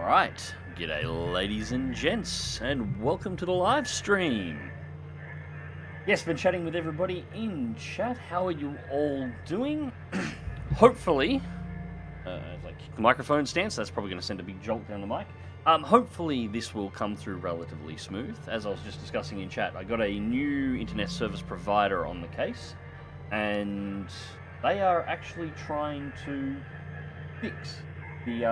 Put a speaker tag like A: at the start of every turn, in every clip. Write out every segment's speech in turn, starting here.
A: Alright, g'day ladies and gents, and welcome to the live stream. Yes, been chatting with everybody in chat. How are you all doing? Hopefully, as I kick the microphone stand, so that's probably going to send a big jolt down the mic. Hopefully this will come through relatively smooth. As I was just discussing in chat, I got a new internet service provider on the case, and they are actually trying to fix the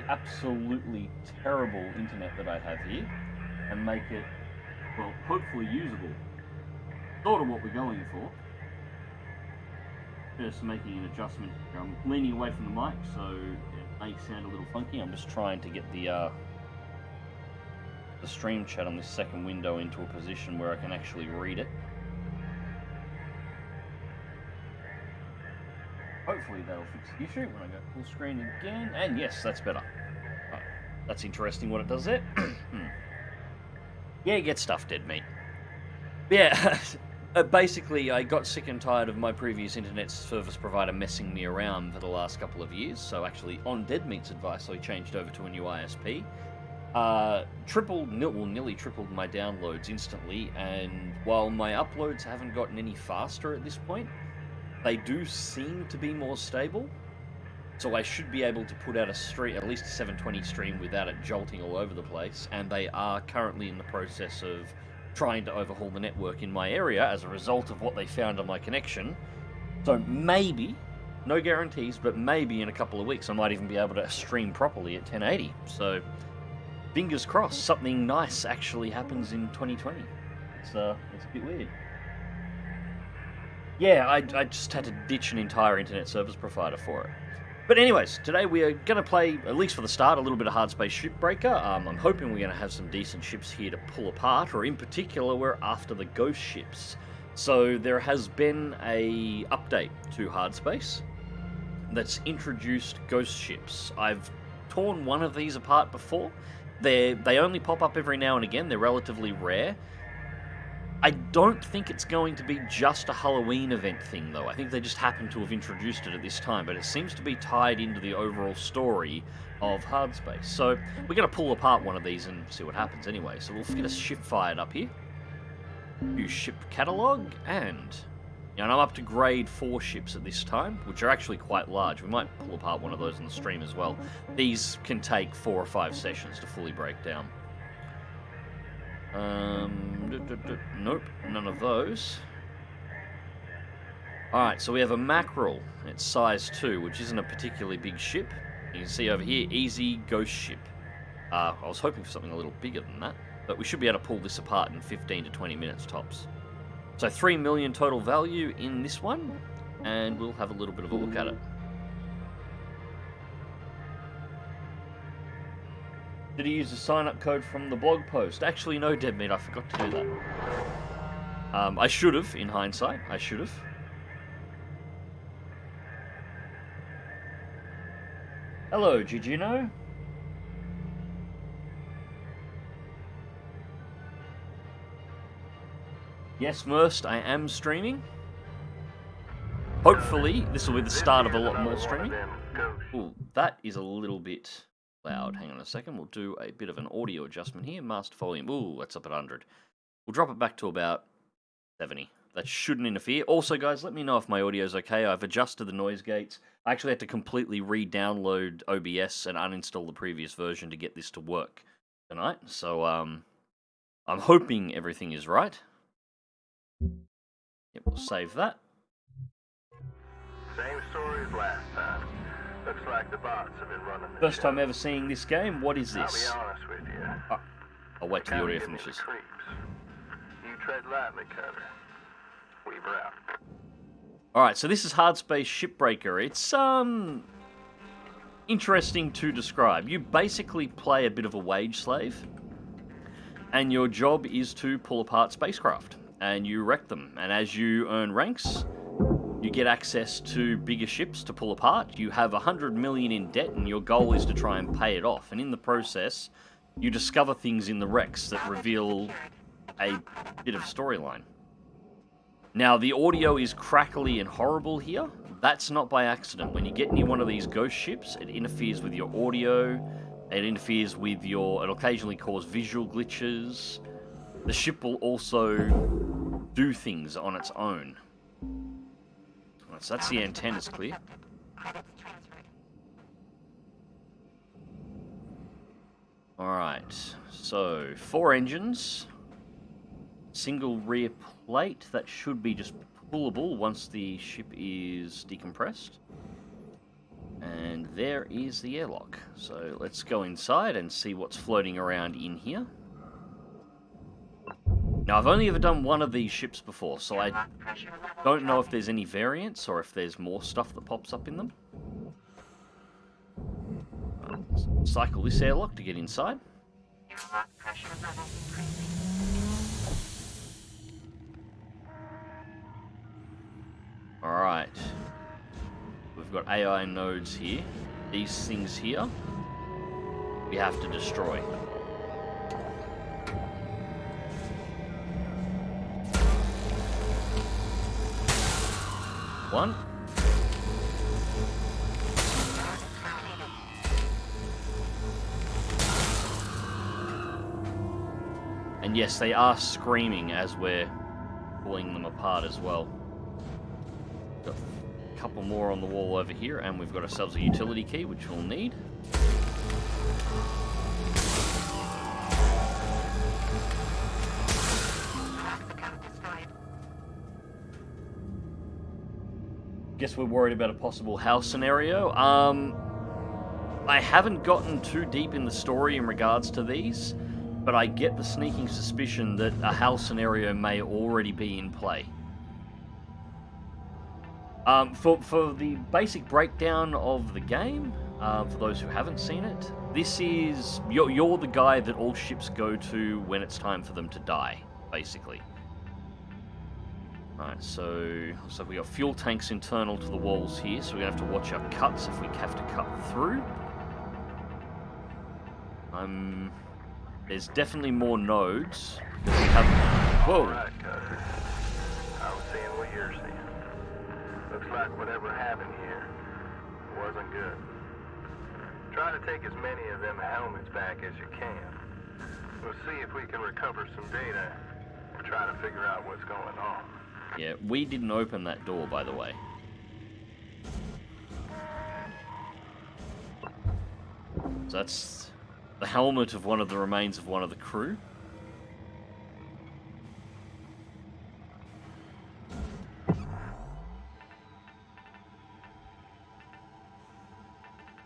A: absolutely terrible internet that I have here and make it, well, hopefully usable. Sort of what we're going for. Just making an adjustment. I'm leaning away from the mic, so it may sound a little funky. I'm just trying to get the stream chat on this second window into a position where I can actually read it. Hopefully that'll fix the issue when I go full screen again. And yes, that's better. Right. That's interesting what it does there. Yeah, get stuff, dead meat. Yeah, basically I got sick and tired of my previous internet service provider messing me around for the last couple of years. So actually, on Dead Meat's advice, I changed over to a new ISP. Nearly tripled my downloads instantly. And while my uploads haven't gotten any faster at this point, they do seem to be more stable, so I should be able to put out a stream, at least a 720 stream, without it jolting all over the place. And they are currently in the process of trying to overhaul the network in my area as a result of what they found on my connection. So maybe, no guarantees, but maybe in a couple of weeks I might even be able to stream properly at 1080. So fingers crossed, something nice actually happens in 2020. It's a bit weird. Yeah, I just had to ditch an entire internet service provider for it. But anyways, today we are going to play, at least for the start, a little bit of Hardspace Shipbreaker. I'm hoping we're going to have some decent ships here to pull apart, or in particular, we're after the ghost ships. So there has been a update to Hardspace that's introduced ghost ships. I've torn one of these apart before. They only pop up every now and again. They're relatively rare. I don't think it's going to be just a Halloween event thing, though. I think they just happen to have introduced it at this time, but it seems to be tied into the overall story of Hardspace. So we're going to pull apart one of these and see what happens anyway. So we'll get a ship fired up here. View ship catalog, and I'm up to grade 4 ships at this time, which are actually quite large. We might pull apart one of those on the stream as well. These can take 4 or 5 sessions to fully break down. Nope, none of those. Alright, so we have a mackerel. It's size 2, which isn't a particularly big ship. You can see over here, easy ghost ship. I was hoping for something a little bigger than that, but we should be able to pull this apart in 15 to 20 minutes tops. So 3 million total value in this one, and we'll have a little bit of a look at it. Did he use the sign-up code from the blog post? Actually, no, Dead Meat, I forgot to do that. I should have, in hindsight. I should have. Hello, Gigino. Yes, Merst, I am streaming. Hopefully, this will be the start of a lot more streaming. Ooh, that is a little bit loud. Hang on a second. We'll do a bit of an audio adjustment here. Master volume. Ooh, that's up at 100. We'll drop it back to about 70. That shouldn't interfere. Also, guys, let me know if my audio is okay. I've adjusted the noise gates. I actually had to completely re-download OBS and uninstall the previous version to get this to work tonight. So, I'm hoping everything is right. Yep, we'll save that.
B: Same story as last time. Looks like the bots have been running the
A: First time ever seeing this game. What is this?
B: I'll be honest with you.
A: I'll wait till the audio finishes.
B: You tread lightly, Cutter. Weaver out.
A: Alright, so this is Hardspace Shipbreaker. It's, interesting to describe. You basically play a bit of a wage slave, and your job is to pull apart spacecraft, and you wreck them. And as you earn ranks, you get access to bigger ships to pull apart. You have 100 million in debt, and your goal is to try and pay it off. And in the process, you discover things in the wrecks that reveal a bit of storyline. Now, the audio is crackly and horrible here. That's not by accident. When you get near one of these ghost ships, it interferes with your audio, it interferes with your... it'll occasionally cause visual glitches. The ship will also do things on its own. Right, so that's the antennas clear. Alright, so 4 engines. Single rear plate, that should be just pullable once the ship is decompressed. And there is the airlock. So let's go inside and see what's floating around in here. Now, I've only ever done one of these ships before, so I don't know if there's any variants or if there's more stuff that pops up in them. Cycle this airlock to get inside. Alright. We've got AI nodes here. These things here, we have to destroy. One. And yes, they are screaming as we're pulling them apart as well. Got a couple more on the wall over here, and we've got ourselves a utility key, which we'll need. Guess we're worried about a possible HAL scenario. I haven't gotten too deep in the story in regards to these, but I get the sneaking suspicion that a HAL scenario may already be in play. For the basic breakdown of the game, for those who haven't seen it, this is... You're the guy that all ships go to when it's time for them to die, basically. Alright, so looks like we got fuel tanks internal to the walls here, so we're going to have to watch our cuts if we have to cut through. There's definitely more nodes. We have... Whoa!
B: Right, Cutter. I'm seeing what you're seeing. Looks like whatever happened here wasn't good. Try to take as many of them helmets back as you can. We'll see if we can recover some data and try to figure out what's going on.
A: Yeah, we didn't open that door, by the way. So that's the helmet of one of the remains of one of the crew.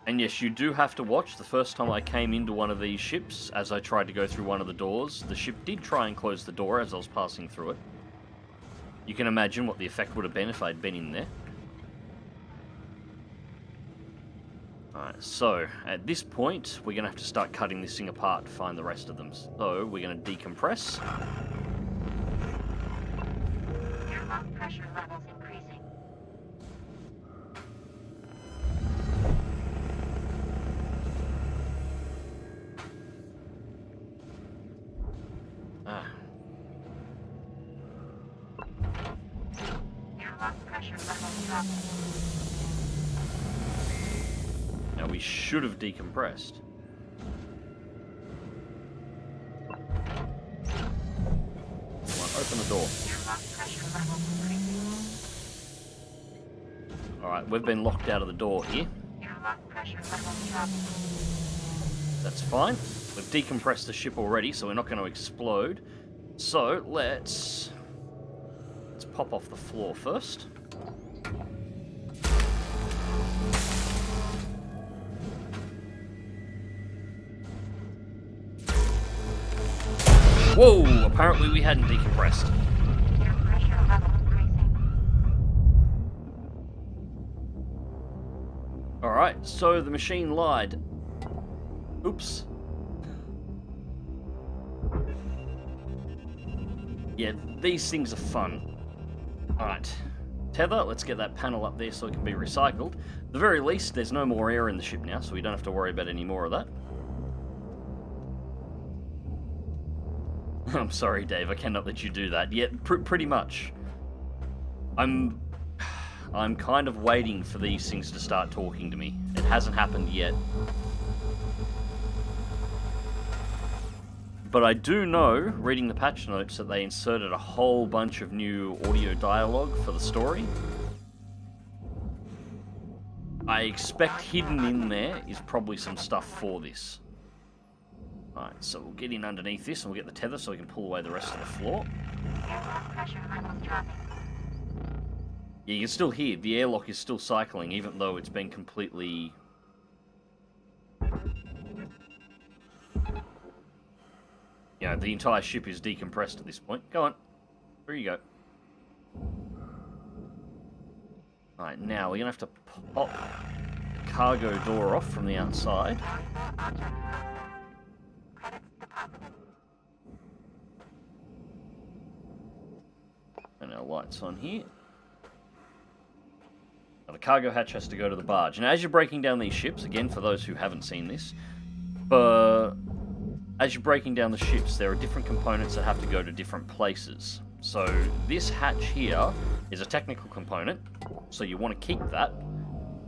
A: And yes, you do have to watch. The first time I came into one of these ships, as I tried to go through one of the doors, the ship did try and close the door as I was passing through it. You can imagine what the effect would have been if I'd been in there. Alright, so at this point, we're going to have to start cutting this thing apart to find the rest of them. So we're going to decompress.
C: Airlock pressure levels increasing.
A: Now we should have decompressed. Come on, open the door. Alright, we've been locked out of the door here. That's fine. We've decompressed the ship already, so we're not going to explode. So, let's pop off the floor first. Whoa! Apparently we hadn't decompressed. Alright, so the machine lied. Oops. Yeah, these things are fun. Alright. Tether, let's get that panel up there so it can be recycled. At the very least, there's no more air in the ship now, so we don't have to worry about any more of that. I'm sorry, Dave, I cannot let you do that. Yeah, pretty much. I'm kind of waiting for these things to start talking to me. It hasn't happened yet. But I do know, reading the patch notes, that they inserted a whole bunch of new audio dialogue for the story. I expect hidden in there is probably some stuff for this. Alright, so we'll get in underneath this and we'll get the tether so we can pull away the rest of the floor.
C: Airlock pressure levels dropping.
A: Yeah, you can still hear the airlock is still cycling, even though it's been completely... You know, the entire ship is decompressed at this point. Go on. There you go. Alright, now we're going to have to pop the cargo door off from the outside. And our lights on here. Now the cargo hatch has to go to the barge. Now as you're breaking down these ships, again for those who haven't seen this, as you're breaking down the ships, there are different components that have to go to different places. So this hatch here is a technical component, so you want to keep that.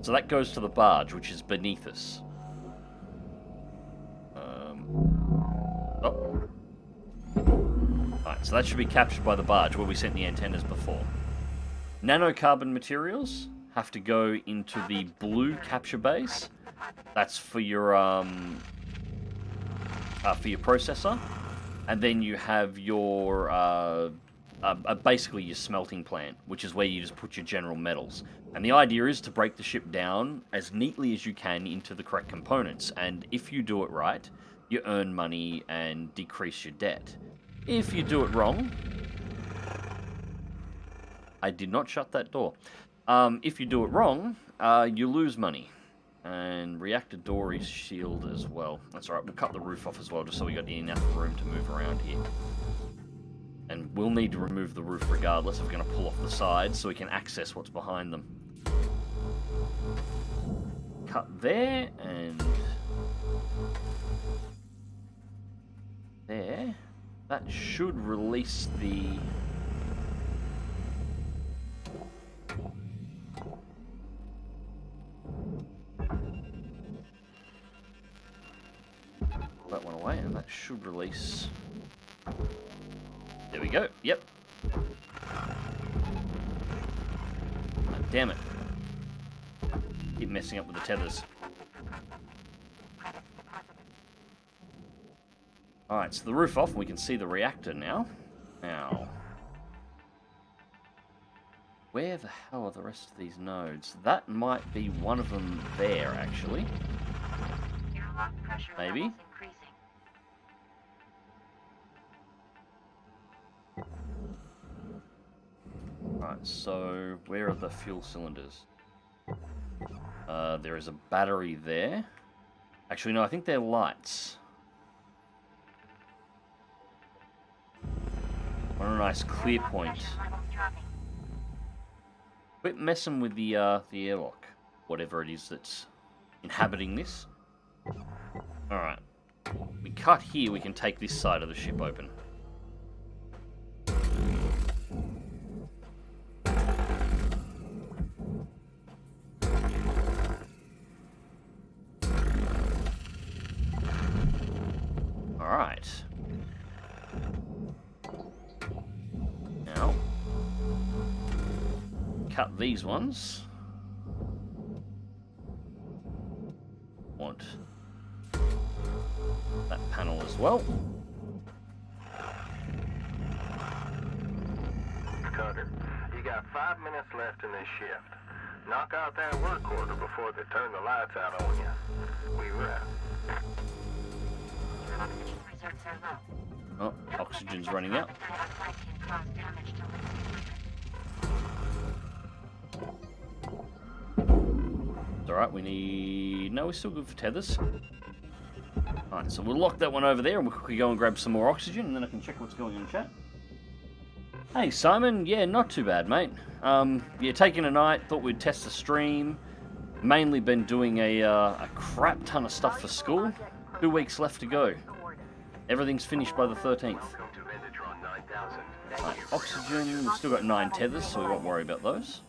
A: So that goes to the barge, which is beneath us. Alright, so that should be captured by the barge, where we sent the antennas before. Nanocarbon materials have to go into the blue capture base. That's for your processor, and then you have your basically your smelting plant, which is where you just put your general metals. And the idea is to break the ship down as neatly as you can into the correct components, and if you do it right, you earn money and decrease your debt. If you do it wrong... I did not shut that door. If you do it wrong, you lose money. And reactor door is shielded as well. That's alright, we'll cut the roof off as well, just so we got enough room to move around here. And we'll need to remove the roof regardless if we're going to pull off the sides so we can access what's behind them. Cut there, and... there. That should release the... that one away, and that should release... There we go, yep. Oh, damn it. Keep messing up with the tethers. Alright, so the roof off, and we can see the reactor now. Now... where the hell are the rest of these nodes? That might be one of them there, actually. Maybe. Right, so where are the fuel cylinders? There is a battery there. Actually, no, I think they're lights. On a nice clear point. Quit messing with the airlock, whatever it is that's inhabiting this. Alright. We cut here, we can take this side of the ship open. Alright. Now, cut these ones. Want that panel as well.
B: Tucker, you got 5 minutes left in this shift. Knock out that work order before they turn the lights out on you. We wrap.
C: Oxygen reserves are low.
A: Oh, oxygen's running out.
C: Carbon dioxide can cause damage to liquid.
A: It's alright, we need... no, we're still good for tethers. Alright, so we'll lock that one over there and we'll quickly go and grab some more oxygen and then I can check what's going on in chat. Hey Simon, yeah, not too bad, mate. Yeah, taking a night, thought we'd test the stream. Mainly been doing a crap ton of stuff for school. 2 weeks left to go. Everything's finished by the 13th.
B: Welcome to Venditron 9000.
A: Right, oxygen, we've still got 9 tethers, so we won't worry about those.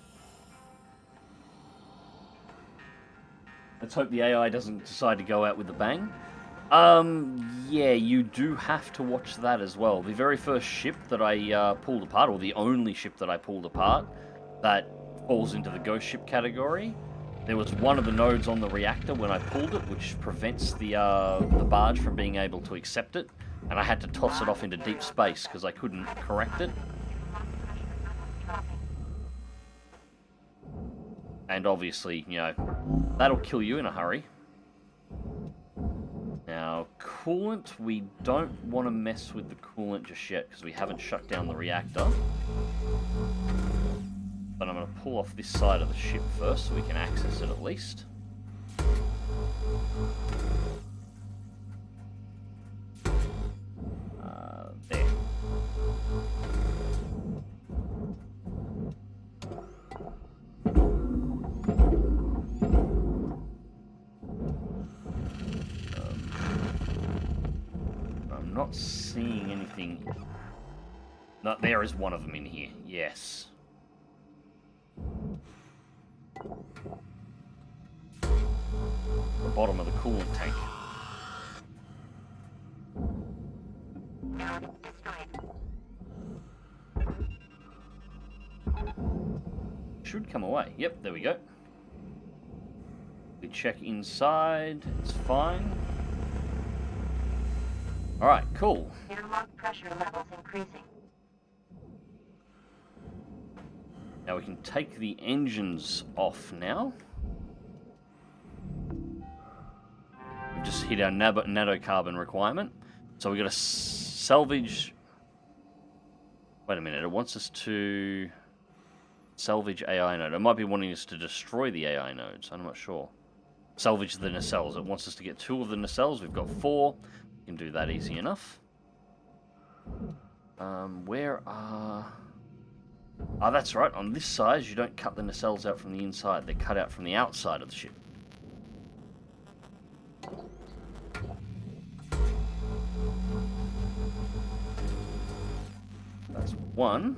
A: Let's hope the AI doesn't decide to go out with a bang. Yeah, you do have to watch that as well. The very first ship that I pulled apart, or the only ship that I pulled apart, that falls into the ghost ship category, there was one of the nodes on the reactor when I pulled it, which prevents the barge from being able to accept it, and I had to toss it off into deep space because I couldn't correct it. And obviously, you know, that'll kill you in a hurry. Now, coolant, we don't want to mess with the coolant just yet because we haven't shut down the reactor. But I'm going to pull off this side of the ship first so we can access it at least. There. I'm not seeing anything. No, there is one of them in here. Yes. The bottom of the coolant tank. Should come away. Yep, there we go. We check inside. It's fine. Alright, cool.
C: Airlock pressure levels increasing.
A: Now we can take the engines off now. We've just hit our nanocarbon requirement. So we've got to salvage... Wait a minute, it wants us to salvage AI node. It might be wanting us to destroy the AI nodes, I'm not sure. Salvage the nacelles. It wants us to get 2 of the nacelles. We've got 4. We can do that easy enough. Where are... Ah, that's right. On this size, you don't cut the nacelles out from the inside. They're cut out from the outside of the ship. That's one.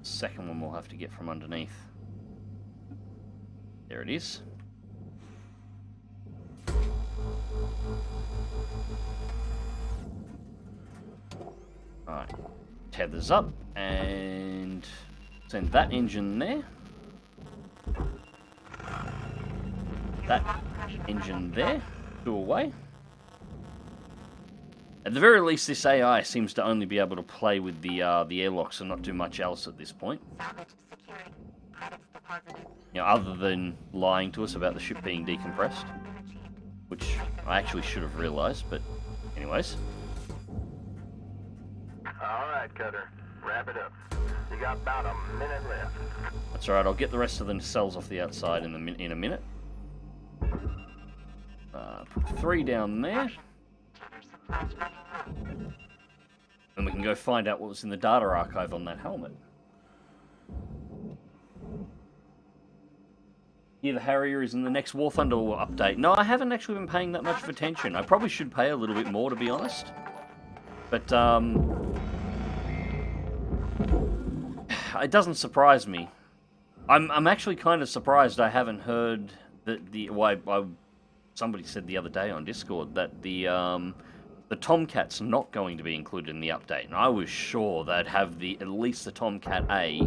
A: Second one we'll have to get from underneath. There it is. Alright, tethers up and send that engine there. That engine there. Go away. At the very least, this AI seems to only be able to play with the airlocks and not do much else at this point.
C: Salvage secured. Credits deposited.
A: You know, other than lying to us about the ship being decompressed, which I actually should have realized, but anyways.
B: Alright, Cutter. Wrap it up. You got about a minute left.
A: That's alright, I'll get the rest of the nacelles off the outside in a minute. Put 3 down there.
C: Supplies running low.
A: And we can go find out what was in the data archive on that helmet. Here, the Harrier is in the next War Thunder update. No, I haven't actually been paying that much of attention. I probably should pay a little bit more, to be honest. But, it doesn't surprise me. I'm actually kind of surprised I haven't heard that somebody said the other day on Discord that the Tomcat's not going to be included in the update. And I was sure they'd have at least the Tomcat A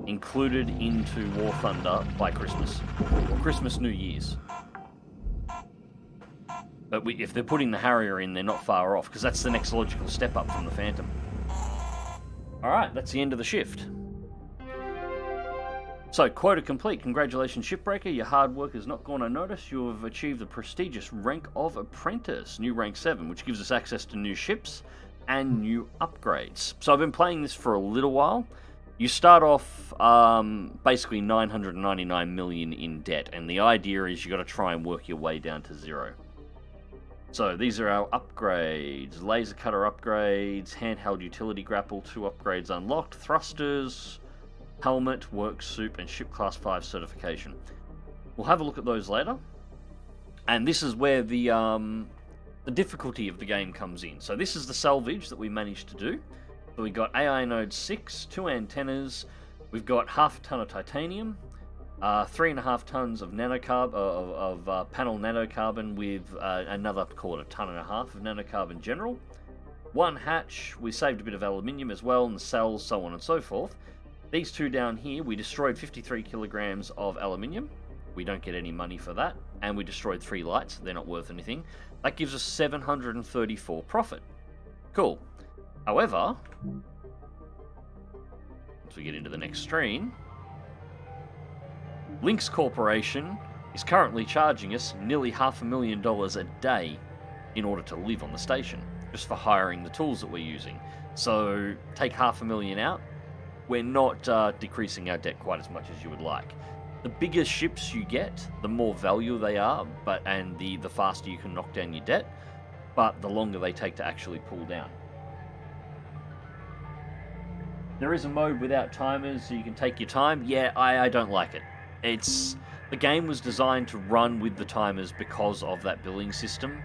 A: included into War Thunder by Christmas. Or Christmas, New Year's. But if they're putting the Harrier in, they're not far off, because that's the next logical step up from the Phantom. Alright, that's the end of the shift. So, quota complete. Congratulations, Shipbreaker. Your hard work has not gone unnoticed. You have achieved the prestigious rank of Apprentice, new rank 7, which gives us access to new ships and new upgrades. So I've been playing this for a little while. You start off basically 999 million in debt, and the idea is you got to try and work your way down to 0. So these are our upgrades. Laser cutter upgrades, handheld utility grapple, 2 upgrades unlocked, thrusters, helmet, work suit, and ship class 5 certification. We'll have a look at those later. And this is where the the difficulty of the game comes in. So this is the salvage that we managed to do. So we got AI node 6, 2 antennas, we've got half a ton of titanium, 3.5 tons of panel nanocarbon with another, call it 1.5 tons of nanocarbon general. One hatch, we saved a bit of aluminium as well, and the cells, so on and so forth. These two down here, we destroyed 53 kilograms of aluminium. We don't get any money for that. And we destroyed 3 lights. They're not worth anything. That gives us 734 profit. Cool. However, once we get into the next screen, Lynx Corporation is currently charging us nearly $500,000 a day in order to live on the station, just for hiring the tools that we're using. So take $500,000 out, we're not decreasing our debt quite as much as you would like. The bigger ships you get, the more value they are, and the faster you can knock down your debt, but the longer they take to actually pull down. There is a mode without timers, so you can take your time. Yeah, I don't like it. The game was designed to run with the timers because of that billing system.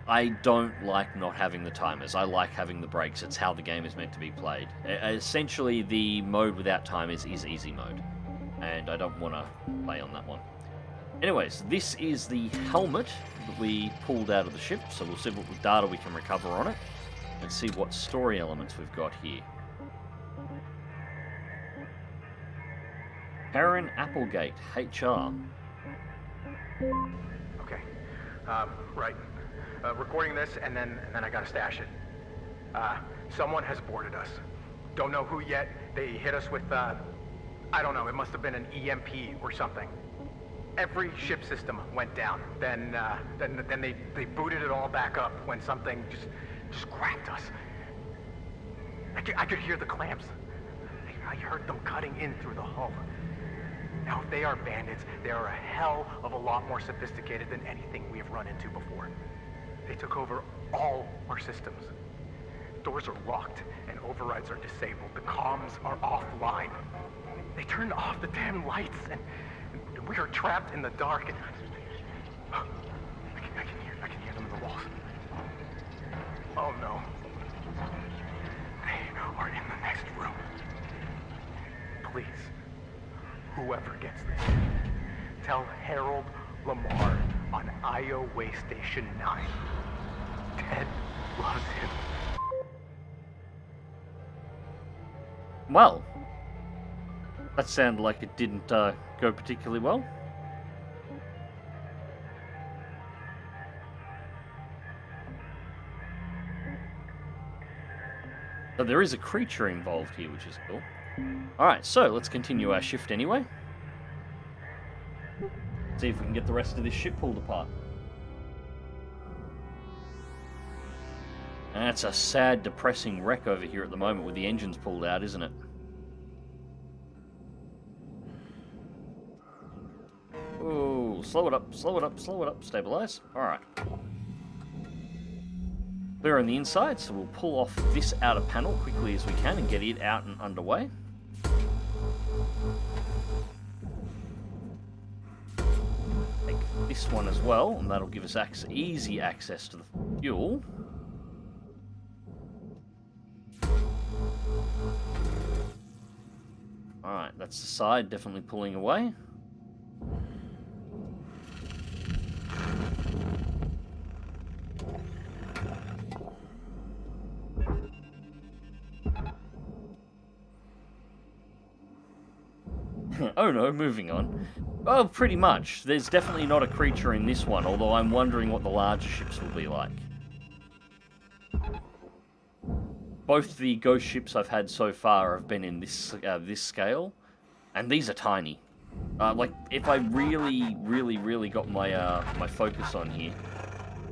A: I don't like not having the timers. I like having the breaks. It's how the game is meant to be played. Essentially, the mode without timers is easy mode, and I don't want to play on that one. Anyways, this is the helmet that we pulled out of the ship, so we'll see what data we can recover on it, and see what story elements we've got here. Karen Applegate, HR.
D: Okay. Right. Recording this, and then I gotta stash it. Someone has boarded us. Don't know who yet. They hit us with, I don't know, it must have been an EMP or something. Every ship system went down. Then they booted it all back up when something just cracked us. I could hear the clamps. I heard them cutting in through the hull. Now, if they are bandits, they are a hell of a lot more sophisticated than anything we have run into before. They took over all our systems. Doors are locked and overrides are disabled. The comms are offline. They turned off the damn lights and we are trapped in the dark. And I can hear them in the walls. Oh no. They are in the next room. Please, whoever gets this, tell Harold Lamar on IO Way Station 9. Ted loves him.
A: Well, that sounded like it didn't go particularly well. So there is a creature involved here, which is cool. Alright, so let's continue our shift anyway. See if we can get the rest of this ship pulled apart. And that's a sad, depressing wreck over here at the moment with the engines pulled out, isn't it? Ooh, slow it up, slow it up, slow it up, stabilize. Alright. Clear on the inside, so we'll pull off this outer panel quickly as we can and get it out and underway. Take this one as well, and that'll give us easy access to the fuel. Alright, that's the side definitely pulling away. Oh no, moving on. Well, pretty much. There's definitely not a creature in this one, although I'm wondering what the larger ships will be like. Both the ghost ships I've had so far have been in this scale, and these are tiny. Like, if I really got my my focus on here,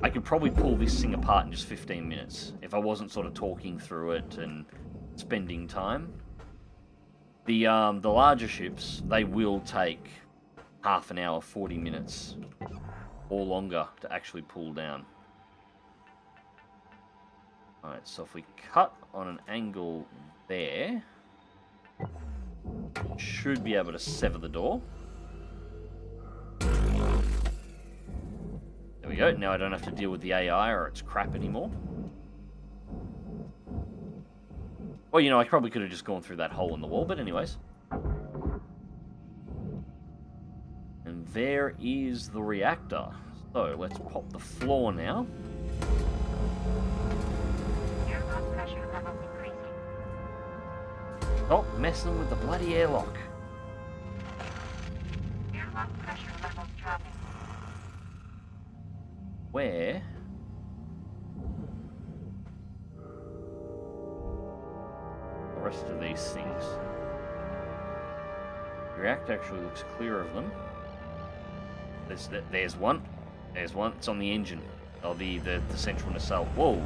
A: I could probably pull this thing apart in just 15 minutes, if I wasn't sort of talking through it and spending time. The larger ships, they will take half an hour, 40 minutes, or longer to actually pull down. Alright, so if we cut on an angle there, should be able to sever the door. There we we go. Now I don't have to deal with the AI or its crap anymore. Well, you know, I probably could have just gone through that hole in the wall, but anyways. And there is the reactor. So let's pop the floor now.
C: Airlock pressure levels increasing.
A: Stop messing with the bloody airlock.
C: Airlock pressure levels dropping.
A: Where? The rest of these things. The reactor actually looks clear of them. There's one. There's one. It's on the engine. Oh, the central nacelle. Whoa.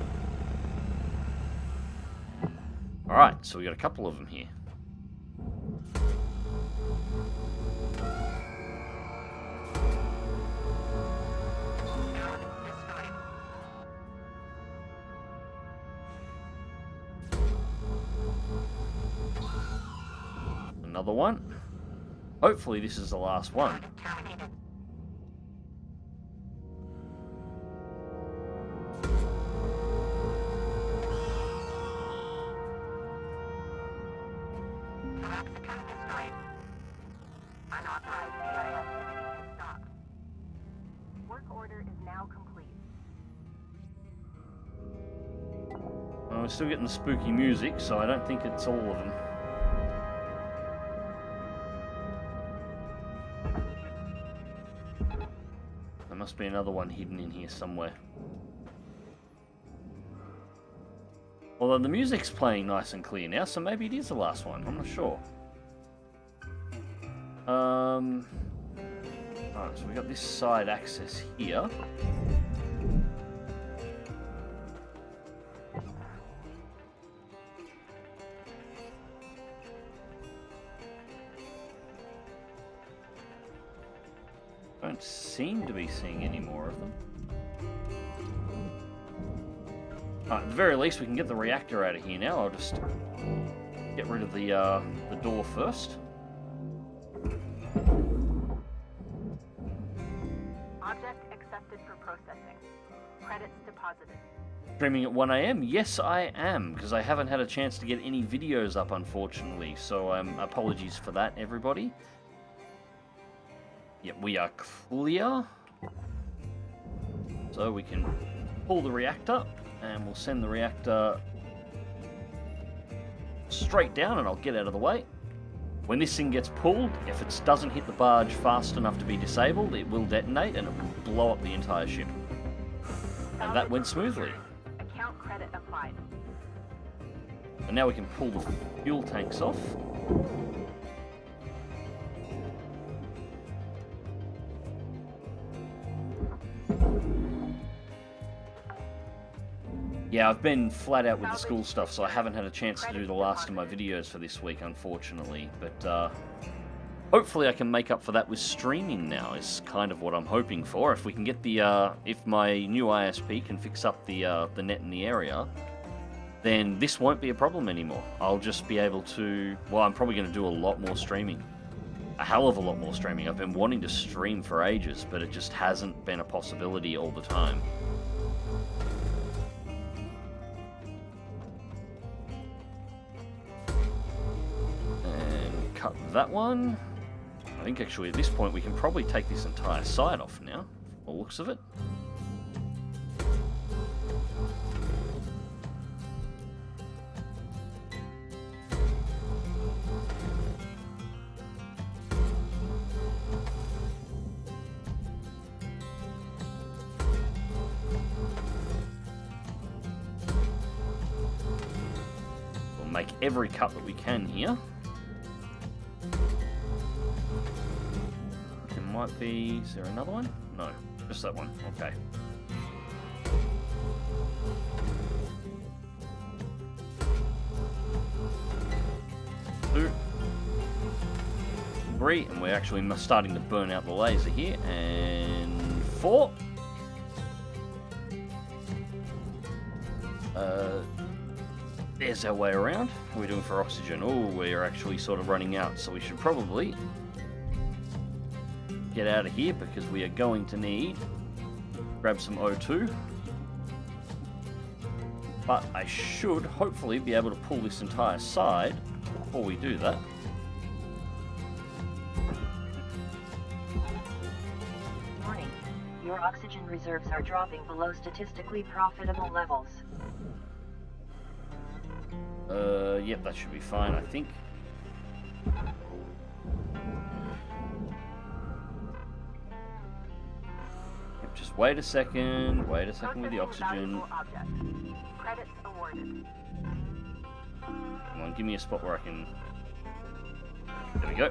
A: Alright, so we got a couple of them here. Another one. Hopefully this is the last one.
C: Terminated. Lexicon destroyed. Unauthorized VIS to stop. Work order is now complete.
A: Oh, we're still getting the spooky music, so I don't think it's all of them. There must be another one hidden in here somewhere. Although the music's playing nice and clear now, so maybe it is the last one. I'm not sure. Alright, so we got this side access here. Don't seem to be seeing any more of them. At the very least, we can get the reactor out of here now. I'll just get rid of the door first.
C: Object accepted for processing. Credits deposited.
A: Streaming at 1 AM? Yes, I am, because I haven't had a chance to get any videos up, unfortunately. So apologies for that, everybody. Yep, we are clear. So we can pull the reactor, and we'll send the reactor straight down, and I'll get out of the way. When this thing gets pulled, if it doesn't hit the barge fast enough to be disabled, it will detonate, and it will blow up the entire ship. And that went smoothly.
C: Account credit applied.
A: And now we can pull the fuel tanks off. Yeah, I've been flat out with the school stuff, so I haven't had a chance to do the last of my videos for this week, unfortunately. But hopefully I can make up for that with streaming now, is kind of what I'm hoping for. If we can get the, if my new ISP can fix up the net in the area, then this won't be a problem anymore. I'll just be able to, well, I'm probably going to do a lot more streaming. A hell of a lot more streaming. I've been wanting to stream for ages, but it just hasn't been a possibility all the time. Cut that one. I think actually at this point we can probably take this entire side off now, from the looks of it. We'll make every cut that we can here. Might be, is there another one? No, just that one, okay. Two, three, and we're actually starting to burn out the laser here, and four. There's our way around. What are we doing for oxygen? Oh, we're actually sort of running out, so we should probably get out of here because we are going to need grab some O2. But I should hopefully be able to pull this entire side before we do that.
E: Warning. Your oxygen reserves are dropping below statistically profitable levels.
A: Yep, that should be fine, I think. Yep, just wait a second with the oxygen.
C: Credits awarded.
A: Come on, give me a spot where I can... There we go.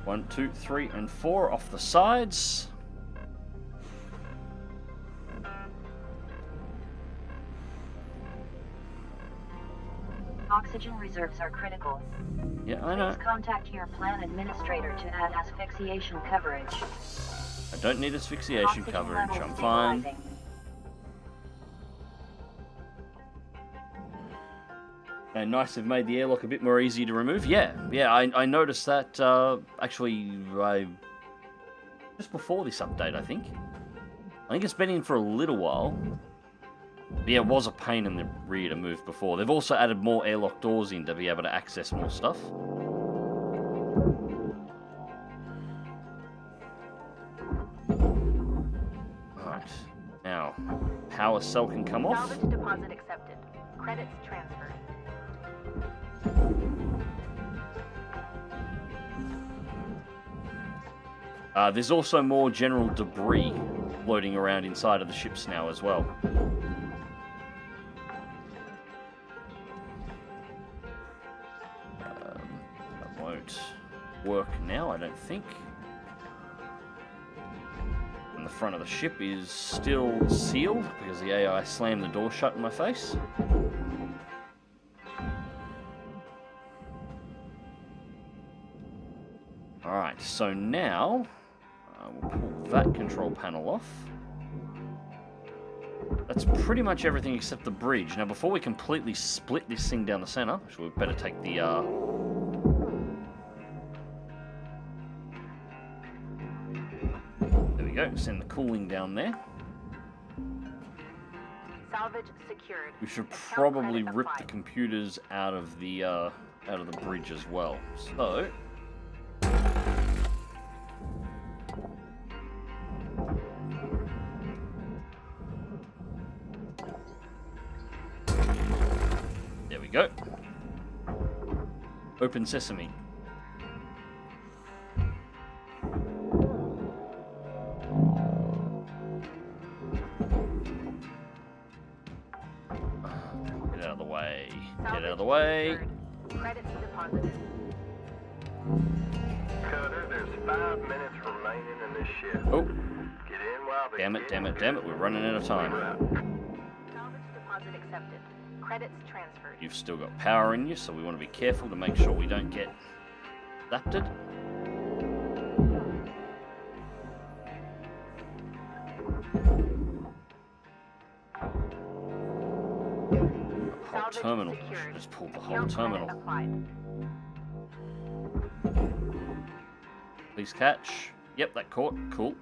A: 1, 2, 3, and 4 off the sides.
E: Oxygen reserves are critical.
A: Yeah, I know.
E: Please contact your plan administrator to add asphyxiation coverage.
A: I don't need asphyxiation
E: Oxygen
A: coverage,
E: levels
A: I'm fine.
E: stabilizing.
A: And nice to have made the airlock a bit more easy to remove. Yeah, I noticed that actually just before this update, I think. I think it's been in for a little while. But yeah, it was a pain in the rear to move before. They've also added more airlock doors in to be able to access more stuff. Alright, now, power cell can come off.
C: Salvage deposit accepted. Credits transferred.
A: There's also more general debris floating around inside of the ships now as well. That won't work now, I don't think. And the front of the ship is still sealed because the AI slammed the door shut in my face. Alright, so now we'll pull that control panel off. That's pretty much everything except the bridge. Now, before we completely split this thing down the center, which we'd better take the... There we go, send the cooling down there.
C: Salvage secured.
A: We should
C: Account
A: probably
C: credit
A: rip the
C: applied.
A: computers out of the bridge as well. So... There we go. Open sesame. Get out of the way. Get out of the way.
C: Credits deposited.
B: Cutter, there's 5 minutes remaining in this ship.
A: Oh,
B: Get in while the
A: damn it. We're running out of time.
C: Salvage deposit accepted. Credits transferred.
A: You've still got power in you, so we want to be careful to make sure we don't get zapped. Whole
C: Salvage
A: terminal.
C: secured.
A: Should just pull the whole
C: Account credit
A: terminal.
C: applied.
A: Please catch. Yep, that caught. Cool.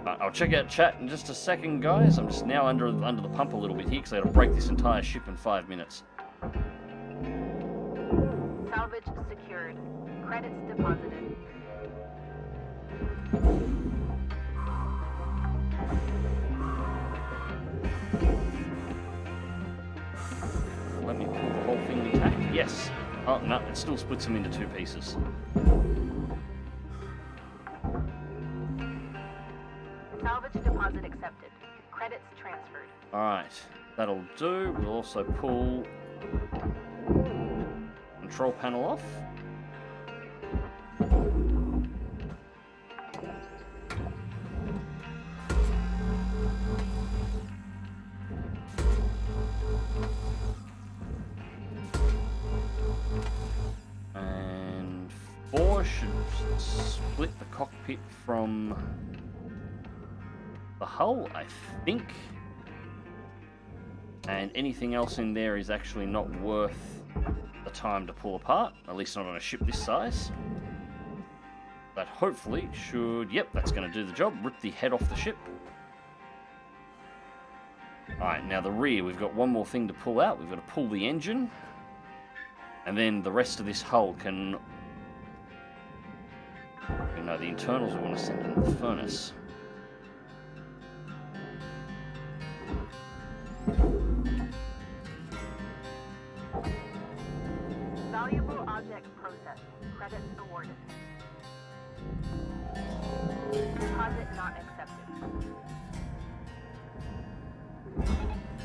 A: I'll check out chat in just a second, guys. I'm just now under the pump a little bit here because I got to break this entire ship in 5 minutes.
C: Salvage secured. Credits deposited.
A: Let me pull the whole thing intact. Yes. Oh, no, it still splits them into 2 pieces.
C: Salvage deposit accepted. Credits transferred.
A: Alright, that'll do. We'll also pull control panel off. And 4 should split the cockpit from the hull, I think. And anything else in there is actually not worth the time to pull apart, at least not on a ship this size. that hopefully should... Yep, that's going to do the job. Rip the head off the ship. Alright, now the rear. We've got one more thing to pull out. We've got to pull the engine. And then the rest of this hull can... You know, the internals we want to send into the furnace.
C: Valuable object processed. Credits awarded. Deposit not accepted.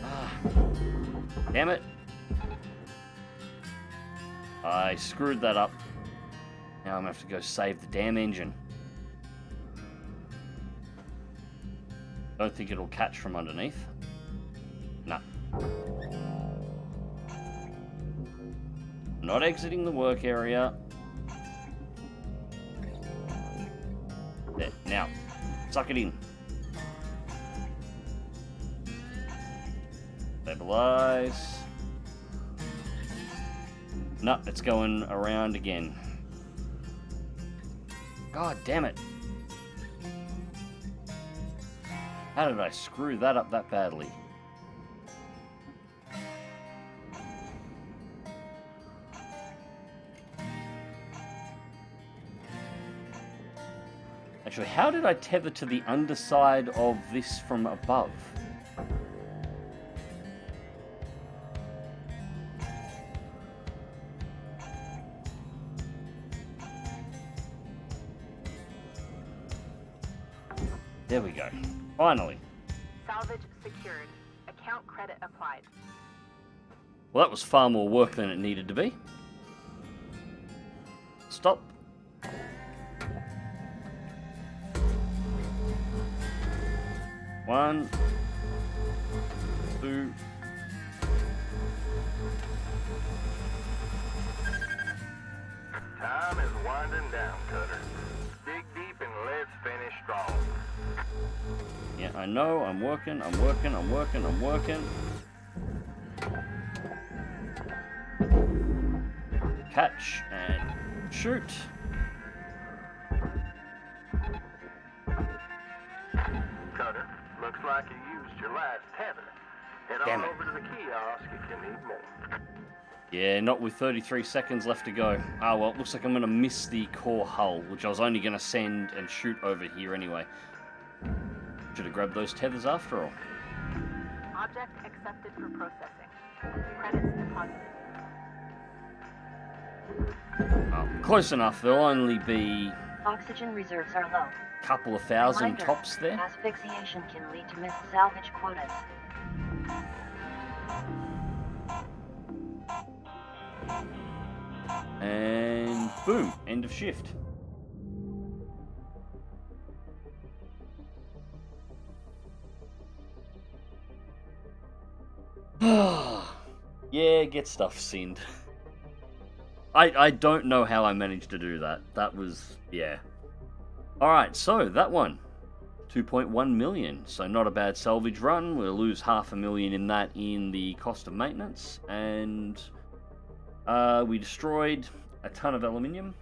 A: Ah, damn it. I screwed that up. Now I'm going to have to go save the damn engine. Don't think it'll catch from underneath. No. Not exiting the work area. There, now, suck it in. Stabilize. No, it's going around again. God damn it. How did I screw that up that badly? Actually, how did I tether to the underside of this from above? There we go. Finally.
C: Salvage secured. Account credit applied.
A: Well, that was far more work than it needed to be. Stop. One, two.
B: Time is winding down, Cutter. Dig deep and let's finish strong.
A: Yeah, I know. I'm working. Catch and shoot.
B: Cutter, looks like you used your last tether. Head
A: Damn
B: on
A: it.
B: over to the kiosk if you need more.
A: Yeah, not with 33 seconds left to go. Ah, well, it looks like I'm going to miss the core hull, which I was only going to send and shoot over here anyway. Should have grabbed those tethers after all.
C: Object accepted for processing. Credits deposited.
A: Oh, close enough. There'll only be
E: Oxygen reserves are low.
A: a couple of thousand
E: Reminder,
A: tops there.
E: Asphyxiation can lead to missed salvage quotas.
A: And boom, end of shift. Yeah, get stuff sinned. I don't know how I managed to do that. That was, yeah. Alright, so that one. 2.1 million. So not a bad salvage run. We'll lose $500,000 in that in the cost of maintenance. And we destroyed a ton of aluminium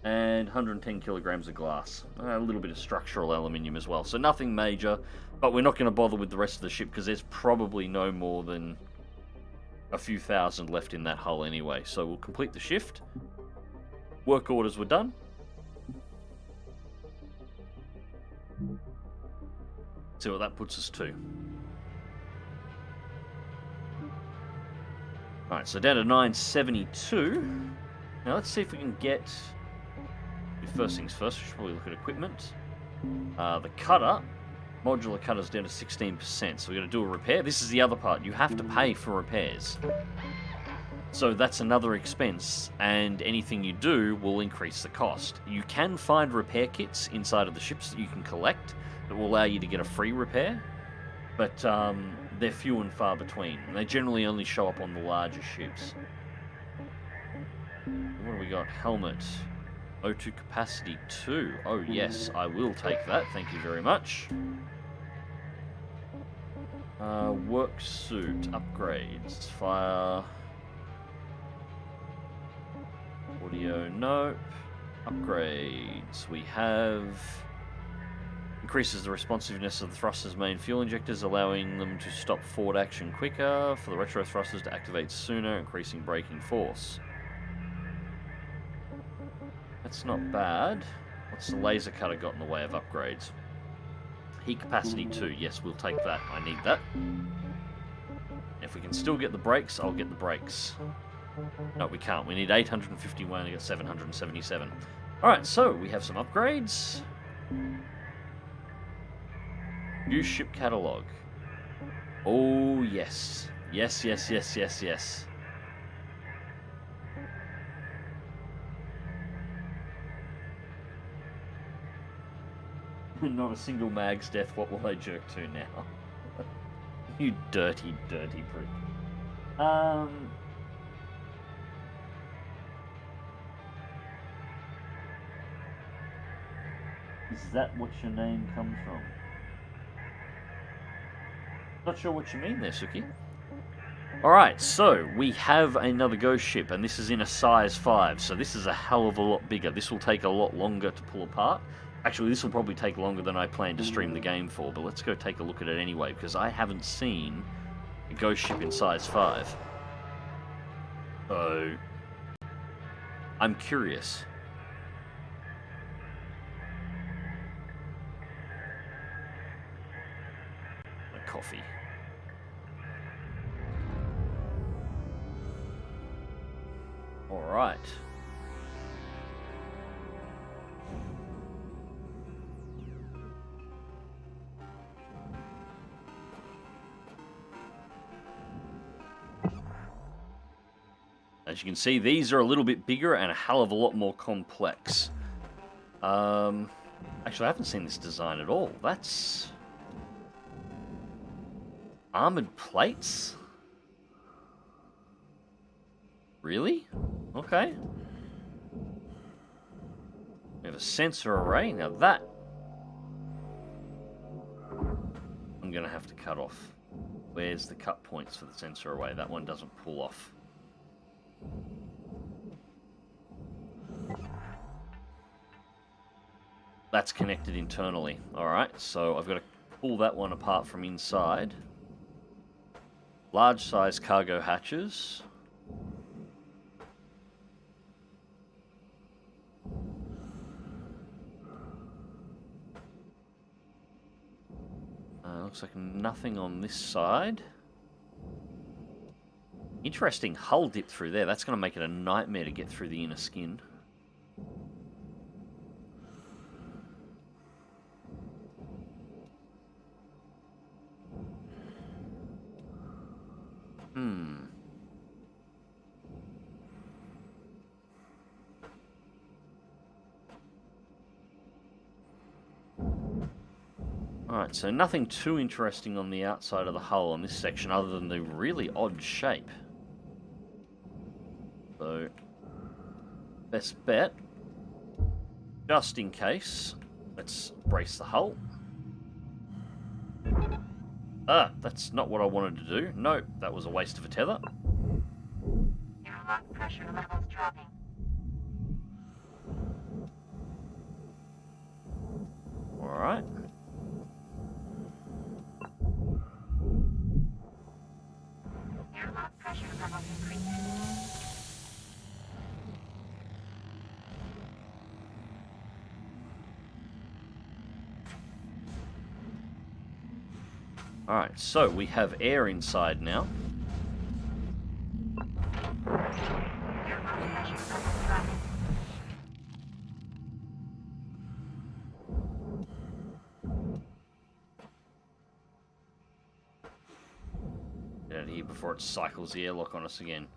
A: and 110 kilograms of glass. A little bit of structural aluminium as well. So nothing major, but we're not going to bother with the rest of the ship because there's probably no more than a few thousand left in that hull anyway. So we'll complete the shift. Work orders were done. See what that puts us to. Alright, so down to 972. Now let's see if we can get... First things first, we should probably look at equipment. The cutter, modular cutter's down to 16%, so we're going to do a repair. This is the other part, you have to pay for repairs. So that's another expense, and anything you do will increase the cost. You can find repair kits inside of the ships that you can collect that will allow you to get a free repair, but they're few and far between. They generally only show up on the larger ships. What do we got? Helmet. O2 capacity 2. Oh yes, I will take that. Thank you very much. Work suit. Upgrades. Fire. Audio. Nope. Upgrades. We have... Increases the responsiveness of the thruster's main fuel injectors, allowing them to stop forward action quicker, for the retro thrusters to activate sooner, increasing braking force. That's not bad. What's the laser cutter got in the way of upgrades? Heat capacity 2. Yes, we'll take that. I need that. If we can still get the brakes, I'll get the brakes. No, we can't. We need 851 to get 777. Alright, so we have some upgrades. View ship catalog. Oh, yes. Yes, yes, yes, yes, yes. Not a single mag's death. What will they jerk to now? You dirty, dirty prick. Is that what your name comes from? Not sure what you mean there, Suki. Alright, so we have another ghost ship, and this is in a size 5, so this is a hell of a lot bigger. This will take a lot longer to pull apart. Actually, this will probably take longer than I planned to stream the game for, but let's go take a look at it anyway, because I haven't seen a ghost ship in size 5. So, I'm curious. Coffee. All right. As you can see, these are a little bit bigger and a hell of a lot more complex. Actually, I haven't seen this design at all. That's... armored plates? Really? Okay. We have a sensor array. Now that... I'm going to have to cut off. Where's the cut points for the sensor array? That one doesn't pull off. That's connected internally. Alright, so I've got to pull that one apart from inside. Large size cargo hatches. Looks like nothing on this side. Interesting hull dip through there. That's going to make it a nightmare to get through the inner skin. Alright, so nothing too interesting on the outside of the hull on this section other than the really odd shape. So, best bet, just in case, let's brace the hull. Ah, that's not what I wanted to do. No, that was a waste of a tether.
E: Airlock pressure levels dropping.
A: Alright.
E: Airlock pressure levels increasing.
A: Alright, so we have air inside now. Get out of here before it cycles the airlock on us again.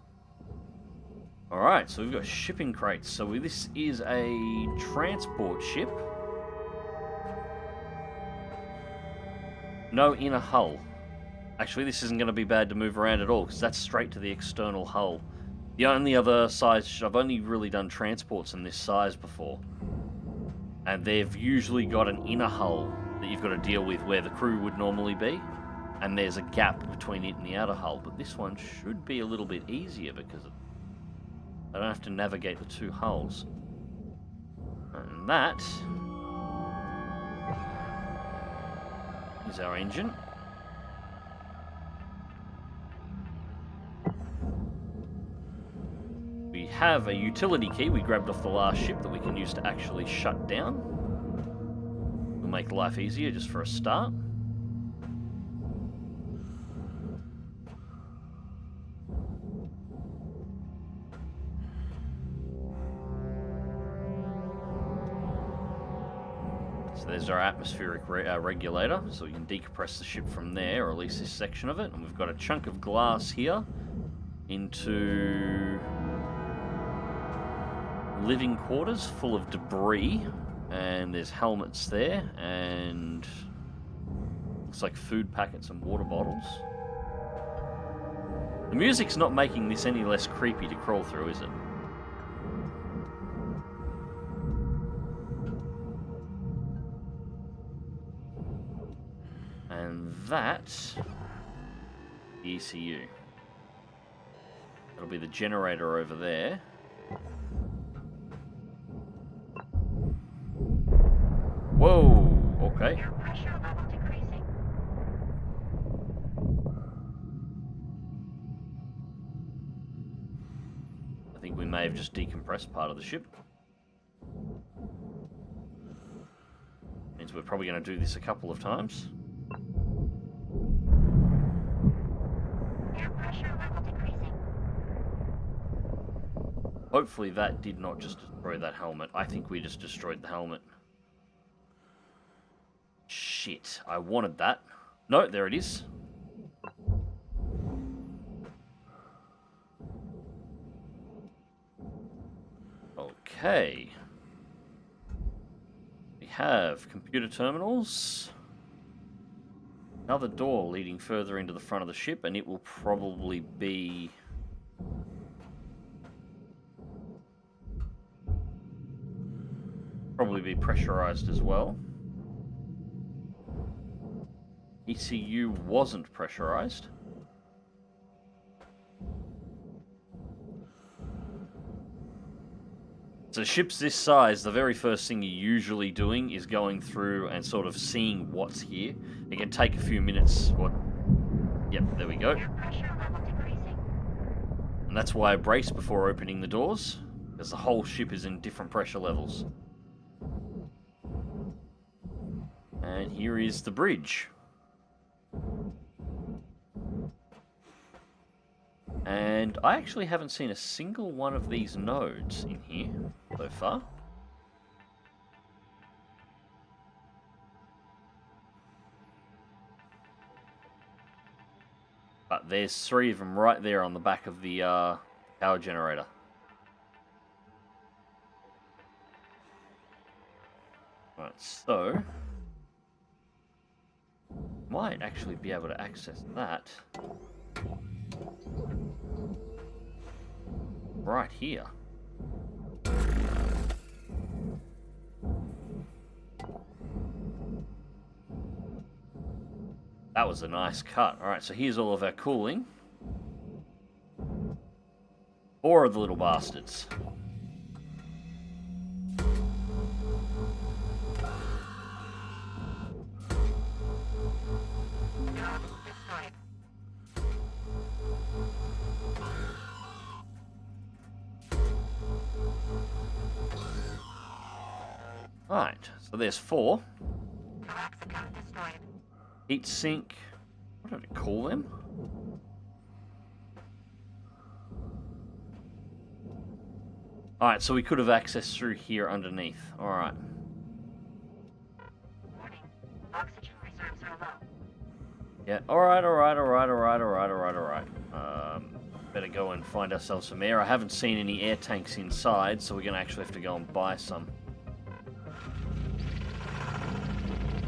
A: Alright, so we've got shipping crates. So this is a transport ship. No inner hull. Actually, this isn't going to be bad to move around at all, because that's straight to the external hull. The only other size... I've only really done transports in this size before. And they've usually got an inner hull that you've got to deal with where the crew would normally be. And there's a gap between it and the outer hull. But this one should be a little bit easier because I don't have to navigate the two hulls. And that is our engine. We have a utility key we grabbed off the last ship that we can use to actually shut down. Will make life easier just for a start. So there's our atmospheric regulator, so we can decompress the ship from there, or at least this section of it. And we've got a chunk of glass here into living quarters full of debris, and there's helmets there, and looks like food packets and water bottles. The music's not making this any less creepy to crawl through, is it? And that's the ECU. That'll be the generator over there. Whoa, okay.
E: Air pressure level decreasing.
A: I think we may have just decompressed part of the ship. Means we're probably going to do this a couple of times.
E: Air pressure level decreasing.
A: Hopefully that did not just destroy that helmet. I think we just destroyed the helmet. Shit, I wanted that. No, there it is. Okay. We have computer terminals. Another door leading further into the front of the ship, and it will probably be... pressurized as well. ECU wasn't pressurized. So ships this size, the very first thing you're usually doing is going through and sort of seeing what's here. It can take a few minutes. Yep, there we go.
E: Air pressure level decreasing.
A: And that's why I brace before opening the doors, because the whole ship is in different pressure levels. And here is the bridge. And I actually haven't seen a single one of these nodes in here so far. But there's 3 of them right there on the back of the power generator. Right, so might actually be able to access that right here. That was a nice cut. Alright, so here's all of our cooling. 4 of the little bastards. Right, so there's 4. Heat sink. What did I call them? Alright, so we could have accessed through here underneath. Alright.
E: Warning. Oxygen reserves are low.
A: Yeah, alright. Better go and find ourselves some air. I haven't seen any air tanks inside, so we're going to actually have to go and buy some.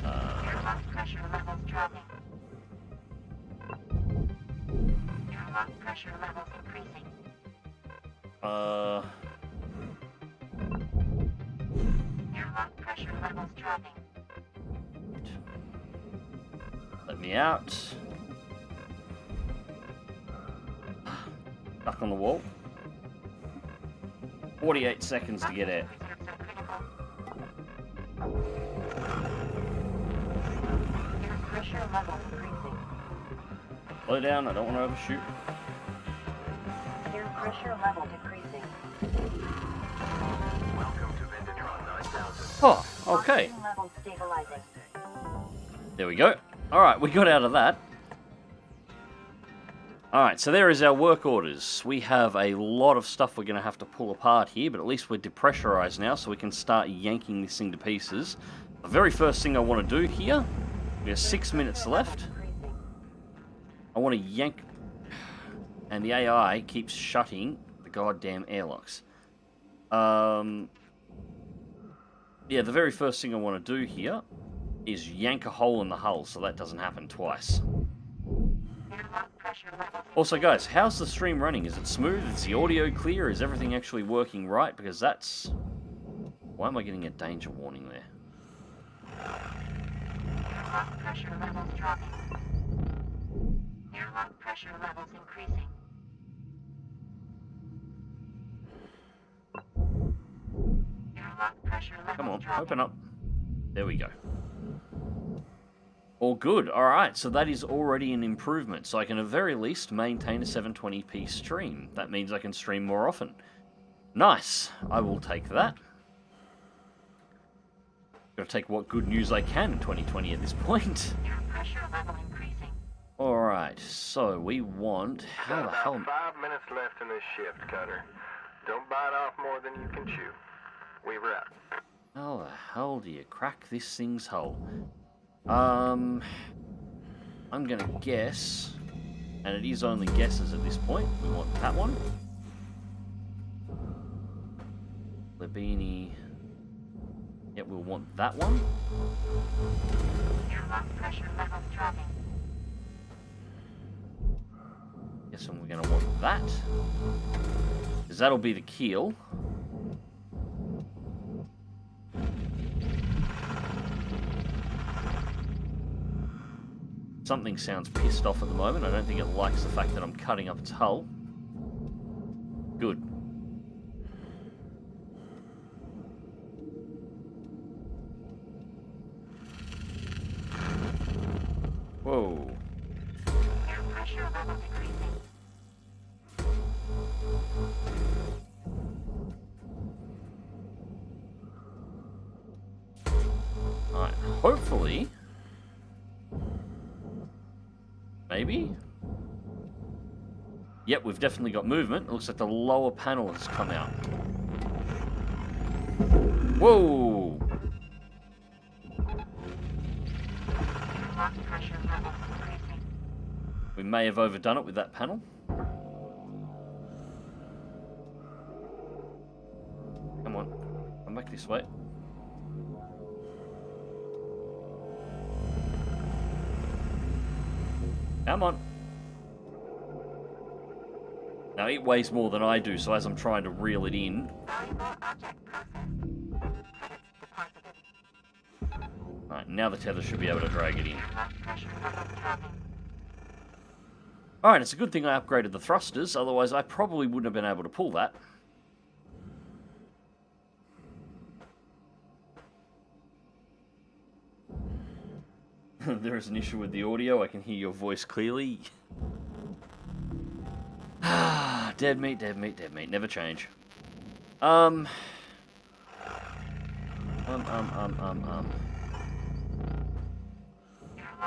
E: Airlock pressure levels dropping. Airlock pressure levels increasing. Airlock pressure levels dropping.
A: Let me out. Stuck on the wall. 48 seconds to get out.
E: Reserves are critical. pressure level increasing.
A: Slow down, I don't want to overshoot.
E: Air pressure level decreasing.
B: Welcome to Vendatron 9000.
A: Oh, okay.
E: Oxygen level stabilizing.
A: There we go. Alright, we got out of that. Alright, so there is our work orders. We have a lot of stuff we're going to have to pull apart here, but at least we're depressurized now, so we can start yanking this thing to pieces. The very first thing I want to do here, we have 6 minutes left. I want to yank, and the AI keeps shutting the goddamn airlocks. Yeah, the very first thing I want to do here is yank a hole in the hull, so that doesn't happen twice. Also, guys, how's the stream running? Is it smooth? Is the audio clear? Is everything actually working right? Because that's... Why am I getting a danger warning there?
E: Airlock pressure levels dropping. Airlock pressure levels increasing. Airlock pressure levels
A: Come on,
E: dropping.
A: open up. There we go. All good. Alright, so that is already an improvement. So I can at very least maintain a 720p stream. That means I can stream more often. Nice. I will take that. Gotta take what good news I can in 2020 at this point.
E: Air pressure level increasing.
A: Alright, so we want... How
B: Got
A: the hell...
B: about 5 minutes left in this shift, Cutter. Don't bite off more than you can chew. Weaver out.
A: How the hell do you crack this thing's hull? I'm gonna guess, and it is only guesses at this point. We want that one. Labini. Yep, we'll want that one.
E: Airlock pressure levels dropping.
A: Guessing we're gonna want that. Because that'll be the keel. Something sounds pissed off at the moment. I don't think it likes the fact that I'm cutting up its hull. Good. Whoa.
E: Air pressure level decreasing.
A: Alright, hopefully... Maybe? Yep, we've definitely got movement. It looks like the lower panel has come out. Whoa!
E: Airlock pressure levels increasing.
A: We may have overdone it with that panel. Come on. Come back this way. Come on. Now it weighs more than I do, so as I'm trying to reel it in...
E: Valuable object processed. Credits deposited.
A: Alright, now the tether should be able to drag it in.
E: Airlock pressure levels dropping.
A: Alright, it's a good thing I upgraded the thrusters, otherwise I probably wouldn't have been able to pull that. There is an issue with the audio, I can hear your voice clearly. Dead meat, dead meat, dead meat, never change. So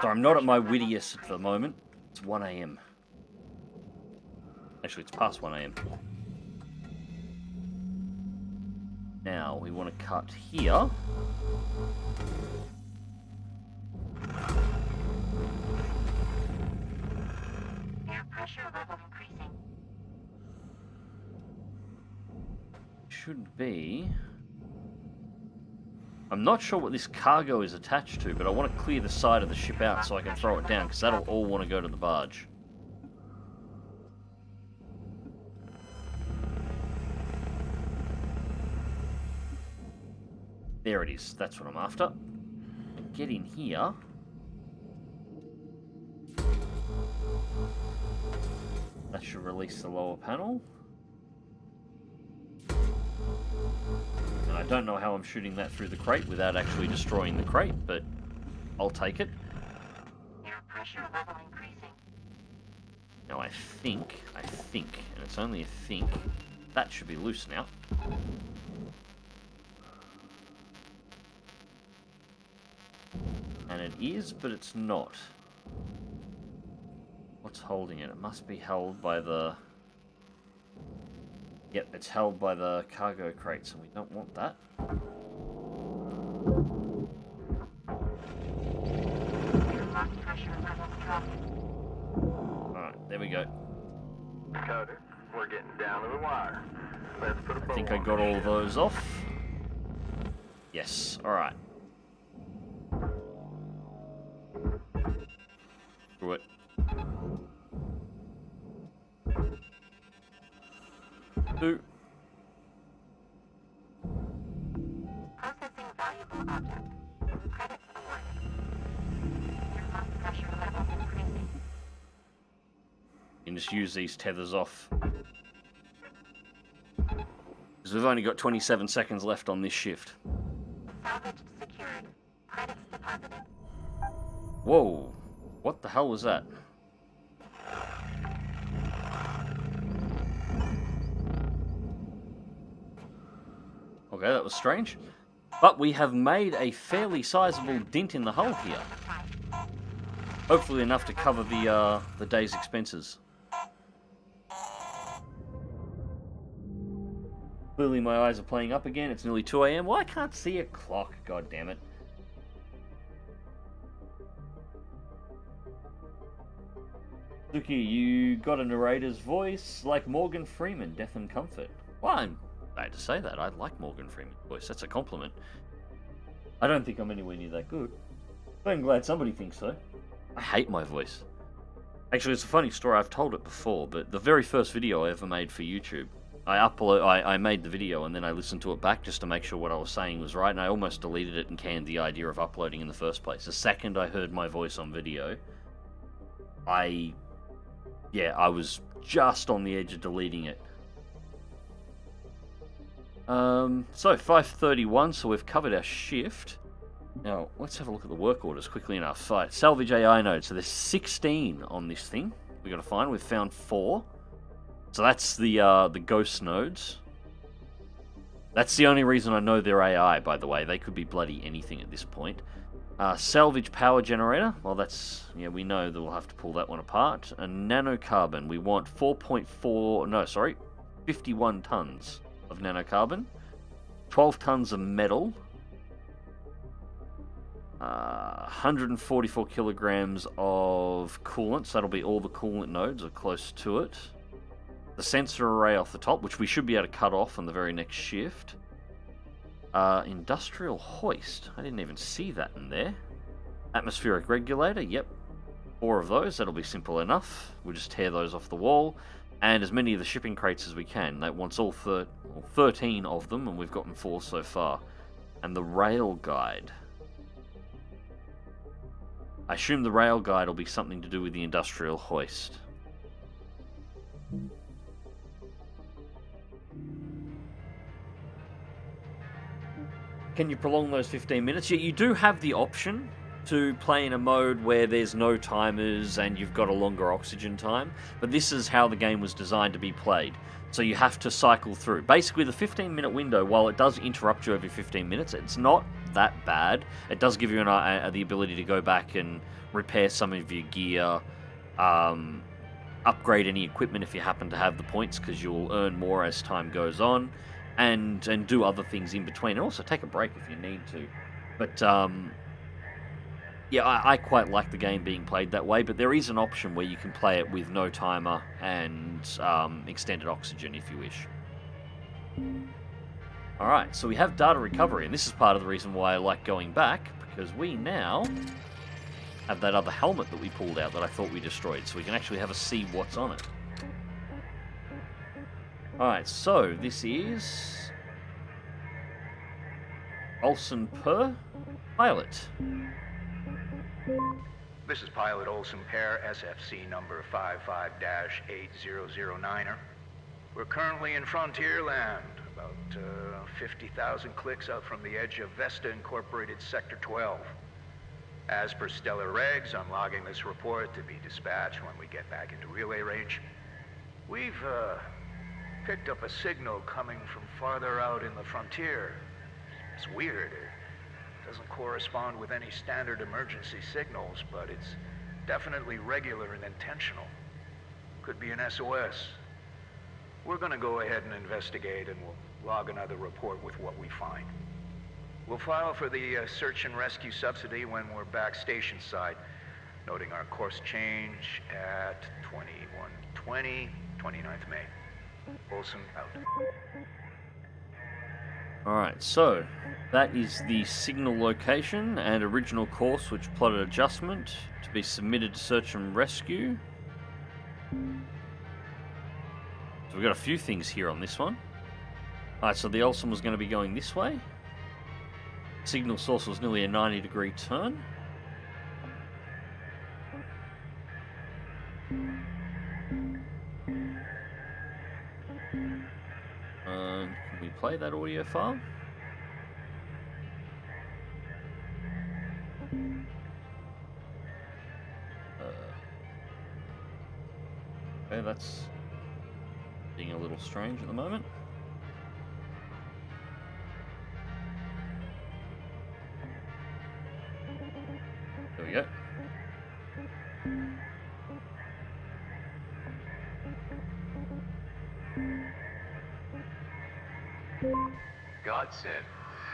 A: I'm not at my wittiest at the moment. It's 1 AM. Actually, it's past 1 AM. Now, we want to cut here.
E: Air pressure level increasing.
A: Should be... I'm not sure what this cargo is attached to, but I want to clear the side of the ship out so I can throw it down, because that'll all want to go to the barge. There it is. That's what I'm after. Get in here. That should release the lower panel. And I don't know how I'm shooting that through the crate without actually destroying the crate, but I'll take it.
E: pressure level increasing.
A: Now I think, and it's only a think, that should be loose now. And it is, but it's not. What's holding it? It must be held by the... Yep, it's held by the cargo crates, and we don't want that. Alright, there we go.
B: Cut it. We're getting down to the wire. Let's put a bow
A: I think I
B: on
A: got
B: this
A: all
B: shit.
A: those off. Yes, alright. Screw it. Two.
E: Processing valuable object. Credits awarded. Your lock pressure level increasing.
A: You can just use these tethers off. Because we've only got 27 seconds left on this shift.
E: Salvage secured. Credits deposited.
A: Whoa. What the hell was that? Okay, that was strange. But we have made a fairly sizable dent in the hull here. Hopefully enough to cover the day's expenses. Clearly my eyes are playing up again. It's nearly 2 AM. Well, I can't see a clock. God damn it. Suki, you got a narrator's voice like Morgan Freeman, Death and Comfort. Well, I'm glad to say that. I like Morgan Freeman's voice. That's a compliment. I don't think I'm anywhere near that good, but I'm glad somebody thinks so. I hate my voice. Actually, it's a funny story. I've told it before, but the very first video I ever made for YouTube, I made the video and then I listened to it back just to make sure what I was saying was right, and I almost deleted it and canned the idea of uploading in the first place. The second I heard my voice on video, I was just on the edge of deleting it. So 5:31, so we've covered our shift. Now, let's have a look at the work orders quickly enough. Right, salvage AI nodes. So there's 16 on this thing we got to find. We've found 4. So that's the ghost nodes. That's the only reason I know they're AI, by the way. They could be bloody anything at this point. Salvage power generator. Well, that's... Yeah, we know that we'll have to pull that one apart. A nanocarbon. We want 51 tons of nanocarbon. 12 tons of metal. 144 kilograms of coolant, so that'll be all the coolant nodes or close to it. The sensor array off the top, which we should be able to cut off on the very next shift. Industrial hoist, I didn't even see that in there. Atmospheric regulator, yep. 4 of those, that'll be simple enough. We'll just tear those off the wall. And as many of the shipping crates as we can. That wants all 13 of them, and we've gotten 4 so far. And the rail guide. I assume the rail guide will be something to do with the industrial hoist. Can you prolong those 15 minutes? Yeah, you do have the option to play in a mode where there's no timers and you've got a longer oxygen time, but this is how the game was designed to be played. So you have to cycle through. Basically, the 15-minute window, while it does interrupt you every 15 minutes, it's not that bad. It does give you the ability to go back and repair some of your gear, upgrade any equipment if you happen to have the points, because you'll earn more as time goes on, and do other things in between, and also take a break if you need to. But yeah, I quite like the game being played that way, but there is an option where you can play it with no timer and extended oxygen if you wish. Alright, so we have data recovery, and this is part of the reason why I like going back, because we now have that other helmet that we pulled out that I thought we destroyed, so we can actually have a see what's on it. Alright, so this is Olsen Per, pilot.
D: This is Pilot Olsen Pair, SFC number 55-8009er. We're currently in Frontier Land, about 50,000 clicks out from the edge of Vesta Incorporated Sector 12.
F: As per stellar regs, I'm logging this report to be dispatched when we get back into relay range. We've, picked up a signal coming from farther out in the frontier. It's weird. It doesn't correspond with any standard emergency signals, but it's definitely regular and intentional. Could be an SOS. We're gonna go ahead and investigate, and we'll log another report with what we find. We'll file for the search and rescue subsidy when we're back station side, noting our course change at 2120, 29th May. Olsen out.
A: Alright, so that is the signal location and original course which plotted adjustment to be submitted to search and rescue. So we've got a few things here on this one. Alright, so the Olsen was going to be going this way. Signal source was nearly a 90-degree turn. Can we play that audio file? Okay, that's being a little strange at the moment. There we go.
G: God said,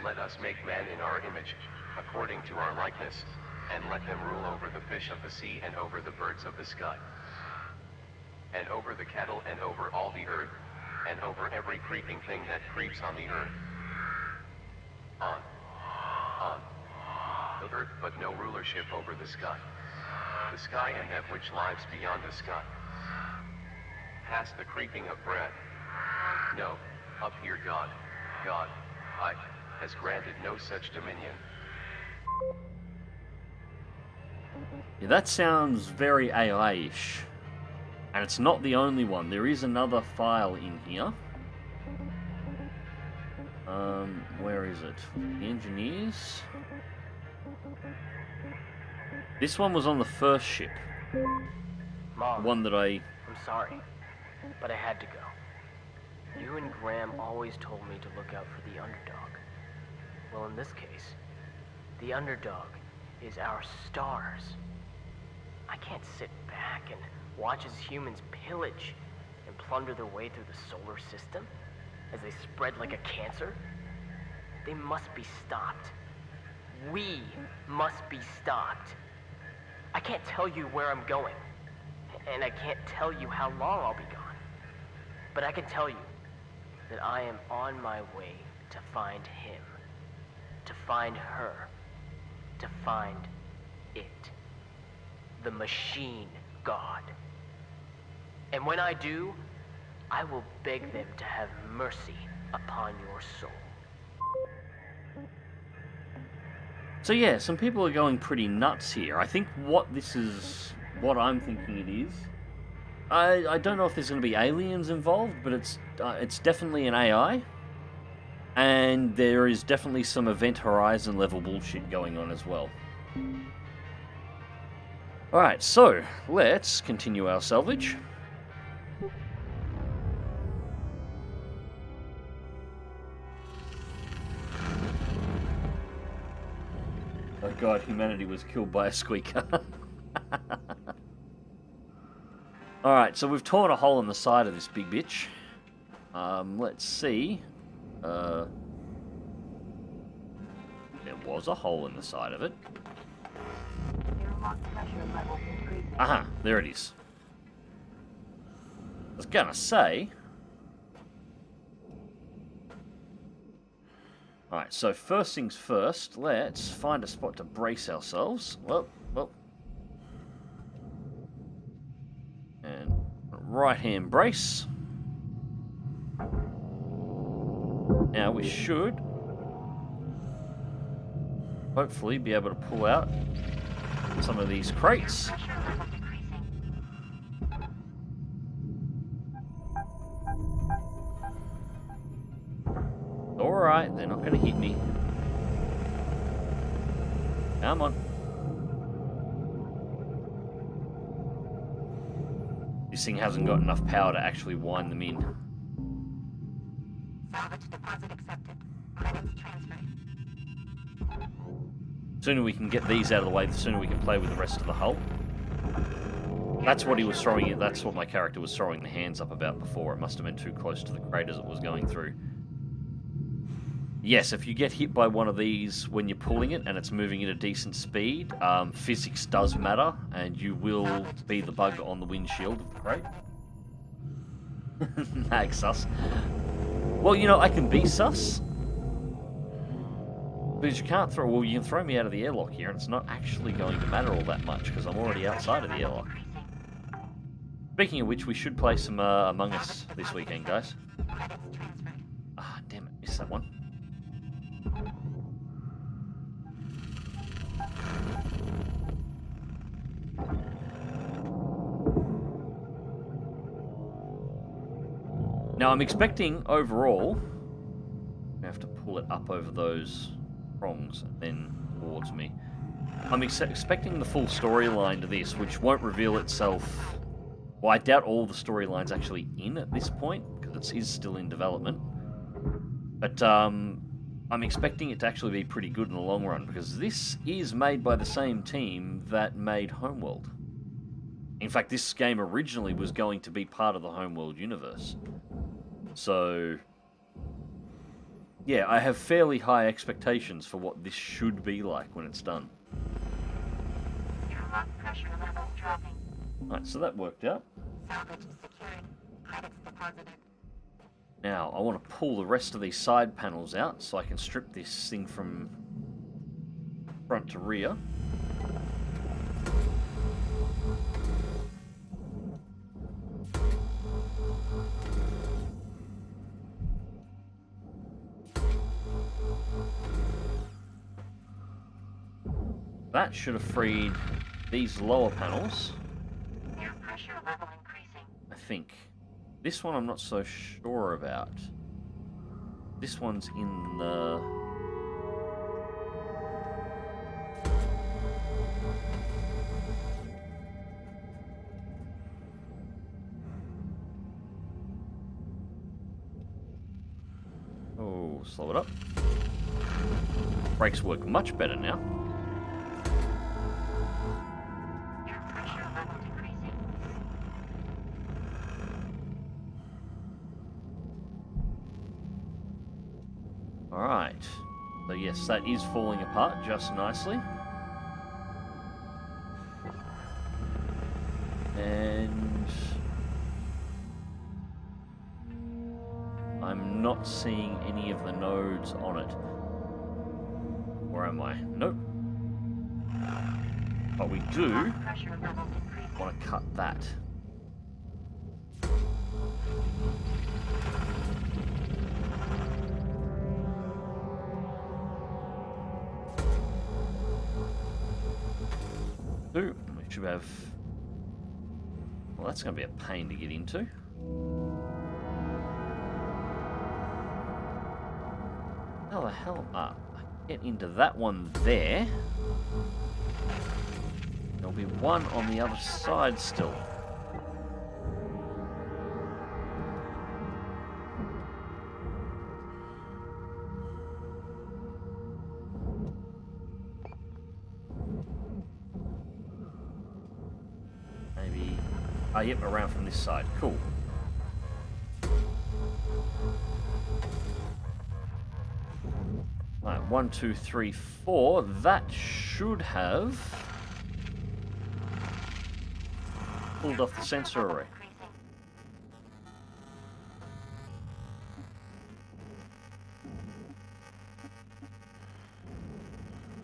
G: "Let us make man in our image, according to our likeness, and let them rule over the fish of the sea and over the birds of the sky, and over the cattle and over all the earth, and over every creeping thing that creeps on the earth." On the earth, but no rulership over the sky and that which lives beyond the sky. Past the creeping of bread. No, up here God, has granted no such dominion.
A: Yeah, that sounds very AI-ish. And it's not the only one. There is another file in here. Where is it? The engineers? This one was on the first ship.
H: Mom,
A: One that
H: I'm sorry, but I had to go. You and Graham always told me to look out for the underdog. Well, in this case, the underdog is our stars. I can't sit back and watch as humans pillage and plunder their way through the solar system as they spread like a cancer. They must be stopped. We must be stopped. I can't tell you where I'm going, and I can't tell you how long I'll be gone. But I can tell you that I am on my way to find him, to find her, to find it. The machine god. And when I do, I will beg them to have mercy upon your soul.
A: So yeah, some people are going pretty nuts here. I think what I'm thinking it is. I don't know if there's going to be aliens involved, but it's definitely an AI, and there is definitely some Event Horizon level bullshit going on as well. All right, so let's continue our salvage. Oh god, humanity was killed by a squeaker. Alright, so we've torn a hole in the side of this big bitch. Let's see. There was a hole in the side of it. Aha, there it is. I was gonna say... Alright, so first things first, let's find a spot to brace ourselves. Well. And right hand brace. Now we should hopefully be able to pull out some of these crates. Alright, they're not going to hit me. Come on. This thing hasn't got enough power to actually wind them in.
C: Salvage deposit accepted. Credits transferred.
A: The sooner we can get these out of the way, the sooner we can play with the rest of the hull. That's what he was throwing it. That's what my character was throwing the hands up about before. It must have been too close to the craters it was going through. Yes, if you get hit by one of these when you're pulling it and it's moving at a decent speed, physics does matter, and you will be the bug on the windshield of the crate. Mag sus. Well, you know, I can be sus. Because you can't throw... Well, you can throw me out of the airlock here, and it's not actually going to matter all that much, because I'm already outside of the airlock. Speaking of which, we should play some Among Us this weekend, guys. Ah, damn it, missed that one. Now, I'm expecting, overall... I have to pull it up over those prongs and then towards me. I'm expecting the full storyline to this, which won't reveal itself... Well, I doubt all the storyline's actually in at this point, because it is still in development. But I'm expecting it to actually be pretty good in the long run, because this is made by the same team that made Homeworld. In fact, this game originally was going to be part of the Homeworld universe. So... yeah, I have fairly high expectations for what this should be like when it's done.
C: Pressure level dropping.
A: Alright, so that worked out.
C: Salvage secured. Credits deposited.
A: Now, I want to pull the rest of these side panels out so I can strip this thing from front to rear. That should have freed these lower panels.
C: Air pressure level increasing.
A: I think. This one I'm not so sure about. This one's in the... Oh, slow it up. Brakes work much better now. Alright, so yes, that is falling apart just nicely. And... I'm not seeing any of the nodes on it. Where am I? Nope. But we do want to cut that. We should have... Well, that's going to be a pain to get into. How the hell up? I can get into that one there. There'll be one on the other side still. Ah, yep, around from this side. Cool. Right, 1, 2, 3, 4. That should have pulled off the sensor array.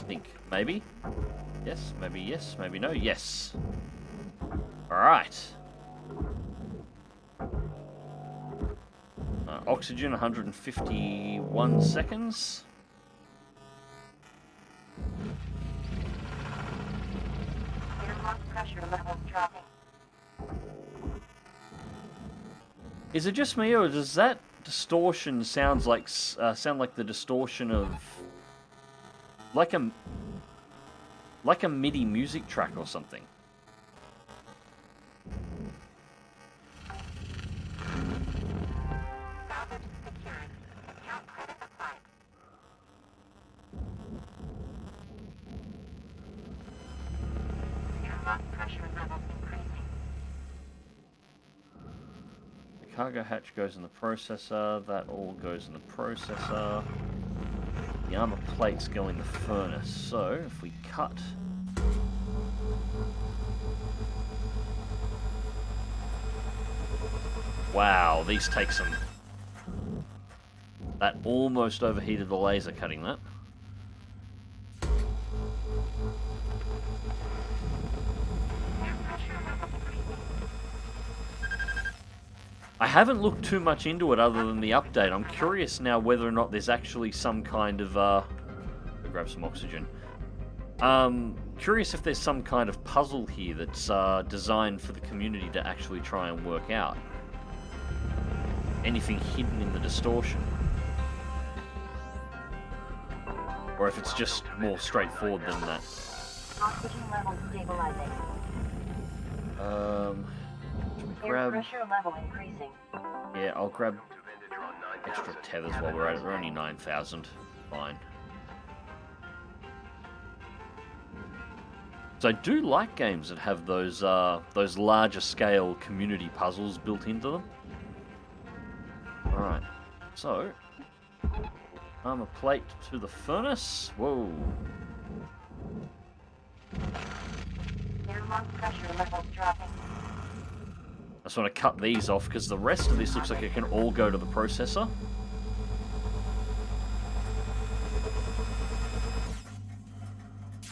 A: I think. Maybe. Yes, maybe no. Yes. Alright. Oxygen, 151 seconds.
C: Pressure level dropping.
A: Is it just me, or does that distortion sound like the distortion of like a MIDI music track or something? cargo hatch goes in the processor. That all goes in the processor. The armor plates go in the furnace. So if we cut... Wow, these take some... That almost overheated the laser cutting that. I haven't looked too much into it other than the update. I'm curious now whether or not there's actually some kind of... grab some oxygen. Curious if there's some kind of puzzle here that's designed for the community to actually try and work out. Anything hidden in the distortion. Or if it's just more straightforward than that.
E: Oxygen level stabilizing.
A: Grab...
E: Air pressure level increasing.
A: Yeah, I'll grab extra tethers while we're at it. We're only 9,000. Fine. So I do like games that have those larger scale community puzzles built into them. Alright, so armor plate to the furnace. Whoa.
E: Airlock pressure levels dropping.
A: I just want to cut these off because the rest of this looks like it can all go to the processor.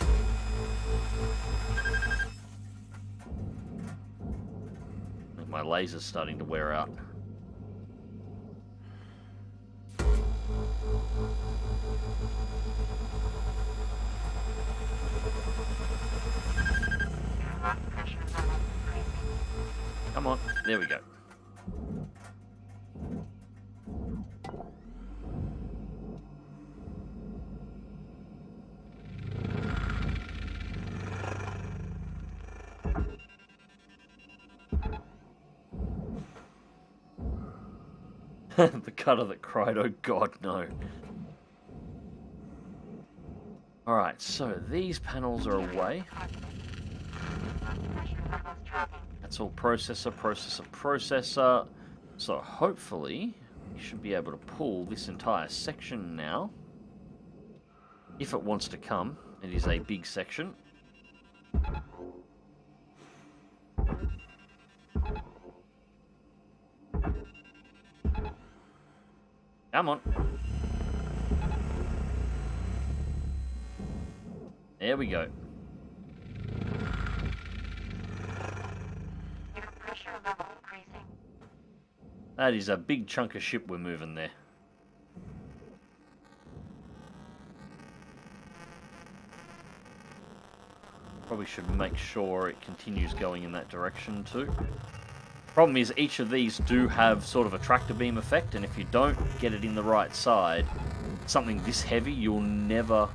A: I think my laser's starting to wear out. Come on, there we go. The cutter that cried, oh god, no. Alright, so these panels are away. That's all processor, processor, processor. So hopefully you should be able to pull this entire section now. If it wants to come. It is a big section. Come on. There we go. That is a big chunk of ship we're moving there. Probably should make sure it continues going in that direction too. Problem is each of these do have sort of a tractor beam effect, and if you don't get it in the right side, something this heavy, you'll never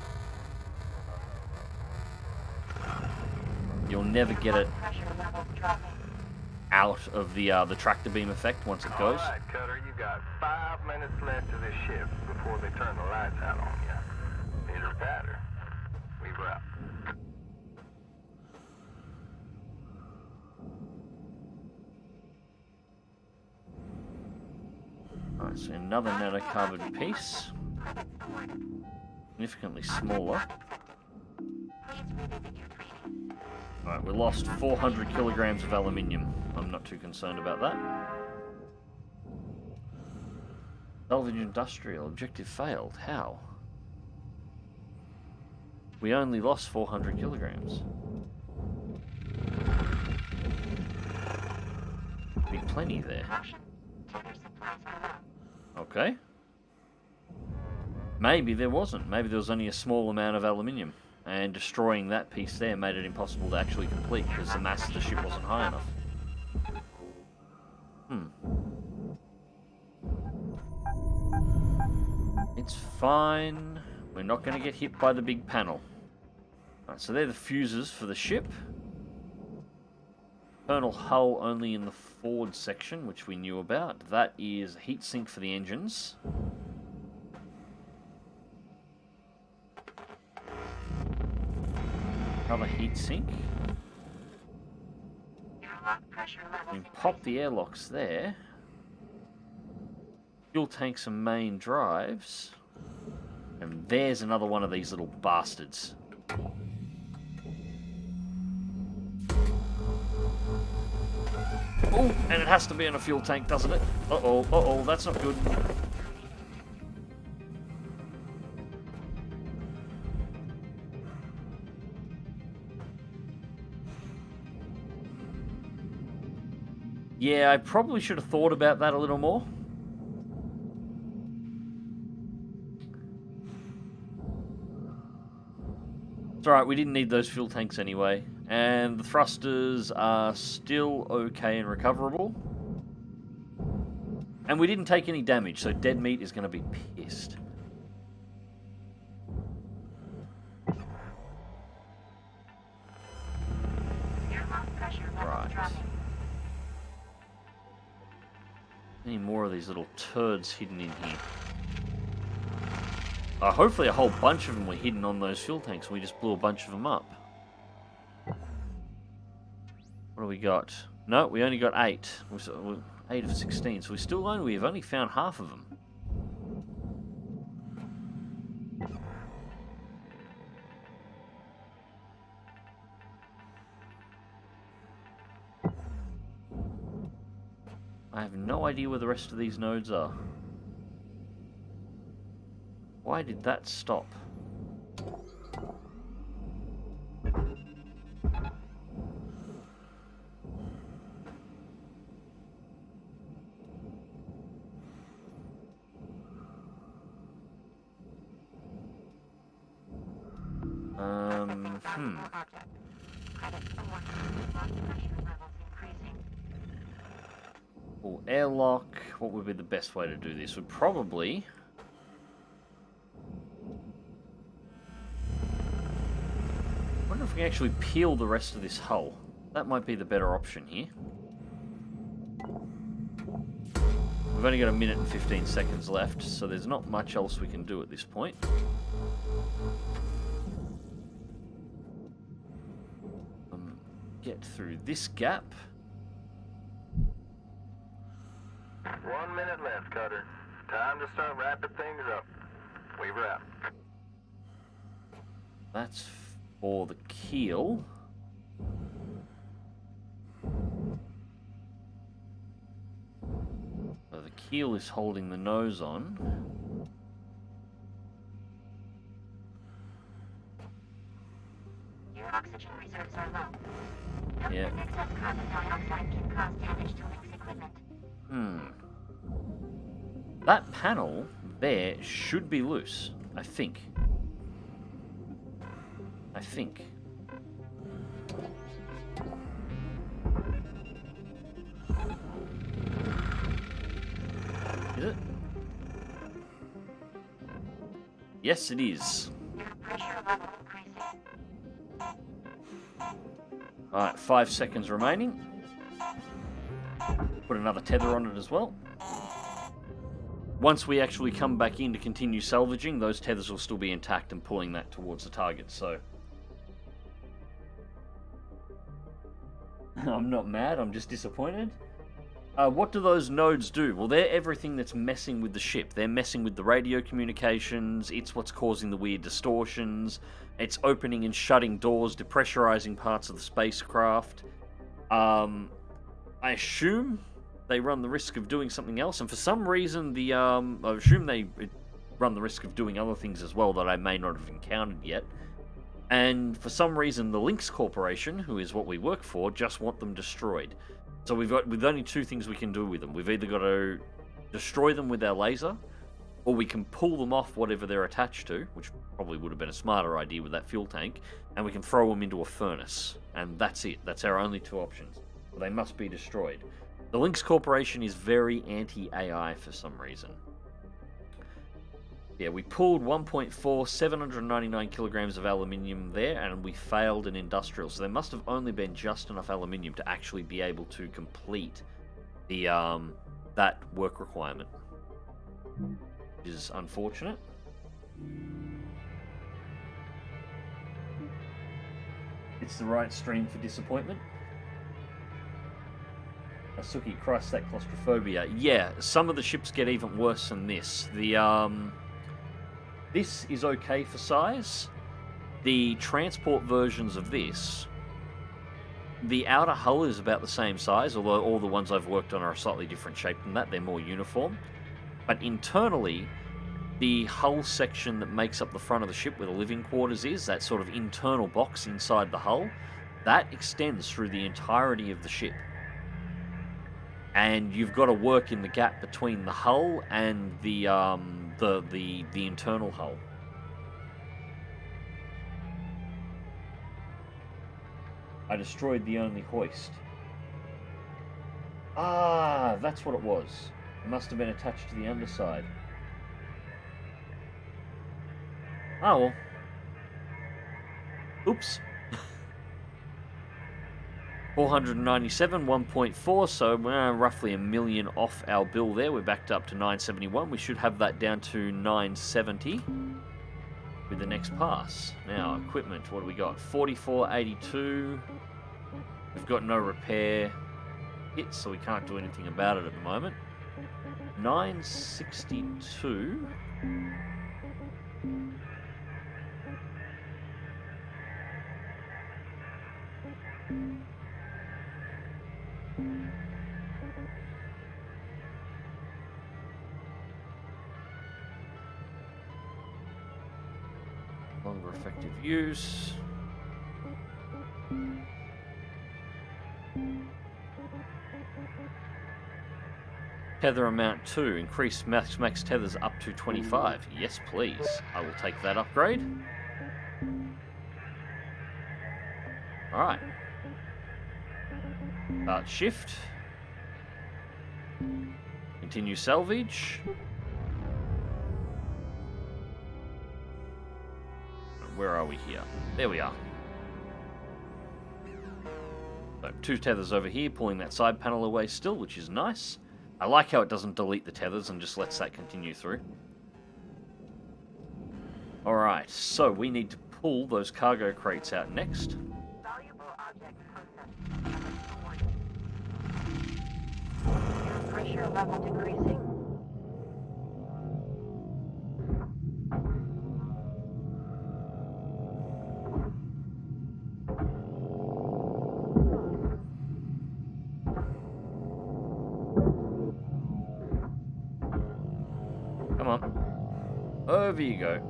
A: get it out of the tractor beam effect once it goes.
B: All right, Cutter, you got 5 minutes left of this shift before they turn the lights out on you. Pitter patter. We're out.
A: Alright, so another nanocarbon piece. Significantly smaller. Alright, we lost 400 kilograms of aluminium. I'm not too concerned about that. Salvage industrial. Objective failed. How? We only lost 400 kilograms. Be plenty there. Okay. Maybe there wasn't. Maybe there was only a small amount of aluminium. And destroying that piece there made it impossible to actually complete because the mass of the ship wasn't high enough. It's fine. We're not going to get hit by the big panel. Right, so they're the fuses for the ship. Internal hull only in the forward section, which we knew about. That is heatsink for the engines. Another heatsink. We pop the airlocks there. Fuel tanks and main drives. And there's another one of these little bastards. Oh, and it has to be in a fuel tank, doesn't it? Uh-oh, that's not good. Yeah, I probably should have thought about that a little more. It's alright, we didn't need those fuel tanks anyway. And the thrusters are still okay and recoverable. And we didn't take any damage, so dead meat is going to be pissed. Right. Any more of these little turds hidden in here? Hopefully a whole bunch of them were hidden on those fuel tanks and we just blew a bunch of them up. What do we got? No, we only got 8. 8 of 16, so we've only found half of them. I have no idea where the rest of these nodes are. Why did that stop? Well, airlock, what would be the best way to do this? Would probably... I wonder if we can actually peel the rest of this hull. That might be the better option here. We've only got 1 minute and 15 seconds left, so there's not much else we can do at this point. Get through this gap.
B: 1 minute left, Cutter. Time to start wrapping things up. We wrap.
A: That's for the keel. So the keel is holding the nose on.
E: Your oxygen reserves are low.
A: Yeah.
E: Excess carbon dioxide can cause damage to Link's equipment.
A: That panel there should be loose, I think. Is it? Yes, it is.
E: Your pressure level increases.
A: Alright, 5 seconds remaining. Put another tether on it as well. Once we actually come back in to continue salvaging, those tethers will still be intact and pulling that towards the target, so... I'm not mad, I'm just disappointed. What do those nodes do? Well, they're everything that's messing with the ship. They're messing with the radio communications, it's what's causing the weird distortions, it's opening and shutting doors, depressurizing parts of the spacecraft. I assume they run the risk of doing something else, and for some reason I assume they run the risk of doing other things as well that I may not have encountered yet. And for some reason the Lynx Corporation, who is what we work for, just want them destroyed. So with only 2 things we can do with them. We've either got to destroy them with our laser, or we can pull them off whatever they're attached to, which probably would have been a smarter idea with that fuel tank, and we can throw them into a furnace. And that's it. That's our only 2 options. They must be destroyed. The Lynx Corporation is very anti-AI for some reason. Yeah, we pulled 1.4, 799 kilograms of aluminium there, and we failed an industrial. So there must have only been just enough aluminium to actually be able to complete the that work requirement, which is unfortunate. It's the right stream for disappointment. Asuki, Christ, that claustrophobia. Yeah, some of the ships get even worse than this. This is okay for size. The transport versions of this, the outer hull is about the same size, although all the ones I've worked on are a slightly different shape than that. They're more uniform. But internally, the hull section that makes up the front of the ship where the living quarters is, that sort of internal box inside the hull, that extends through the entirety of the ship. And you've got to work in the gap between the hull and the internal hull. I destroyed the only hoist. Ah, that's what it was. It must have been attached to the underside. Oh well. Oops. 497, 1.4, so roughly $1 million off our bill there. We're backed up to 971. We should have that down to 970 with the next pass. Now, equipment, what do we got? 4482. We've got no repair kits, so we can't do anything about it at the moment. 962. Longer effective use. Tether amount 2. Increase max tethers up to 25. Yes, please. I will take that upgrade. Alright. Start shift. Continue salvage. Where are we here? There we are. So 2 tethers over here, pulling that side panel away still, which is nice. I like how it doesn't delete the tethers and just lets that continue through. Alright, so we need to pull those cargo crates out next.
C: Valuable object processed. Air pressure level decreasing.
A: Come on. Over you go.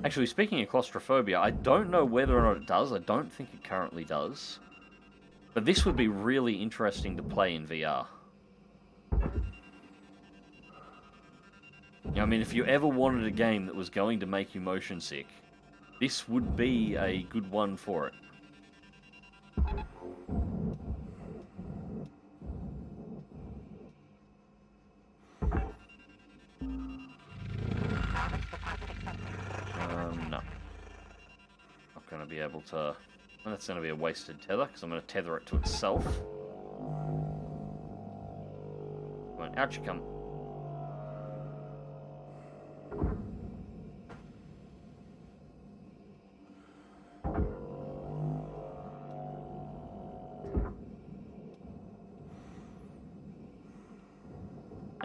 A: Actually, speaking of claustrophobia, I don't know whether or not it does. I don't think it currently does. But this would be really interesting to play in VR. I mean, if you ever wanted a game that was going to make you motion sick, this would be a good one for it. No. Not going to be able to... Well, that's going to be a wasted tether, because I'm going to tether it to itself. Come on, out you come.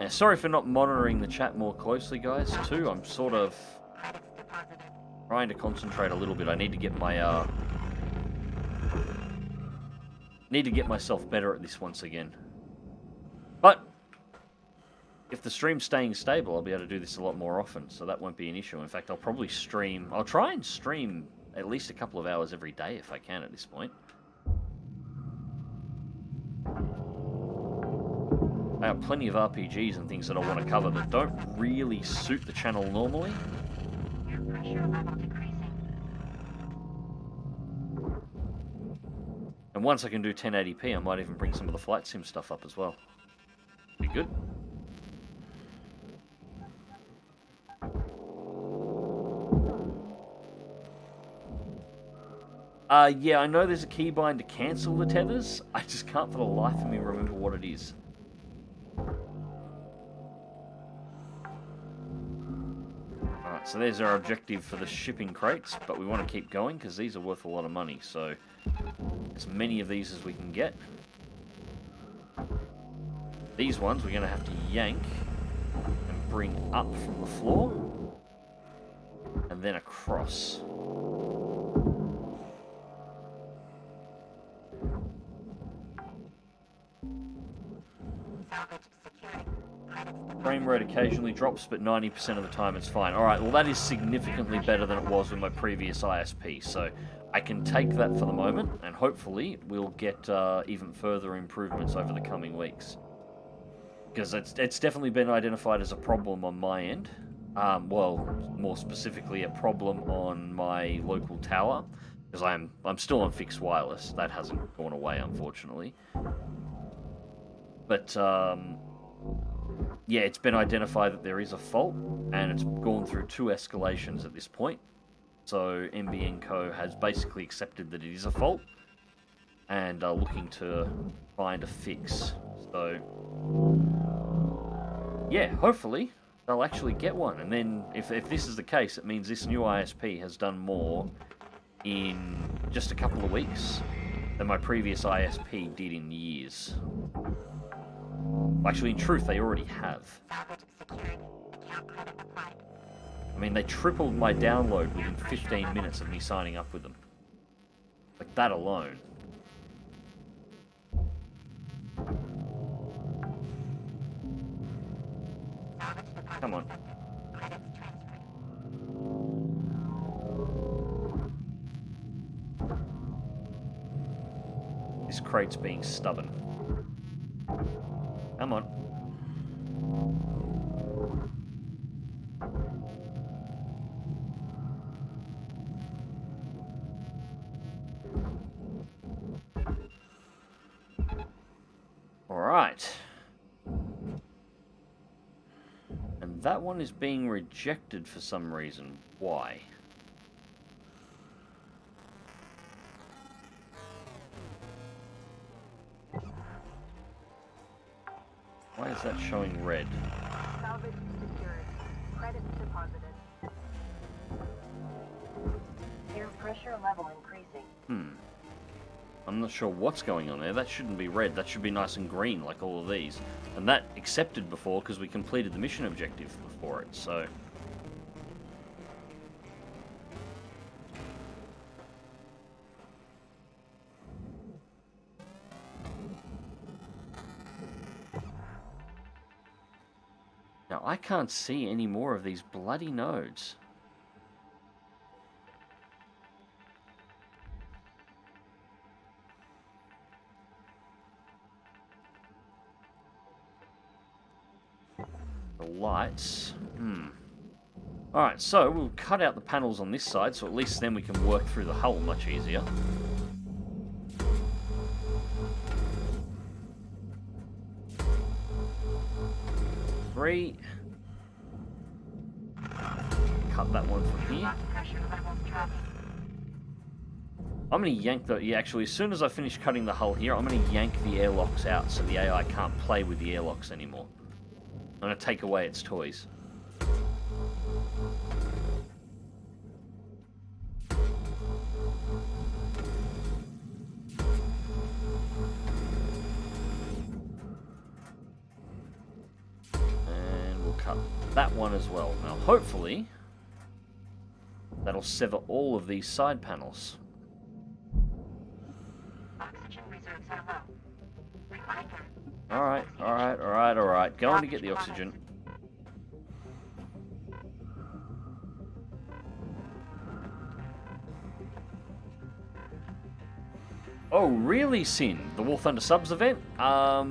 A: Sorry for not monitoring the chat more closely, guys, too. I'm sort of trying to concentrate a little bit. I need to get my, need to get myself better at this once again. But if the stream's staying stable, I'll be able to do this a lot more often, so that won't be an issue. In fact, I'll probably stream... I'll try and stream at least a couple of hours every day if I can at this point. I have plenty of RPGs and things that I want to cover that don't really suit the channel normally. And once I can do 1080p, I might even bring some of the flight sim stuff up as well. Be good. Yeah, I know there's a keybind to cancel the tethers. I just can't for the life of me remember what it is. Alright, so there's our objective for the shipping crates, but we want to keep going because these are worth a lot of money, so as many of these as we can get. These ones we're going to have to yank and bring up from the floor, and then across. Frame rate occasionally drops, but 90% of the time it's fine. Alright, well that is significantly better than it was with my previous ISP, so I can take that for the moment, and hopefully we'll get even further improvements over the coming weeks. Because it's definitely been identified as a problem on my end. Well, more specifically a problem on my local tower, because I'm still on fixed wireless. That hasn't gone away, unfortunately. But, yeah, it's been identified that there is a fault, and it's gone through 2 escalations at this point. So NBN Co has basically accepted that it is a fault, and are looking to find a fix. So, yeah, hopefully they'll actually get one. And then, if this is the case, it means this new ISP has done more in just a couple of weeks than my previous ISP did in years. Actually, in truth, they already have. I mean, they tripled my download within 15 minutes of me signing up with them. Like, that alone. Come on. This crate's being stubborn. Come on. All right. And that one is being rejected for some reason. Why? Why is that showing red?
C: Salvage secured. Credits deposited.
E: Air pressure level increasing.
A: I'm not sure what's going on there. That shouldn't be red. That should be nice and green like all of these. And that accepted before because we completed the mission objective before it, so... Now, I can't see any more of these bloody nodes. The lights. Alright, so we'll cut out the panels on this side, so at least then we can work through the hull much easier. Three. Cut that one from here. I'm going to yank the... Yeah, actually, as soon as I finish cutting the hull here, I'm going to yank the airlocks out so the AI can't play with the airlocks anymore. I'm going to take away its toys. And we'll cut that one as well. Now, hopefully, that'll sever all of these side panels.
E: Oxygen reserves are low. Reminder.
A: Alright. Going to get the oxygen. Oh, really, Sin? The War Thunder Subs event? I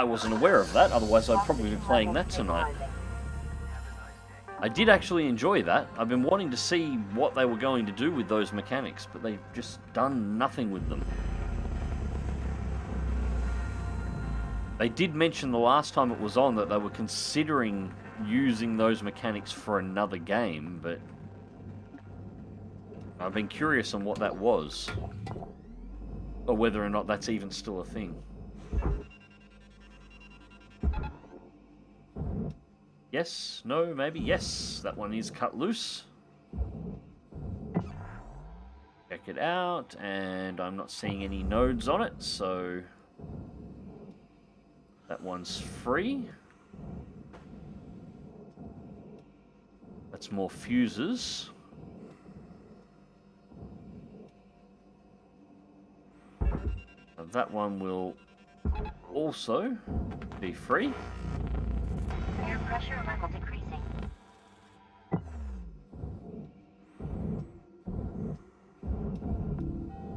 A: wasn't aware of that, otherwise I'd probably be playing that tonight. I did actually enjoy that. I've been wanting to see what they were going to do with those mechanics, but they've just done nothing with them. They did mention the last time it was on that they were considering using those mechanics for another game, but I've been curious on what that was, or whether or not that's even still a thing. Yes, no, maybe, yes. That one is cut loose. Check it out, and I'm not seeing any nodes on it, so that one's free. That's more fuses. That one will also be free.
E: Air pressure level decreasing.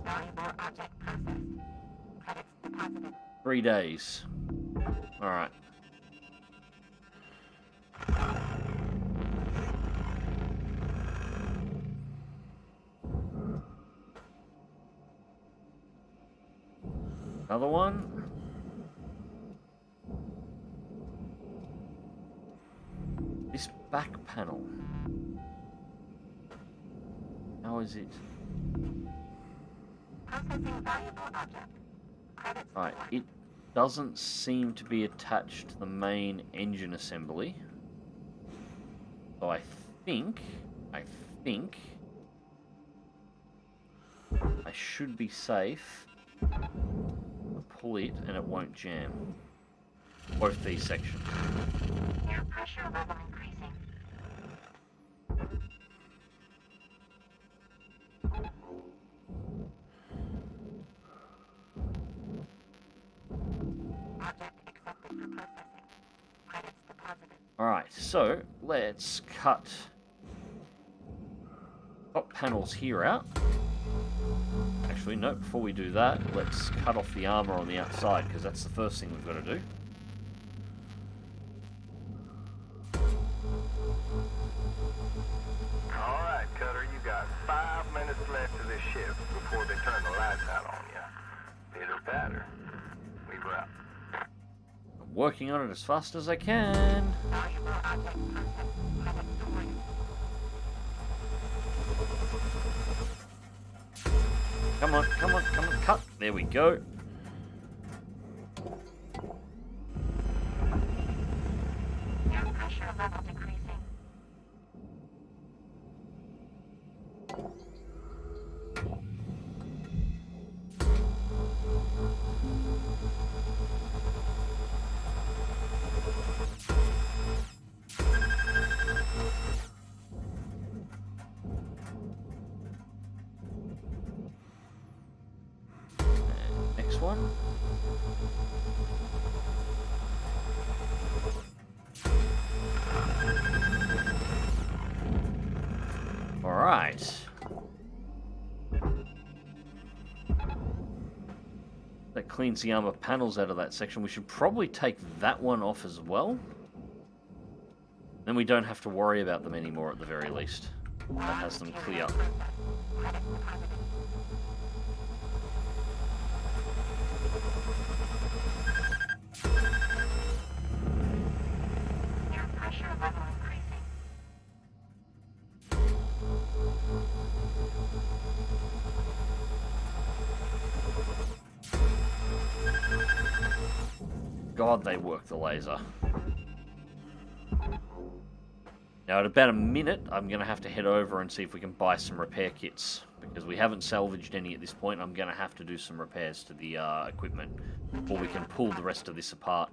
E: Valuable object processed. Credits deposited.
A: 3 days. Alright. Another one. This back panel. How is it?
E: Processing valuable object. Credits
A: Right,
E: deployed.
A: it doesn't seem to be attached to the main engine assembly. So I think I should be safe. Pull it and it won't jam. Both these sections.
E: Air pressure level increasing. Object accepted for processing. Credits deposited.
A: Alright, so let's cut top panels here out. Actually, no, before we do that, let's cut off the armor on the outside, because that's the first thing we've got to do.
B: Alright, Cutter, you got 5 minutes left of this shift before they turn the lights out on you. Pitter patter. We're out.
A: I'm working on it as fast as I can.
E: Valuable object processed. Credits deployed.
A: Come on, come on, come on, cut. There we go.
E: Air pressure level decreasing.
A: Next one. All right. That cleans the armor panels out of that section. We should probably take that one off as well. Then we don't have to worry about them anymore at the very least. That has them clear.
E: Credits deposited. Air pressure level increasing.
A: God, they work the laser. Now, at about a minute, I'm going to have to head over and see if we can buy some repair kits. Because we haven't salvaged any at this point, I'm going to have to do some repairs to the equipment before we can pull the rest of this apart.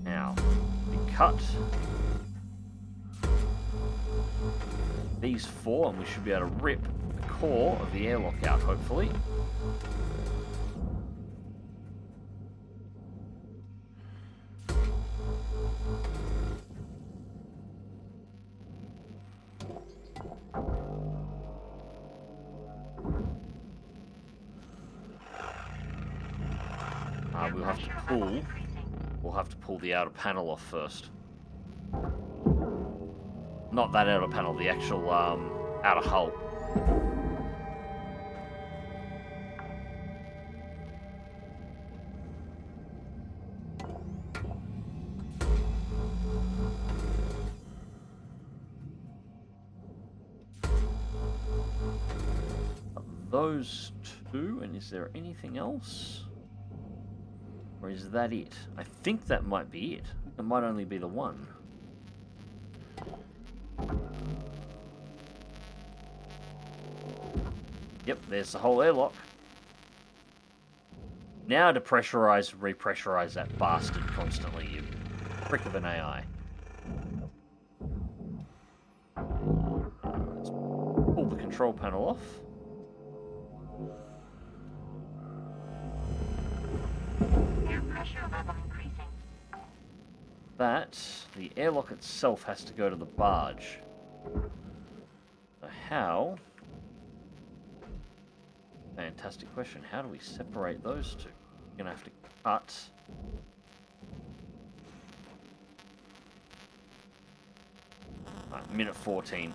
A: Now, we cut these 4, and we should be able to rip the core of the airlock out, hopefully. We'll have to pull the outer panel off first. Not that outer panel, the actual outer hull. Those two, and is there anything else? Or is that it? I think that might be it. It might only be the one. Yep, there's the whole airlock. Now to pressurize, repressurize that bastard constantly, you prick of an AI. Let's pull the control panel off.
E: Air pressure level increasing.
A: That, the airlock itself has to go to the barge. So how? Fantastic question. How do we separate those two? We're going to have to cut. Right, minute 14.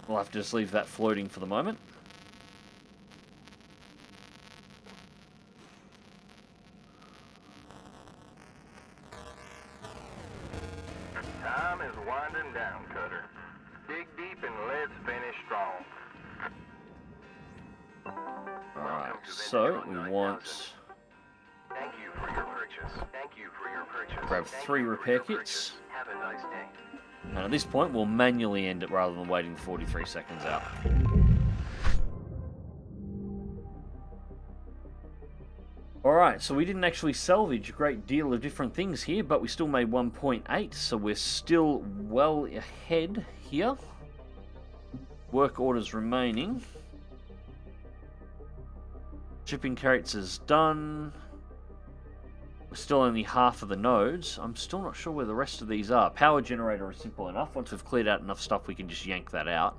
A: We'll have to just leave that floating for the moment.
B: Time is winding down, Cutter. Dig deep and let's finish strong.
A: Alright, so we want...
G: Thank you for your purchase. Thank you for your purchase.
A: Grab
G: Thank
A: 3
G: you for
A: repair
G: your
A: kits.
G: purchase. Have a nice day.
A: And at this point, we'll manually end it rather than waiting 43 seconds out. Alright, so we didn't actually salvage a great deal of different things here, but we still made 1.8, so we're still well ahead here. Work orders remaining. Shipping crates is done. We're still only half of the nodes. I'm still not sure where the rest of these are. Power generator is simple enough. Once we've cleared out enough stuff, we can just yank that out.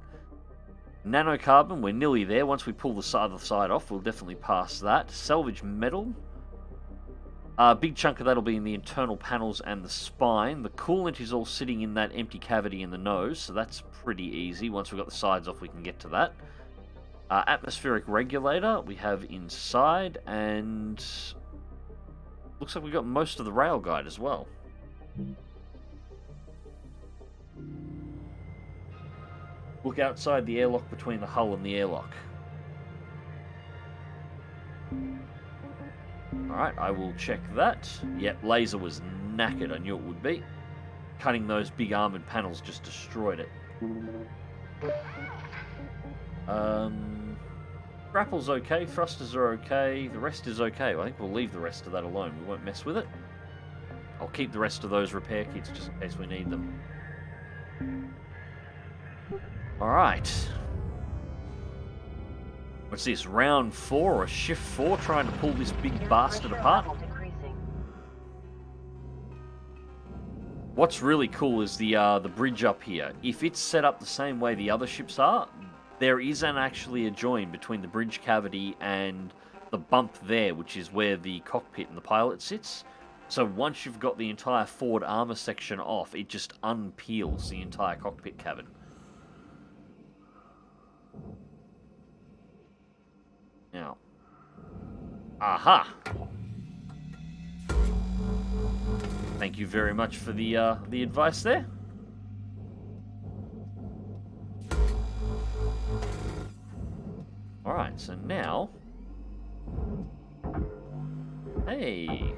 A: Nanocarbon, we're nearly there. Once we pull the other side off, we'll definitely pass that. Salvage metal. A big chunk of that will be in the internal panels and the spine. The coolant is all sitting in that empty cavity in the nose, so that's pretty easy. Once we've got the sides off, we can get to that. Atmospheric regulator we have inside, and looks like we've got most of the rail guide as well. Look outside the airlock between the hull and the airlock. Alright, I will check that. Yep, laser was knackered, I knew it would be. Cutting those big armoured panels just destroyed it. Grapple's okay, thrusters are okay, the rest is okay. I think we'll leave the rest of that alone, we won't mess with it. I'll keep the rest of those repair kits just in case we need them. Alright. What's this, round 4 or shift 4 trying to pull this big bastard apart? What's really cool is the bridge up here. If it's set up the same way the other ships are, there isn't actually a join between the bridge cavity and the bump there, which is where the cockpit and the pilot sits. So once you've got the entire forward armor section off, it just unpeels the entire cockpit cabin. Now, aha! Thank you very much for the advice there. Alright, so now... Hey!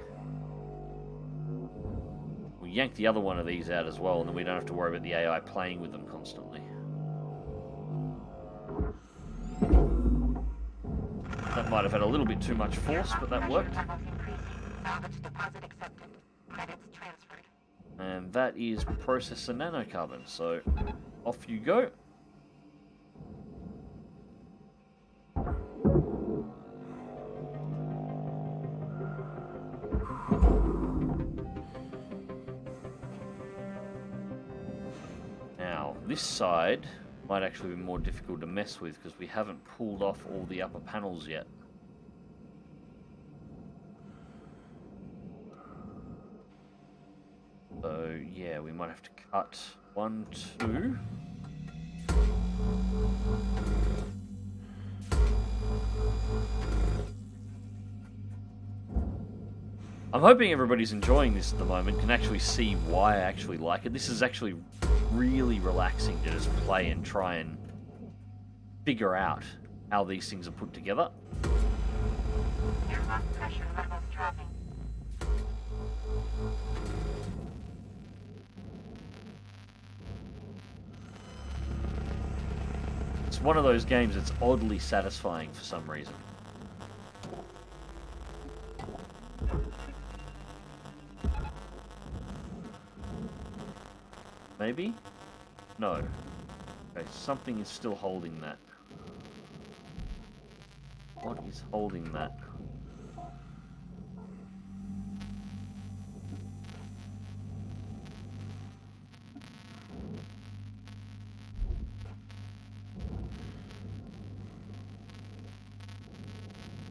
A: We'll yank the other one of these out as well, and then we don't have to worry about the AI playing with them constantly. That might have had a little bit too much force, but that worked. And that is processor nanocarbon, so off you go. Now, this side might actually be more difficult to mess with because we haven't pulled off all the upper panels yet. So, yeah, we might have to cut 1, 2. I'm hoping everybody's enjoying this at the moment, can actually see why I actually like it. This is actually really relaxing to just play and try and figure out how these things are put together.
E: Airlock pressure levels dropping.
A: It's one of those games that's oddly satisfying for some reason. Maybe? No. Okay, something is still holding that. What is holding that?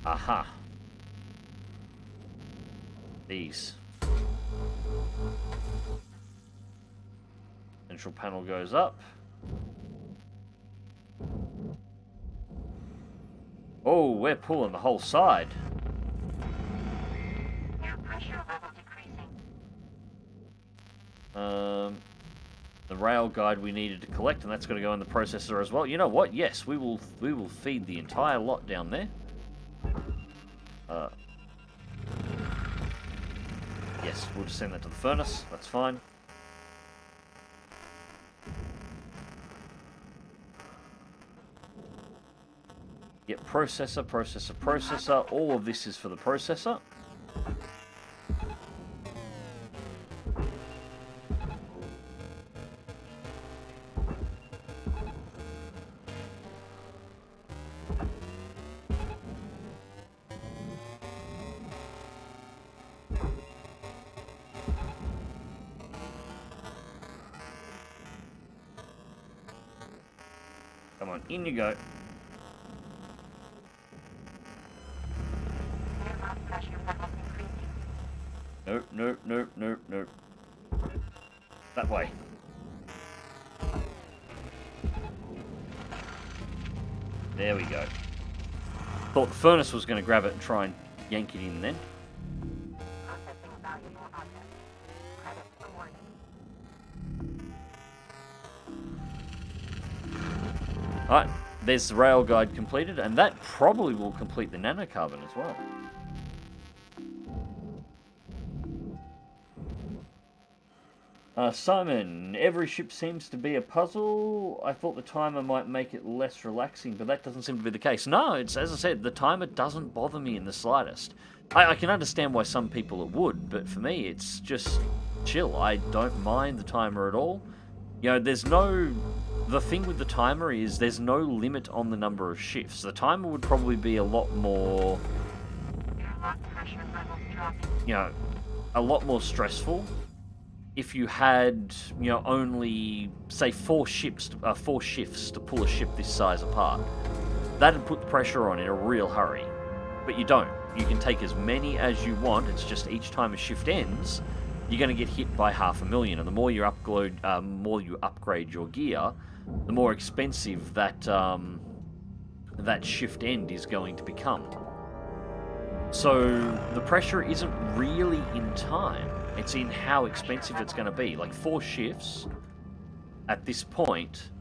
A: Aha. These. Central panel goes up. Oh, we're pulling the whole side.
E: Air pressure level decreasing.
A: The rail guide we needed to collect, and that's going to go in the processor as well. You know what? Yes, we will feed the entire lot down there. Yes, we'll just send that to the furnace. That's fine. Yep, processor. All of this is for the processor. Come on, in you go. Nope. That way. There we go. Thought the furnace was going to grab it and try and yank it in then.
C: Processing valuable object. Credit awarded.
A: Alright, there's the rail guide completed, and that probably will complete the nanocarbon as well. Simon, every ship seems to be a puzzle. I thought the timer might make it less relaxing, but that doesn't seem to be the case. No, it's, as I said, the timer doesn't bother me in the slightest. I can understand why some people it would, but for me, it's just chill. I don't mind the timer at all. You know, there's no... The thing with the timer is there's no limit on the number of shifts. The timer would probably be a lot more... You know, a lot more stressful if you had, you know, only, say, 4 shifts to pull a ship this size apart. That'd put the pressure on in a real hurry. But you don't. You can take as many as you want. It's just each time a shift ends, you're going to get hit by 500,000. And the more you upgrade your gear, the more expensive that that shift end is going to become. So the pressure isn't really in time. It's in how expensive it's going to be. Like 4 shifts at this point,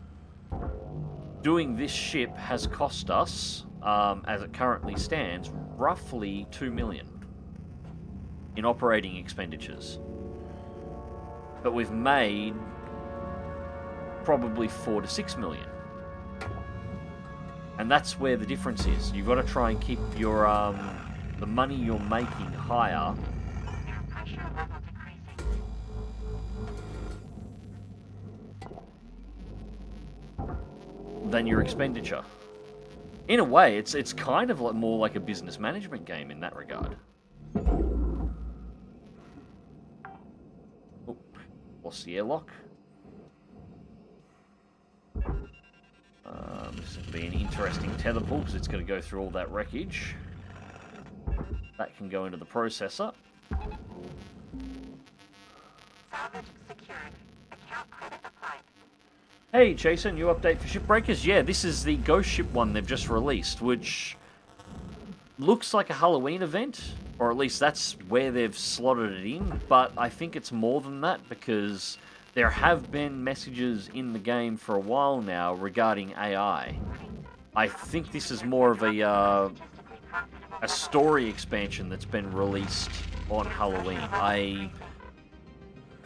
A: doing this ship has cost us, as it currently stands, roughly 2 million in operating expenditures. But we've made probably 4 to 6 million. And that's where the difference is. You've got to try and keep your the money you're making higher than your expenditure. In a way, it's kind of like more like a business management game in that regard. Oh, lost the airlock. This is going to be an interesting tether pull because it's going to go through all that wreckage. That can go into the processor.
C: Salvage secured. Account credit applied.
A: Hey Jason, new update for Shipbreakers? Yeah, this is the Ghost Ship one they've just released, which looks like a Halloween event, or at least that's where they've slotted it in, but I think it's more than that because there have been messages in the game for a while now regarding AI. I think this is more of a story expansion that's been released on Halloween. I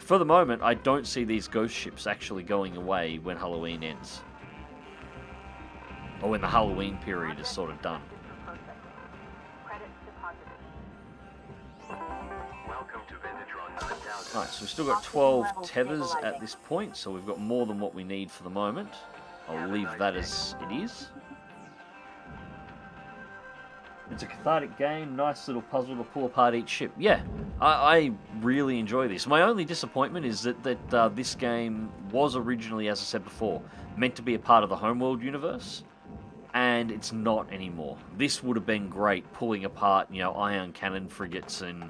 A: for the moment, I don't see these ghost ships actually going away when Halloween ends. Or when the Halloween period is sort of done.
C: Credits deposited.
G: Welcome to Vintage 9000.
A: Alright, so we've still got 12 tethers at this point, so we've got more than what we need for the moment. I'll leave that as it is. It's a cathartic game, nice little puzzle to pull apart each ship. Yeah, I really enjoy this. My only disappointment is that this game was originally, as I said before, meant to be a part of the Homeworld universe, and it's not anymore. This would have been great, pulling apart, ion cannon frigates and,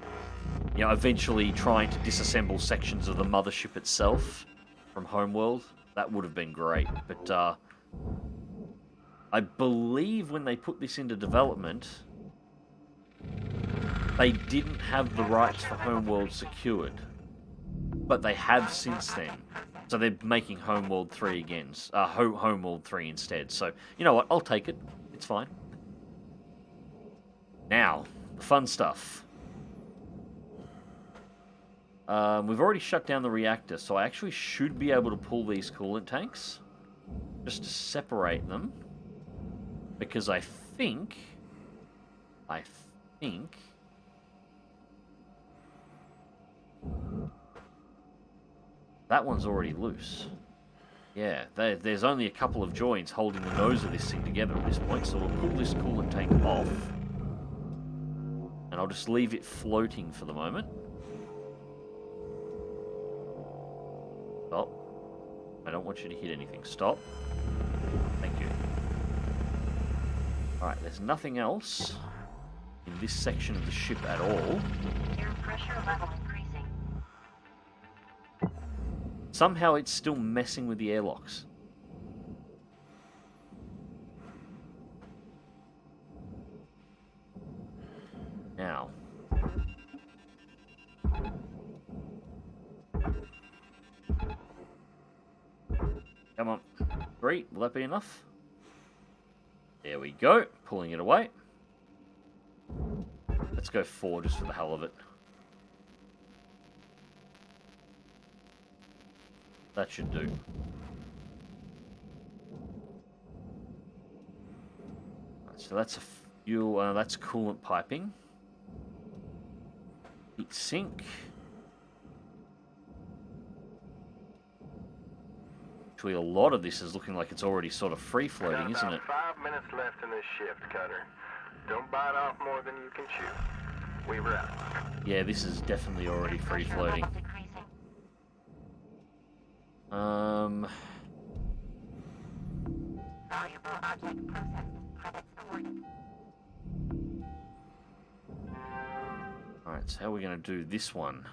A: eventually trying to disassemble sections of the mothership itself from Homeworld. That would have been great, but I believe when they put this into development, they didn't have the rights for Homeworld secured, but they have since then. So they're making Homeworld 3 again, Homeworld 3 instead. So, you know what, I'll take it. It's fine. Now, the fun stuff. We've already shut down the reactor, so I actually should be able to pull these coolant tanks, just to separate them. Because I think that one's already loose. Yeah, there's only a couple of joints holding the nose of this thing together at this point, so we'll pull this coolant tank off. And I'll just leave it floating for the moment. Stop. I don't want you to hit anything. Stop. Thank you. Alright, there's nothing else in this section of the ship at all.
E: Air pressure level increasing.
A: Somehow it's still messing with the airlocks. Now. Come on. 3, will that be enough? There we go. Pulling it away. Let's go 4 just for the hell of it. That should do. So that's a fuel, that's coolant piping. Heat sink. Actually, a lot of this is looking like it's already sort of free-floating, isn't it?
B: 5 minutes left in this shift, Cutter. Don't bite off more than you can chew. We were out.
A: Yeah, this is definitely already free-floating.
E: Valuable object processed. Credits awarded.
A: Alright, so how are we going to do this one?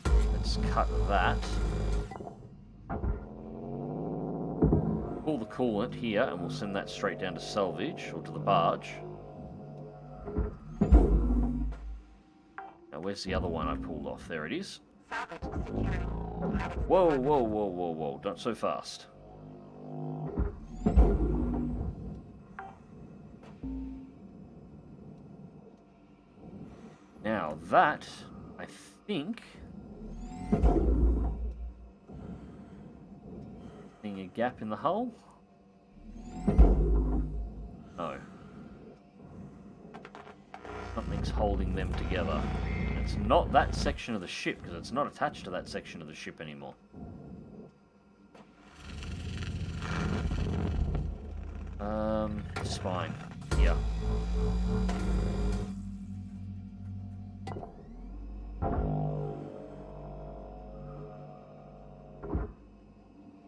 A: Let's cut that. Pull the coolant here, and we'll send that straight down to salvage, or to the barge. Now, where's the other one I pulled off? There it is. Whoa, whoa, whoa, whoa, whoa. Don't so fast. Now, that, I think... a gap in the hull? No. Something's holding them together. It's not that section of the ship, because it's not attached to that section of the ship anymore. Spine. Yeah.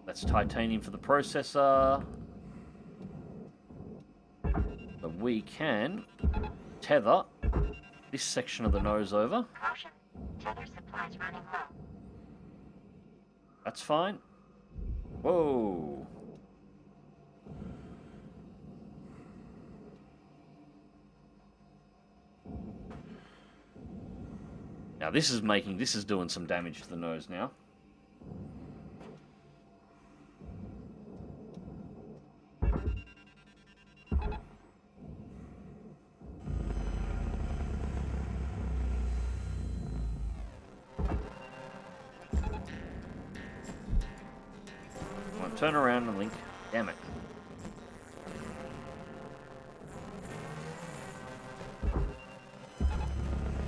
A: That's titanium for the processor. So we can tether this section of the nose over.
E: Caution. Tether supplies running low.
A: That's fine. Whoa. Now this is doing some damage to the nose now. Turn around and link. Damn it.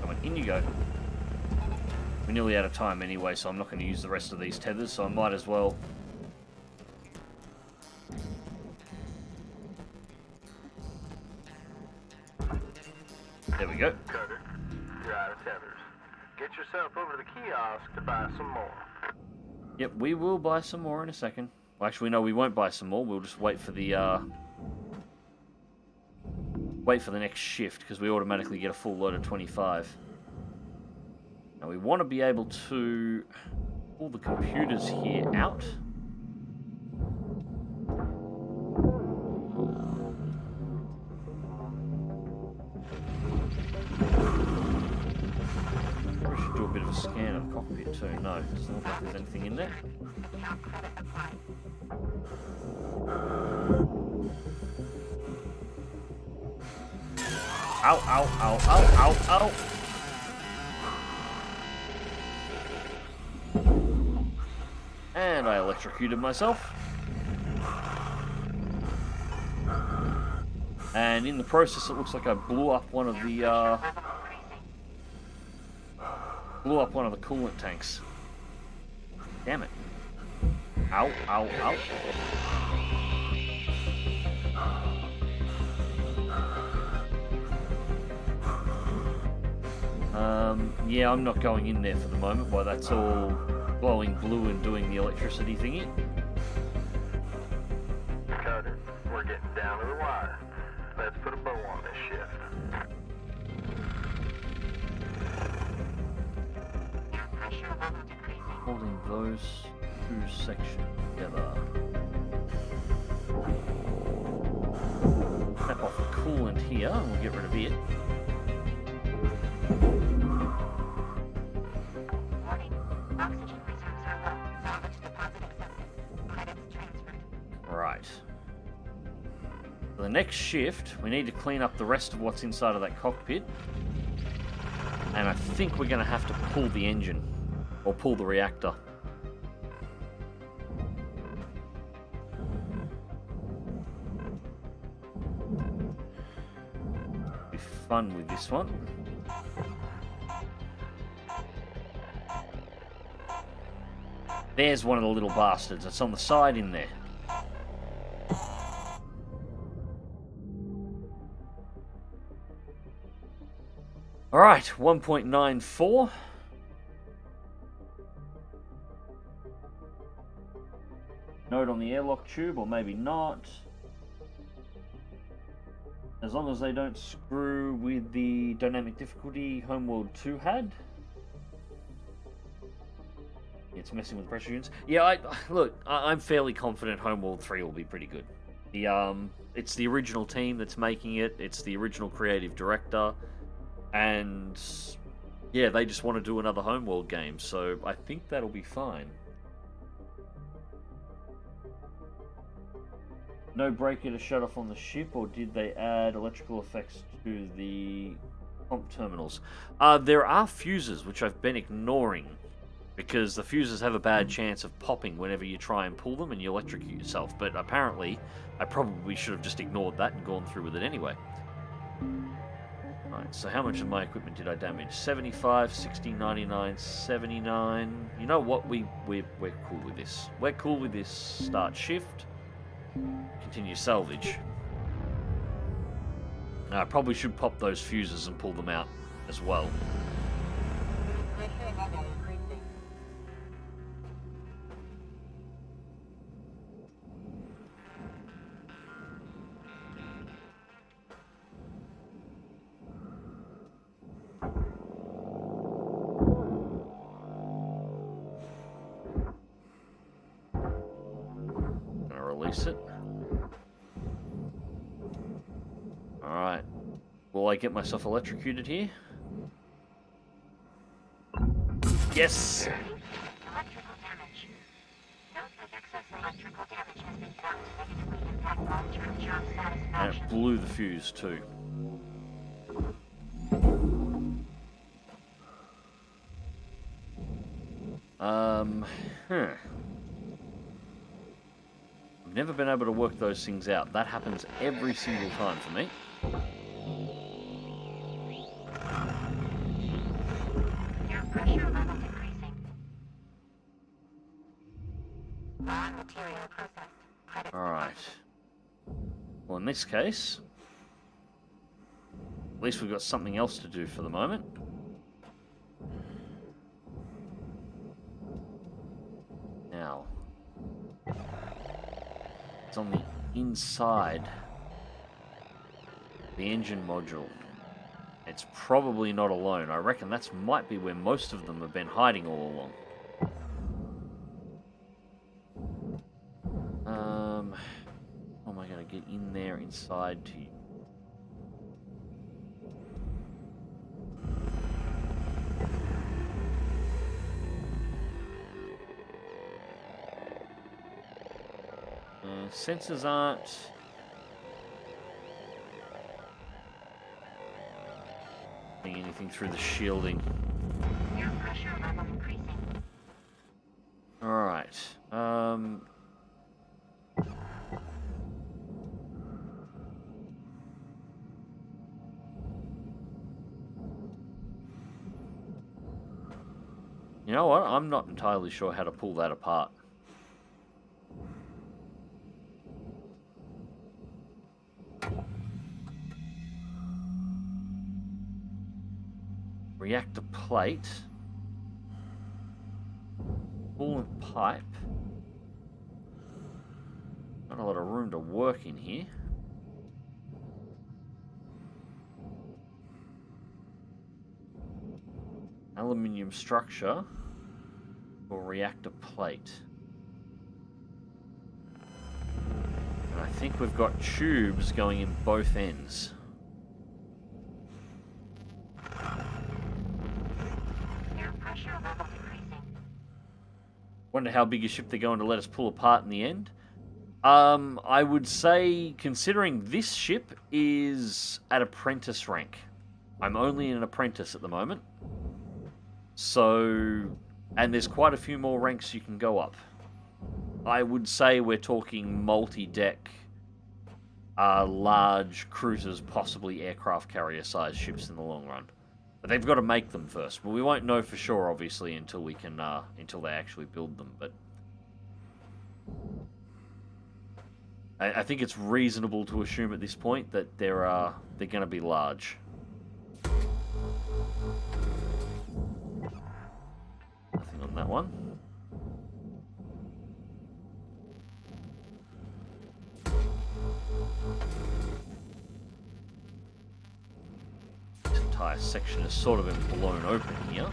A: Come on, in you go. We're nearly out of time anyway, so I'm not going to use the rest of these tethers, so I might as well. There we go.
B: Cutter, you're out of tethers. Get yourself over to the kiosk to buy some more.
A: Yep, we will buy some more in a second. Well, actually, no, we won't buy some more. We'll just wait for the next shift, because we automatically get a full load of 25. Now, we want to be able to pull the computers here out. We should do a bit of a scan of the cockpit too. No, doesn't look like there's anything in there. Ow, ow, ow, ow, ow, ow. And I electrocuted myself. And in the process, it looks like I blew up one of the coolant tanks. Damn it. Ow, ow, ow. Yeah, I'm not going in there for the moment while that's all glowing blue and doing the electricity thingy.
B: Cutter, we're getting down to the wire. Let's put a bow on this shift.
A: Holding those two sections together. Snap off the coolant here and we'll get rid of it. Right. For the next shift, we need to clean up the rest of what's inside of that cockpit. And I think we're going to have to pull the engine. Or pull the reactor. Be fun with this one. There's one of the little bastards. It's on the side in there. Alright, 1.94. Node on the airlock tube, or maybe not. As long as they don't screw with the dynamic difficulty Homeworld 2 had. It's messing with pressure units. Yeah, I'm fairly confident Homeworld 3 will be pretty good. It's the original team that's making it. It's the original creative director. And yeah, they just want to do another Homeworld game, so I think that'll be fine. No breaker to shut off on the ship, or did they add electrical effects to the comp terminals? There are fuses, which I've been ignoring, because the fuses have a bad chance of popping whenever you try and pull them and you electrocute yourself, but apparently I probably should have just ignored that and gone through with it anyway. Alright, so how much of my equipment did I damage? 75, 60, 99, 79... You know what? We're cool with this. We're cool with this. Start shift. Continue salvage. Now, I probably should pop those fuses and pull them out as well. Release it. Alright. Will I get myself electrocuted here? Yes! And it blew the fuse too. Never been able to work those things out. That happens every single time for me.
E: Air pressure level decreasing. Raw material processed. Credit.
A: Alright. Well, in this case, at least we've got something else to do for the moment. Now, it's on the inside the engine module. It's probably not alone. I reckon that might be where most of them have been hiding all along. How am I going to get in there inside to you? Sensors aren't seeing anything through the shielding.
E: Air pressure level increasing.
A: Alright. You know what? I'm not entirely sure how to pull that apart. Reactor plate. Coolant pipe. Not a lot of room to work in here. Aluminium structure or reactor plate. And I think we've got tubes going in both ends.
E: Air pressure level decreasing.
A: Wonder how big a ship they're going to let us pull apart in the end. I would say, considering this ship is at apprentice rank. I'm only an apprentice at the moment. So, and there's quite a few more ranks you can go up. I would say we're talking multi-deck, large cruisers, possibly aircraft carrier-sized ships in the long run. But they've got to make them first. But we won't know for sure, obviously, until we can, until they actually build them. But I think it's reasonable to assume at this point that they're going to be large. Nothing on that one. This entire section has sort of been blown open here.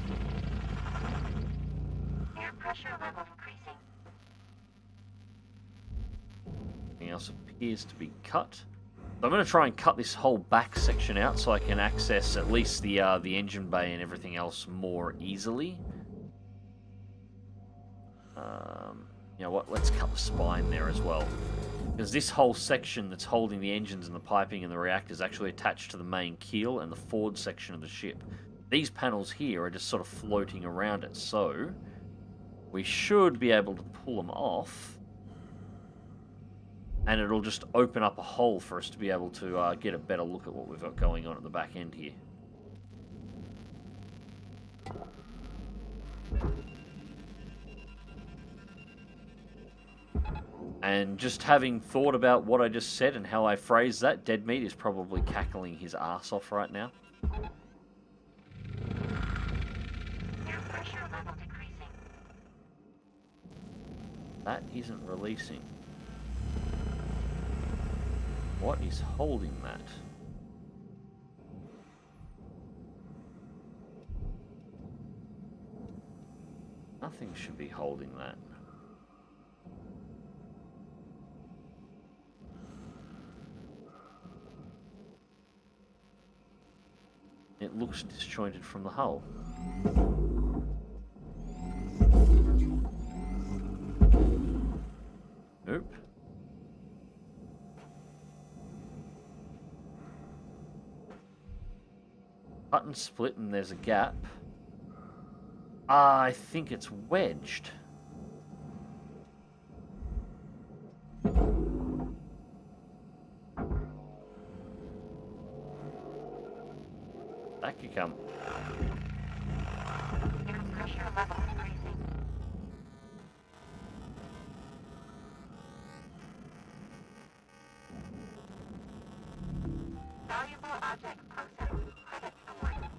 E: Air pressure level increasing.
A: Everything else appears to be cut. So I'm going to try and cut this whole back section out so I can access at least the engine bay and everything else more easily. You know what? Let's cut the spine there as well. Because this whole section that's holding the engines and the piping and the reactor is actually attached to the main keel and the forward section of the ship. These panels here are just sort of floating around it, so we should be able to pull them off. And it'll just open up a hole for us to be able to get a better look at what we've got going on at the back end here. And just having thought about what I just said and how I phrased that, Dead Meat is probably cackling his ass off right now.
E: Air pressure level decreasing.
A: That isn't releasing. What is holding that? Nothing should be holding that. It looks disjointed from the hull. Nope. Button split and there's a gap. I think it's wedged. Back you come.
C: Air pressure level increasing. Valuable object processed. Credit awarded.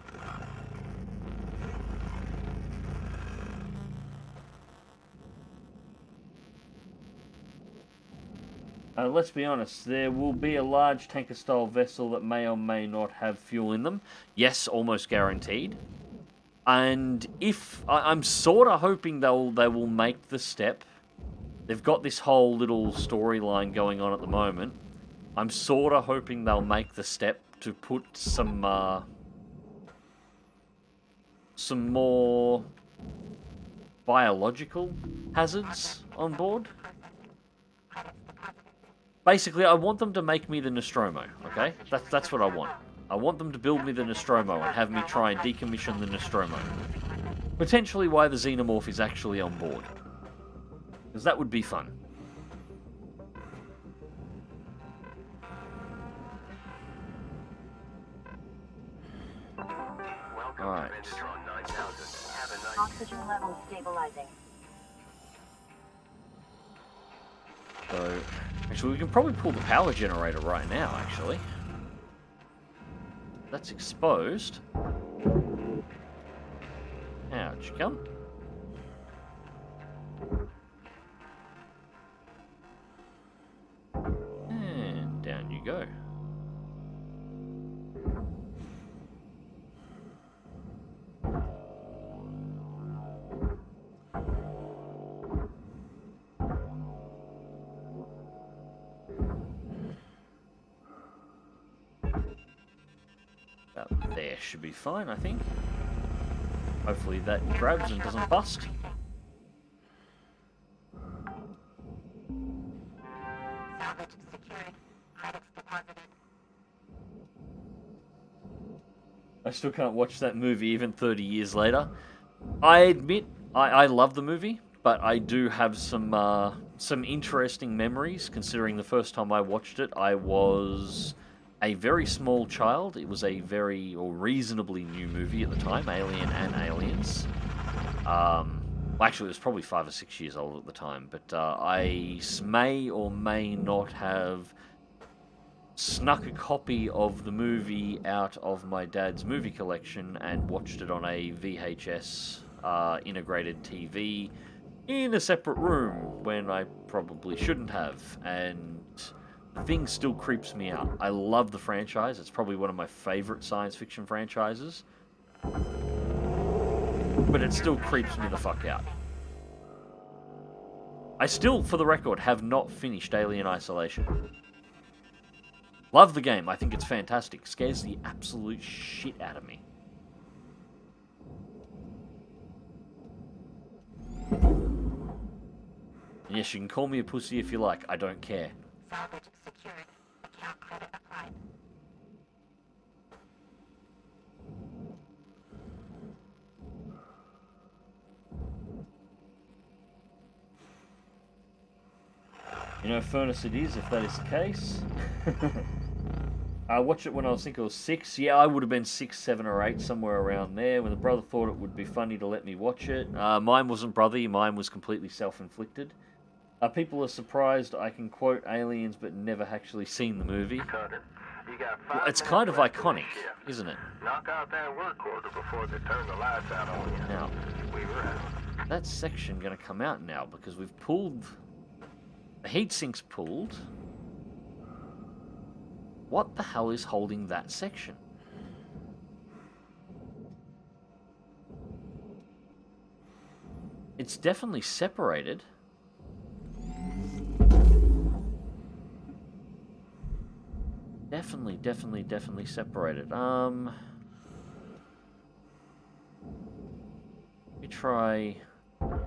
A: Let's be honest, there will be a large tanker-style vessel that may or may not have fuel in them. Yes, almost guaranteed. And if I'm sort of hoping they will make the step. They've got this whole little storyline going on at the moment. I'm sort of hoping they'll make the step to put some more biological hazards on board. Basically, I want them to make me the Nostromo, okay? That's what I want. I want them to build me the Nostromo and have me try and decommission the Nostromo. Potentially why the Xenomorph is actually on board. Because that would be fun. Alright.
E: Oxygen levels stabilizing.
A: So, actually we can probably pull the power generator right now, actually. That's exposed. Out you come. And down you go. About there should be fine, I think. Hopefully that grabs and doesn't bust.
C: Salvage secured. Credits deposited.
A: I still can't watch that movie even 30 years later. I admit, I love the movie, but I do have some interesting memories, considering the first time I watched it, I was a very small child. It was a very, or reasonably new movie at the time, Alien and Aliens. Actually, it was probably 5 or 6 years old at the time, but I may or may not have snuck a copy of the movie out of my dad's movie collection and watched it on a VHS integrated TV in a separate room when I probably shouldn't have, and the thing still creeps me out. I love the franchise. It's probably one of my favorite science fiction franchises, but it still creeps me the fuck out. I still, for the record, have not finished Alien Isolation. Love the game. I think it's fantastic. Scares the absolute shit out of me. And yes, you can call me a pussy if you like. I don't care.
C: Salvage secured. Account credit applied.
A: You know, furnace it is, if that is the case. I watched it when I think I was 6. Yeah, I would have been 6, 7, or 8, somewhere around there, when the brother thought it would be funny to let me watch it. Mine wasn't brothy, mine was completely self-inflicted. People are surprised I can quote Aliens but never actually seen the movie. Well, it's kind of iconic, isn't it?
B: Knock out that work order before they turn the lights out on you.
A: Now,
B: We were out.
A: that section going to come out now because we've pulled... The heatsink's pulled. What the hell is holding that section? It's definitely separated. Definitely separated. Let me try... Can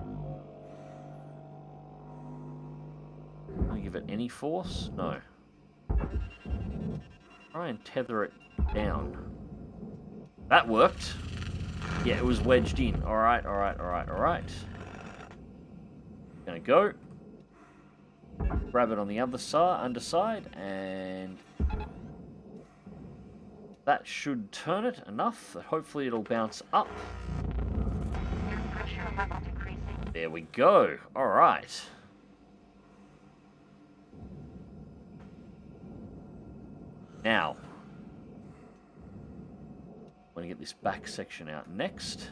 A: I give it any force? No. Try and tether it down. That worked. Yeah, it was wedged in. Alright. Gonna go. Grab it on the other side, underside, and... That should turn it enough that hopefully it'll bounce up.
E: Pressure level decreasing.
A: There we go. All right. Now, I'm going to get this back section out next.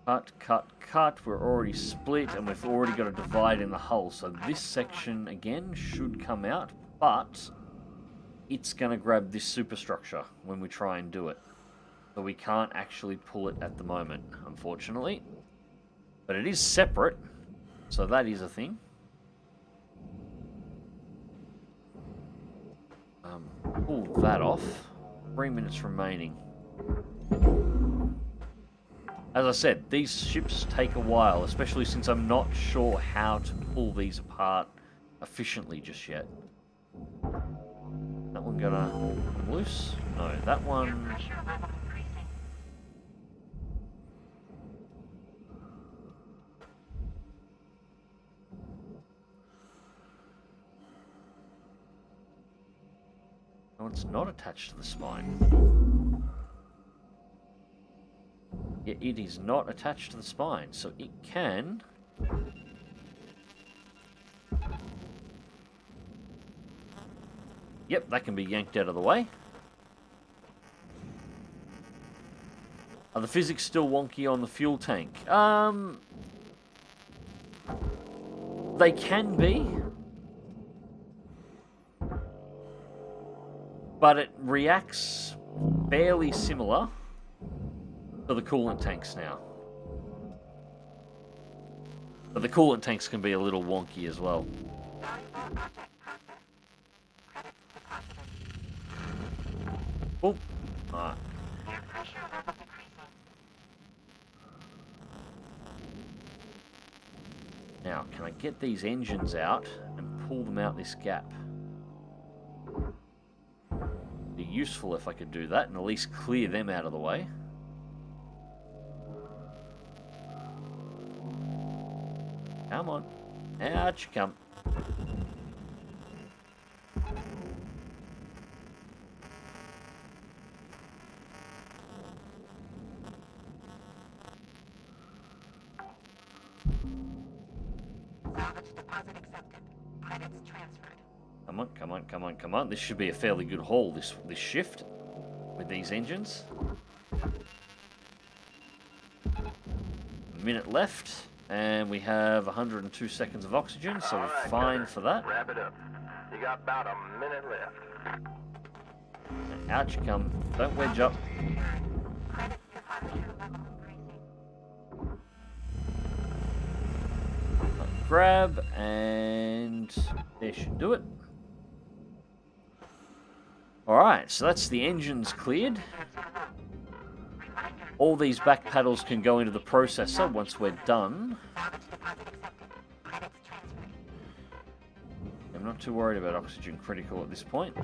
A: Cut, cut, cut. We're already split and we've already got a divide in the hull. So this section, again, should come out, but it's going to grab this superstructure when we try and do it. So we can't actually pull it at the moment, unfortunately. But it is separate, so that is a thing. Pull that off. 3 minutes remaining. As I said, these ships take a while, especially since I'm not sure how to pull these apart efficiently just yet. That one gonna come loose? No, that one...
E: Pressure level increasing.
A: No, it's not attached to the spine. Yeah, it is not attached to the spine, so it can... Yep, that can be yanked out of the way. Are the physics still wonky on the fuel tank? They can be. But it reacts fairly similar to the coolant tanks now. But the coolant tanks can be a little wonky as well. Oh, alright. Now, can I get these engines out and pull them out this gap? Be useful if I could do that and at least clear them out of the way. Come on. Out you come.
C: Salvage deposit accepted. Credits transferred.
A: Come on, come on, come on, come on. This should be a fairly good haul, this shift, with these engines. A minute left, and we have 102 seconds of oxygen, so we're
B: Alright,
A: fine
B: Cutter,
A: for that.
B: Wrap it up. You got about a minute left.
A: Out you come. Don't wedge up.
E: Credit deposit level increasing.
A: Grab, and there should do it. Alright, so that's the engines cleared. All these back paddles can go into the processor once we're done. I'm not too worried about oxygen critical at this point.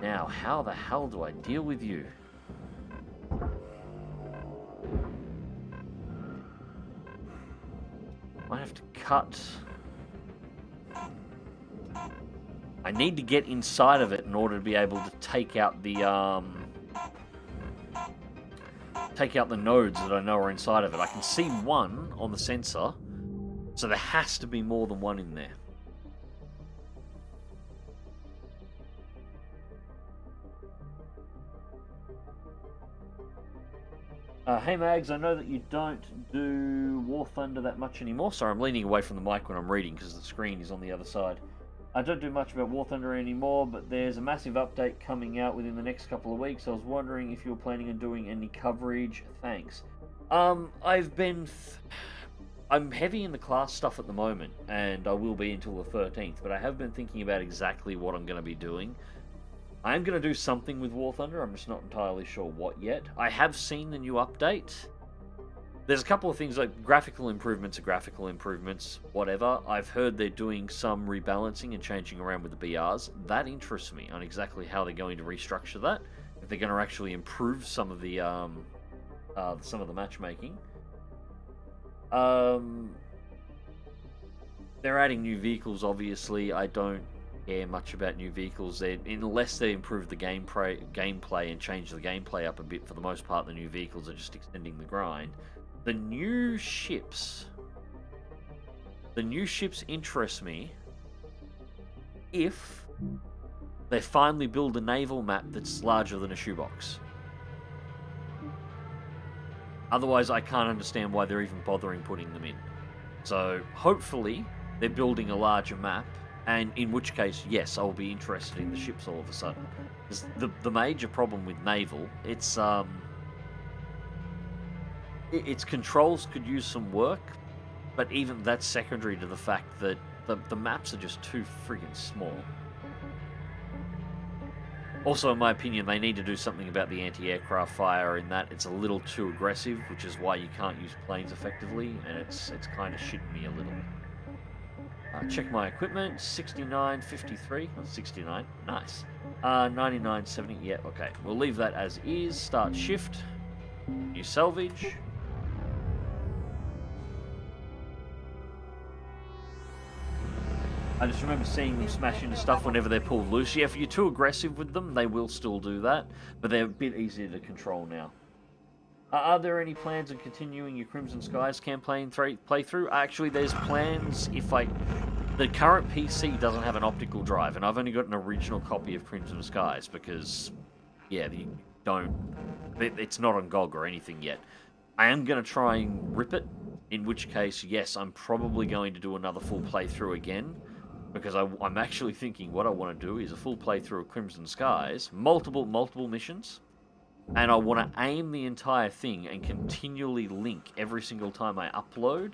A: Now, how the hell do I deal with you? I have to cut... I need to get inside of it in order to be able to take out the nodes that I know are inside of it. I can see one on the sensor, so there has to be more than one in there. Hey Mags, I know that you don't do War Thunder that much anymore. Sorry, I'm leaning away from the mic when I'm reading because the screen is on the other side. I don't do much about War Thunder anymore, but there's a massive update coming out within the next couple of weeks. I was wondering if you were planning on doing any coverage. Thanks. I'm heavy in the class stuff at the moment, and I will be until the 13th, but I have been thinking about exactly what I'm going to be doing. I'm going to do something with War Thunder, I'm just not entirely sure what yet. I have seen the new update. There's a couple of things like graphical improvements are graphical improvements, whatever. I've heard they're doing some rebalancing and changing around with the BRs. That interests me on exactly how they're going to restructure that. If they're going to actually improve some of the matchmaking. They're adding new vehicles, obviously. I don't care much about new vehicles. Unless they improve the gameplay and change the gameplay up a bit, for the most part, the new vehicles are just extending the grind. The new ships interest me if they finally build a naval map that's larger than a shoebox. Otherwise, I can't understand why they're even bothering putting them in. So, hopefully, they're building a larger map, and in which case, yes, I'll be interested in the ships all of a sudden. Because the major problem with naval, its controls could use some work, but even that's secondary to the fact that the maps are just too friggin' small. Also, in my opinion, they need to do something about the anti-aircraft fire in that it's a little too aggressive, which is why you can't use planes effectively, and it's kind of shitting me a little. Check my equipment, 69.53, not 69, nice. 99.70, yeah, okay. We'll leave that as is, start shift, new salvage. I just remember seeing them smash into stuff whenever they're pulled loose. Yeah, if you're too aggressive with them, they will still do that, but they're a bit easier to control now. Are there any plans on continuing your Crimson Skies campaign playthrough? Actually, there's plans if the current PC doesn't have an optical drive, and I've only got an original copy of Crimson Skies because, yeah, it's not on GOG or anything yet. I am going to try and rip it, in which case, yes, I'm probably going to do another full playthrough again, because I'm actually thinking what I want to do is a full playthrough of Crimson Skies, multiple missions, and I want to aim the entire thing and continually link every single time I upload,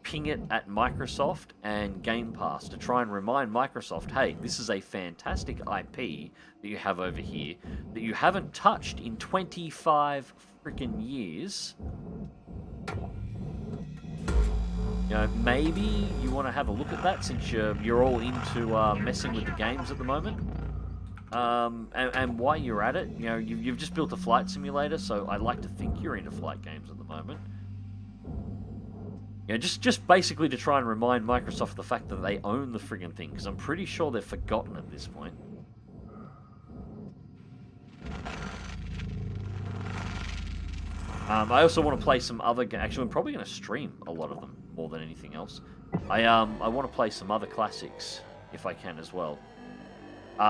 A: ping it at Microsoft and Game Pass to try and remind Microsoft, hey, this is a fantastic IP that you have over here that you haven't touched in 25 freaking years. You know, maybe you want to have a look at that since you're all into messing with the games at the moment. And while you're at it, you know, you've just built a flight simulator, so I like to think you're into flight games at the moment. You know, just basically to try and remind Microsoft the fact that they own the friggin' thing, because I'm pretty sure they've forgotten at this point. I also want to play some other games. Actually, I'm probably going to stream a lot of them more than anything else. I want to play some other classics if I can as well.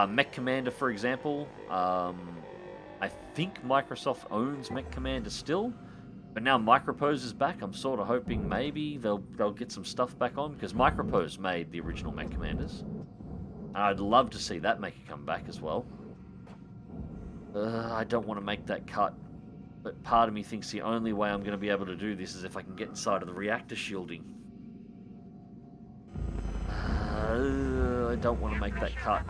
A: Mech Commander, for example. I think Microsoft owns Mech Commander still, but now Micropose is back. I'm sort of hoping maybe they'll get some stuff back on, because Micropose made the original Mech Commanders, and I'd love to see that make a comeback as well. I don't want to make that cut, but part of me thinks the only way I'm going to be able to do this is if I can get inside of the reactor shielding. I don't want to make that cut,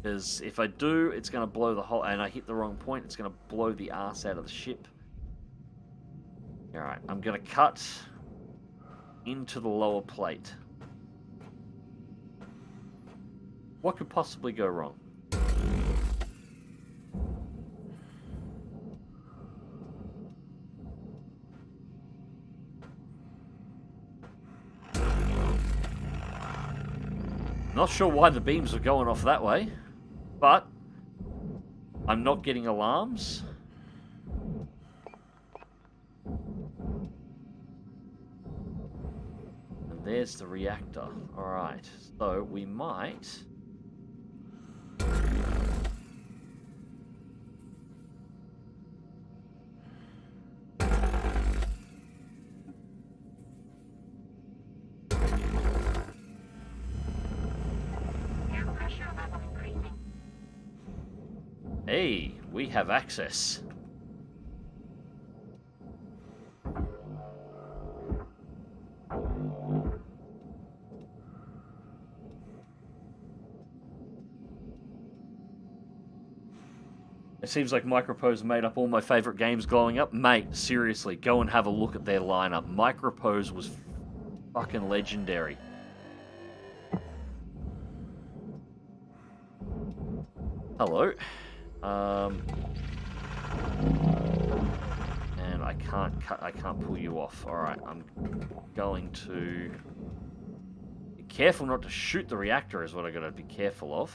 A: because if I do, it's going to blow the whole, and I hit the wrong point, it's going to blow the arse out of the ship. Alright, I'm going to cut into the lower plate. What could possibly go wrong? Not sure why the beams are going off that way, but I'm not getting alarms. And there's the reactor. Alright, so we might... Hey, we have access. It seems like Micropose made up all my favorite games growing up. Mate, seriously, go and have a look at their lineup. Micropose was fucking legendary. Hello. And I can't pull you off. Alright, I'm going to careful not to shoot the reactor is what I gotta be careful of.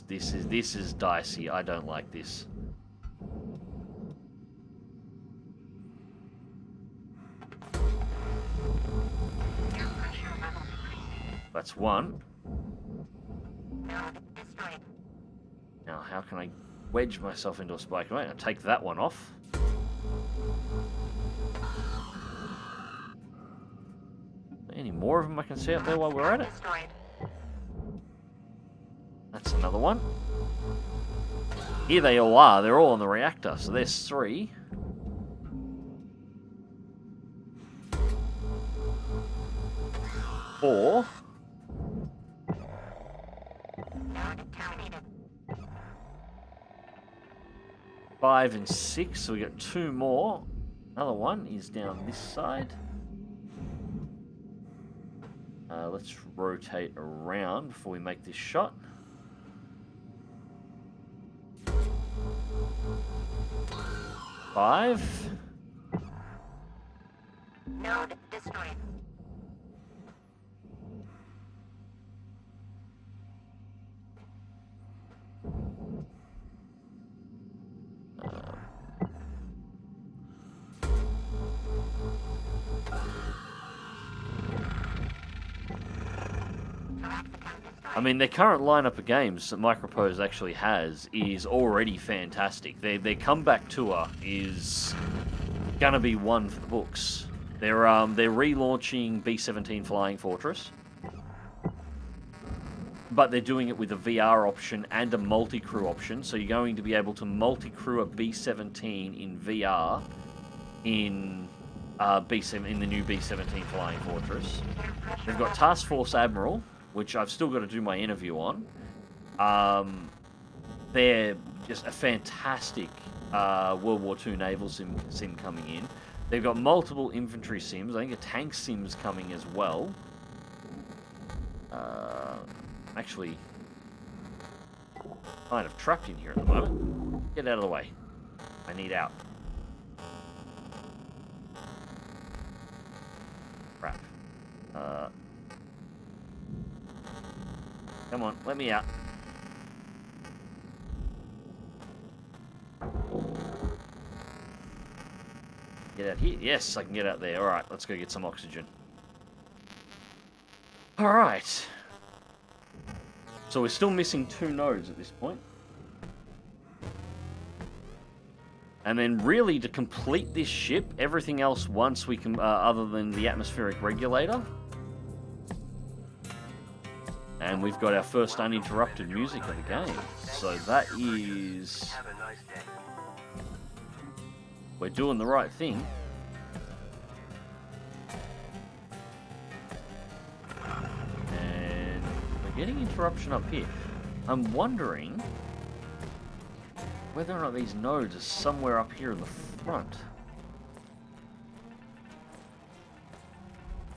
A: This is dicey. I don't like this. That's one. Now, how can I wedge myself into a spike? Right, I'll take that one off. Any more of them I can see up there while we're at it? That's another one. Here they all are. They're all on the reactor. So there's 3. Four. 5 and 6, so we got 2 more. Another one is down this side. Let's rotate around before we make this shot. Five.
C: Node destroyed.
A: I mean, their current lineup of games that Micropose actually has is already fantastic. Their comeback tour is gonna be one for the books. They're relaunching B-17 Flying Fortress, but they're doing it with a VR option and a multi-crew option. So you're going to be able to multi-crew a B-17 in VR in in the new B-17 Flying Fortress. They've got Task Force Admiral, which I've still got to do my interview on. They're just a fantastic World War II naval sim coming in. They've got multiple infantry sims. I think a tank sim's coming as well. Actually, kind of trapped in here at the moment. Get out of the way. I need out. Crap. Come on, let me out. Get out here? Yes, I can get out there. Alright, let's go get some oxygen. Alright. So we're still missing 2 nodes at this point. And then really to complete this ship, everything else once we can, other than the atmospheric regulator. And we've got our first uninterrupted music of the game. So that is... We're doing the right thing. And we're getting interruption up here. I'm wondering whether or not these nodes are somewhere up here in the front.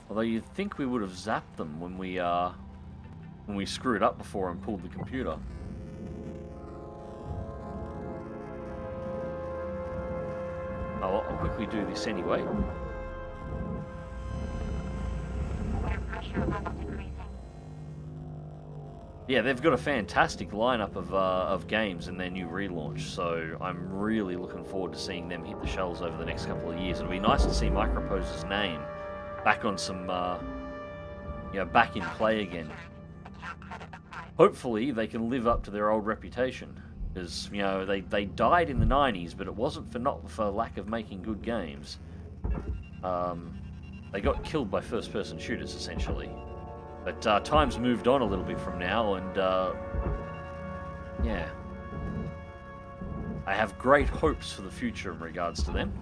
A: Although you'd think we would have zapped them when we screwed up before and pulled the computer. Oh, well, I'll quickly do this anyway. Yeah, they've got a fantastic lineup of games in their new relaunch, so I'm really looking forward to seeing them hit the shelves over the next couple of years. It'll be nice to see Micropose's name back on some, back in play again. Hopefully they can live up to their old reputation, because they died in the 90s, but it wasn't for lack of making good games. They got killed by first-person shooters essentially, but times moved on a little bit from now, and yeah, I have great hopes for the future in regards to them,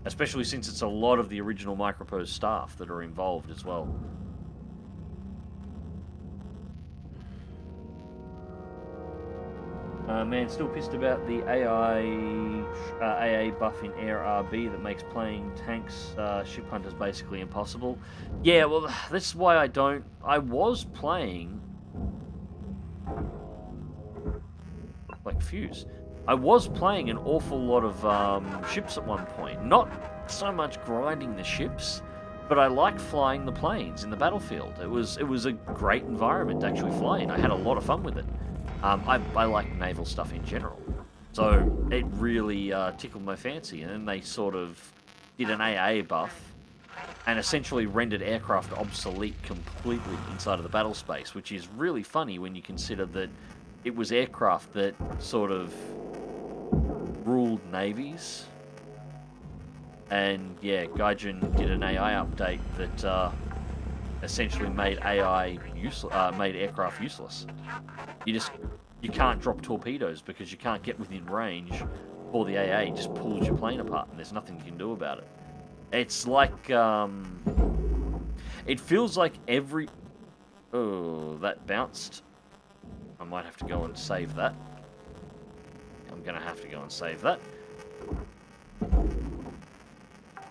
A: especially since it's a lot of the original Micropose staff that are involved as well. Man, still pissed about the AA buff in Air RB that makes playing tanks, ship hunters basically impossible. Yeah, well, this is why I was playing... Like Fuse. I was playing an awful lot of ships at one point. Not so much grinding the ships, but I like flying the planes in the battlefield. It was a great environment to actually fly in. I had a lot of fun with it. I like naval stuff in general, so it really tickled my fancy. And then they sort of did an AA buff and essentially rendered aircraft obsolete completely inside of the battle space, which is really funny when you consider that it was aircraft that sort of ruled navies. And yeah, Gaijin did an AI update that essentially made made aircraft useless. You can't drop torpedoes because you can't get within range, or the AA just pulls your plane apart, and there's nothing you can do about it. It's like it feels like every. Oh, that bounced. I might have to go and save that. I'm gonna have to go and save that.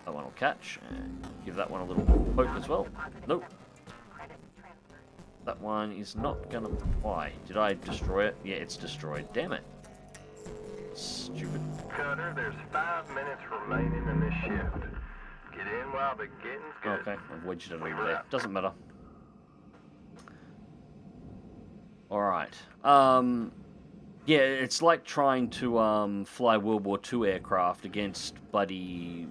A: That one will catch, and give that one a little poke as well. Nope. That one is not gonna... Why? Did I destroy it? Yeah, it's destroyed. Damn it. Stupid.
B: Cutter, there's 5 minutes remaining in this shift. Get in while the getting's good.
A: Okay, I've wedged it over there. Doesn't matter. Alright. Yeah, it's like trying to fly World War II aircraft against bloody...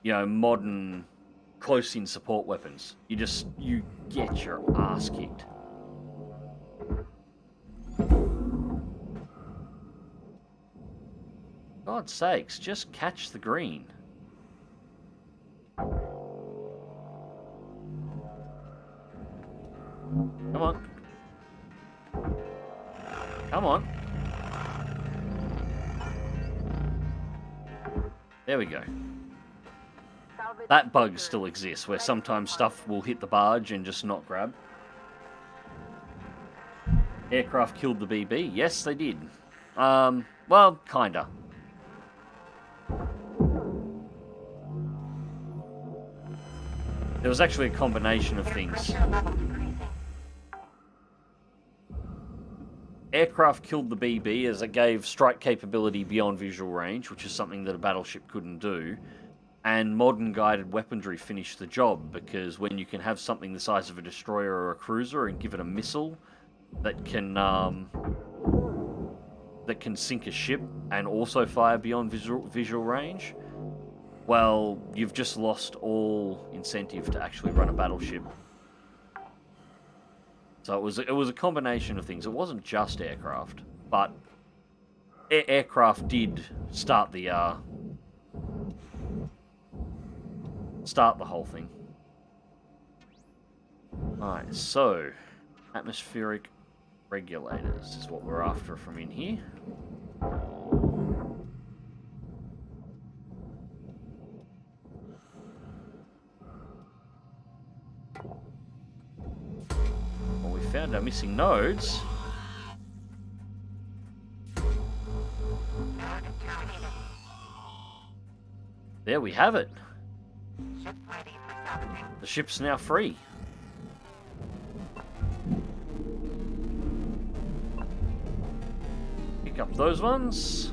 A: you know, modern close-in support weapons. You get your ass kicked. God's sakes, just catch the green. Come on. Come on. There we go. That bug still exists, where sometimes stuff will hit the barge and just not grab. Aircraft killed the BB. Yes, they did. Well, kinda. There was actually a combination of things. Aircraft killed the BB as it gave strike capability beyond visual range, which is something that a battleship couldn't do. And modern guided weaponry finished the job, because when you can have something the size of a destroyer or a cruiser and give it a missile that can sink a ship and also fire beyond visual range, well, you've just lost all incentive to actually run a battleship. So it was a combination of things. It wasn't just aircraft, but aircraft did start the whole thing. Alright, so atmospheric regulators is what we're after from in here. Well, we found our missing nodes. There we have it. The ship's now free. Pick up those ones.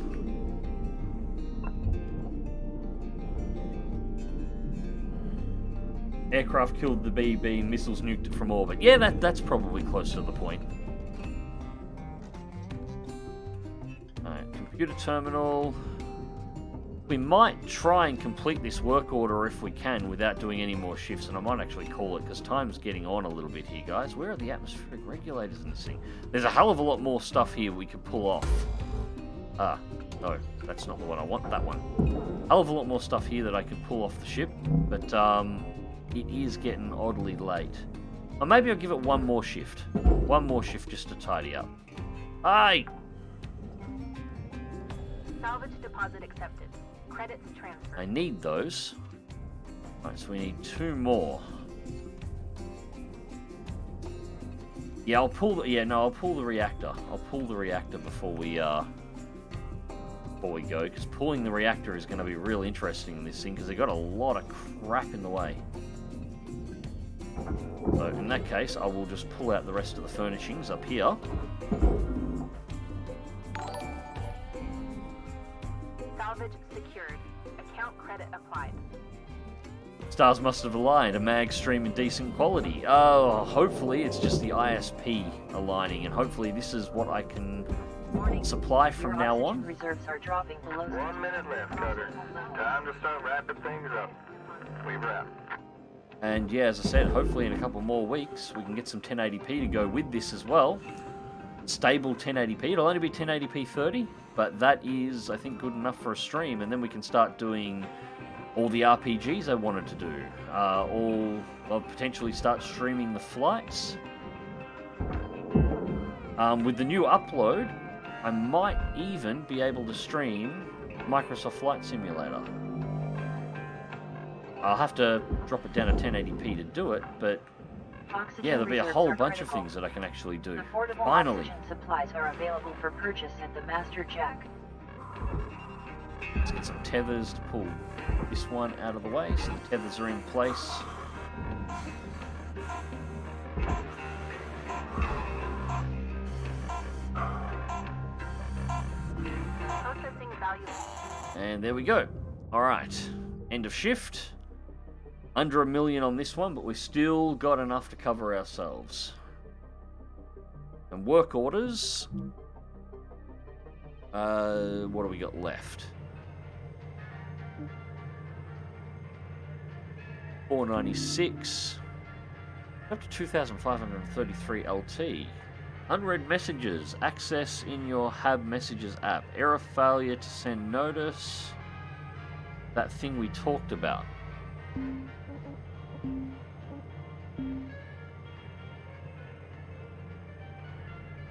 A: Aircraft killed the BB, missiles nuked it from orbit. Yeah, that's probably close to the point. Alright, computer terminal. We might try and complete this work order if we can without doing any more shifts, and I might actually call it, because time's getting on a little bit here, guys. Where are the atmospheric regulators in this thing? There's a hell of a lot more stuff here we could pull off. Ah, no, that's not the one I want, that one. Hell of a lot more stuff here that I could pull off the ship, but it is getting oddly late. Or maybe I'll give it one more shift. One more shift just to tidy up. Aye!
C: Salvage deposit accepted. Credits transferred.
A: I need those. Alright, so we need 2 more. Yeah, I'll pull the reactor. I'll pull the reactor before we go, because pulling the reactor is going to be real interesting in this thing, because they've got a lot of crap in the way. So in that case, I will just pull out the rest of the furnishings up here.
C: Salvage secured. Account credit credit applied.
A: Stars must have aligned. A mag stream in decent quality. Oh, hopefully it's just the ISP aligning, and hopefully this is what I can
E: Warning.
A: supply from
E: Your
A: now
E: oxygen
A: on.
E: reserves are dropping below
B: 1 minute left, Cutter. Time to start wrapping things up. We've wrapped.
A: And yeah, as I said, hopefully in a couple more weeks we can get some 1080p to go with this as well. Stable 1080p. It'll only be 1080p 30, but that is, I think, good enough for a stream, and then we can start doing all the RPGs I wanted to do. I'll potentially start streaming the flights. With the new upload, I might even be able to stream Microsoft Flight Simulator. I'll have to drop it down to 1080p to do it, but
E: Oxygen
A: yeah, there'll be a
E: reserves
A: whole
E: are
A: bunch of
E: critical.
A: things that I can actually do.
E: Affordable
A: Finally.
E: oxygen supplies are available for purchase at the Master Jack.
A: Let's get some tethers to pull this one out of the way, so the tethers are in place.
C: Processing value.
A: And there we go. Alright, end of shift. Under 1 million on this one, but we've still got enough to cover ourselves. And work orders. What do we got left? 496. Up to 2,533 LT. Unread messages. Access in your HAB messages app. Error failure to send notice. That thing we talked about.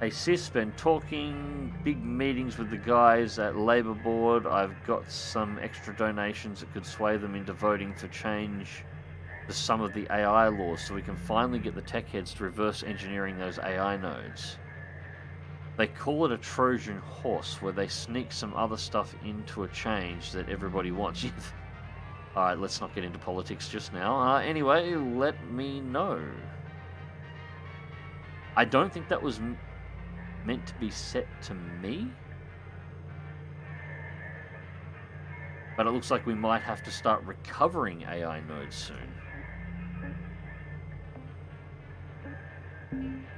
A: Hey sis, been talking big meetings with the guys at Labour Board. I've got some extra donations that could sway them into voting for change to some of the AI laws so we can finally get the tech heads to reverse engineering those AI nodes. They call it a Trojan horse, where they sneak some other stuff into a change that everybody wants. Alright, let's not get into politics just now. Anyway, let me know. I don't think that was meant to be set to me. But it looks like we might have to start recovering AI nodes soon.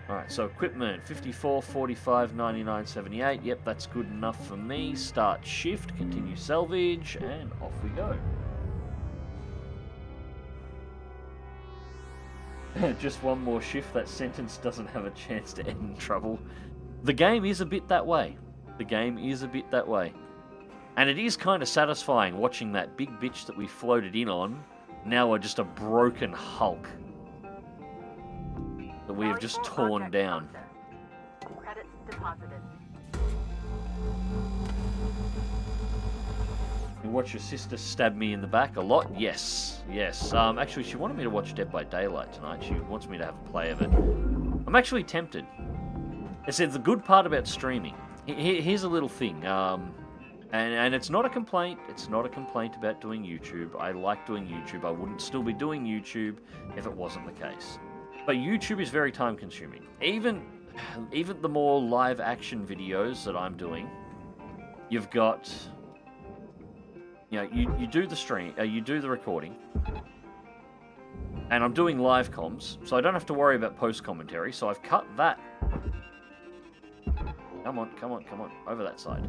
A: Alright, so equipment, 54, 45, 99, 78. Yep, that's good enough for me. Start shift, continue salvage, and off we go. Just one more shift, that sentence doesn't have a chance to end in trouble. The game is a bit that way. The game is a bit that way. And it is kind of satisfying watching that big bitch that we floated in on now are just a broken hulk that we have just torn down.
C: Credits deposited.
A: You watch your sister stab me in the back a lot? Yes, yes. Actually, she wanted me to watch Dead by Daylight tonight. She wants me to have a play of it. I'm actually tempted. It said the good part about streaming. Here's a little thing. And it's not a complaint. It's not a complaint about doing YouTube. I like doing YouTube. I wouldn't still be doing YouTube if it wasn't the case. But YouTube is very time consuming. Even the more live action videos that I'm doing, you've got, you know, you do the stream, you do the recording, and I'm doing live comms, so I don't have to worry about post commentary. So I've cut that. Come on, come on, come on, over that side.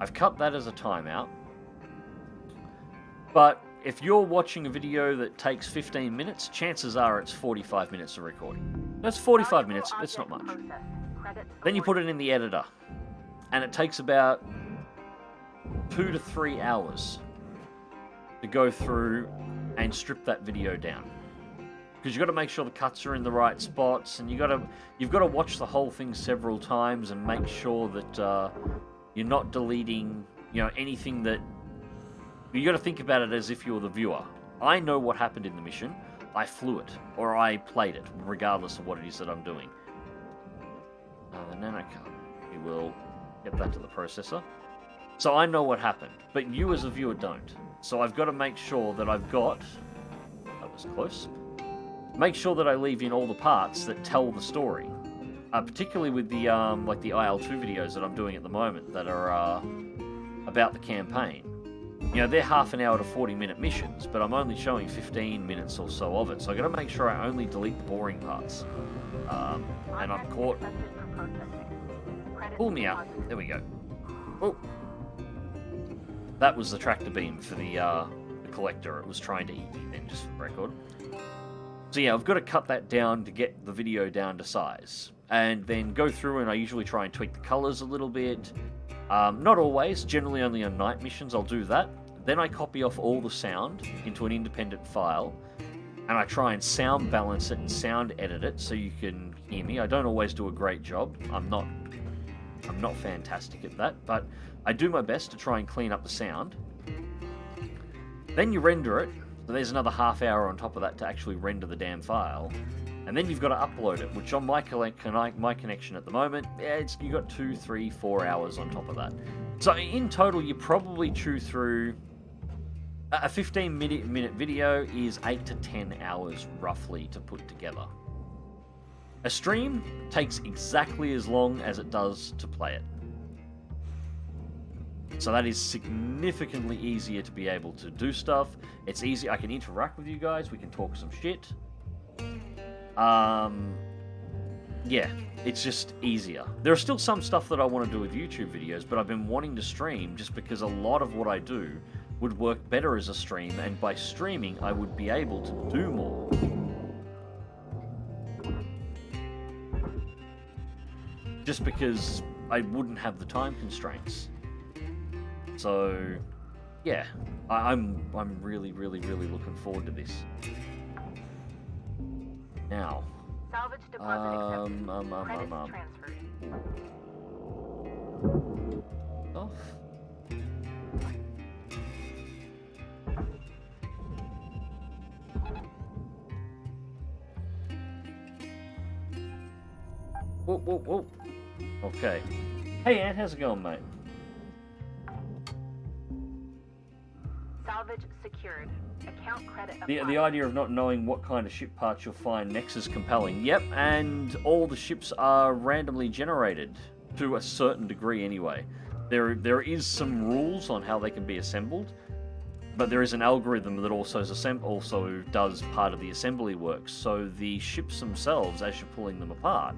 A: I've cut that as a timeout. But if you're watching a video that takes 15 minutes, chances are it's 45 minutes of recording. That's 45 minutes, it's not much. Then you put it in the editor, and it takes about 2 to 3 hours to go through and strip that video down. Because you've got to make sure the cuts are in the right spots, and you've got to watch the whole thing several times and make sure that you're not deleting, you know, anything that. You got to think about it as if you're the viewer. I know what happened in the mission. I flew it, or I played it, regardless of what it is that I'm doing. The nanocard. We will get that to the processor. So I know what happened, but you as a viewer don't. So I've got to make sure that I've got. That was close. Make sure that I leave in all the parts that tell the story. Particularly with the like the IL2 videos that I'm doing at the moment that are about the campaign. You know, they're half an hour to 40-minute missions, but I'm only showing 15 minutes or so of it. So I got to make sure I only delete the boring parts. And I'm caught. Pull me out. There we go. Oh, that was the tractor beam for the collector. It was trying to eat me then, just for record. So yeah, I've got to cut that down to get the video down to size, and then go through, and I usually try and tweak the colors a little bit. Not always, generally only on night missions I'll do that. Then I copy off all the sound into an independent file, and I try and sound balance it and sound edit it so you can hear me. I don't always do a great job. I'm not fantastic at that, but I do my best to try and clean up the sound. Then you render it, so there's another half hour on top of that to actually render the damn file. And then you've got to upload it, which on my connection at the moment, yeah, you got 2, 3, 4 hours on top of that. So in total, you probably chew through a 15-minute video is 8 to 10 hours roughly to put together. A stream takes exactly as long as it does to play it. So that is significantly easier to be able to do stuff. It's easy. I can interact with you guys. We can talk some shit. Yeah, it's just easier. There are still some stuff that I want to do with YouTube videos, but I've been wanting to stream just because a lot of what I do would work better as a stream, and by streaming, I would be able to do more. Just because I wouldn't have the time constraints. So, yeah, I'm really, really, really looking forward to this. Now,
C: Salvage deposit accepted. Credits transferred.
A: Off. Whoa, whoa, whoa. Okay. Hey, Ant, how's it going, mate?
C: Salvage secured. Account credit applied.
A: The idea of not knowing what kind of ship parts you'll find next is compelling. Yep, and all the ships are randomly generated, to a certain degree anyway. There is some rules on how they can be assembled, but there is an algorithm that also does part of the assembly work. So the ships themselves, as you're pulling them apart,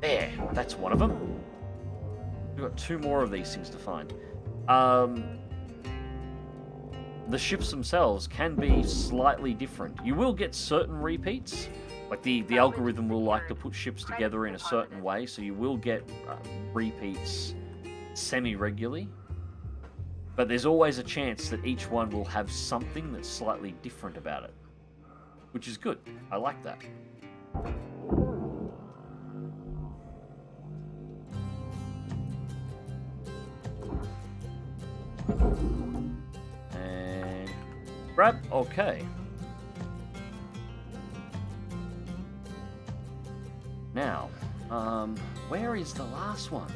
A: there, that's one of them. We've got 2 more of these things to find. The ships themselves can be slightly different. You will get certain repeats, like the algorithm will like to put ships together in a certain way, so you will get repeats semi-regularly. But there's always a chance that each one will have something that's slightly different about it, which is good. I like that. And grab, okay. Now, where is the last one?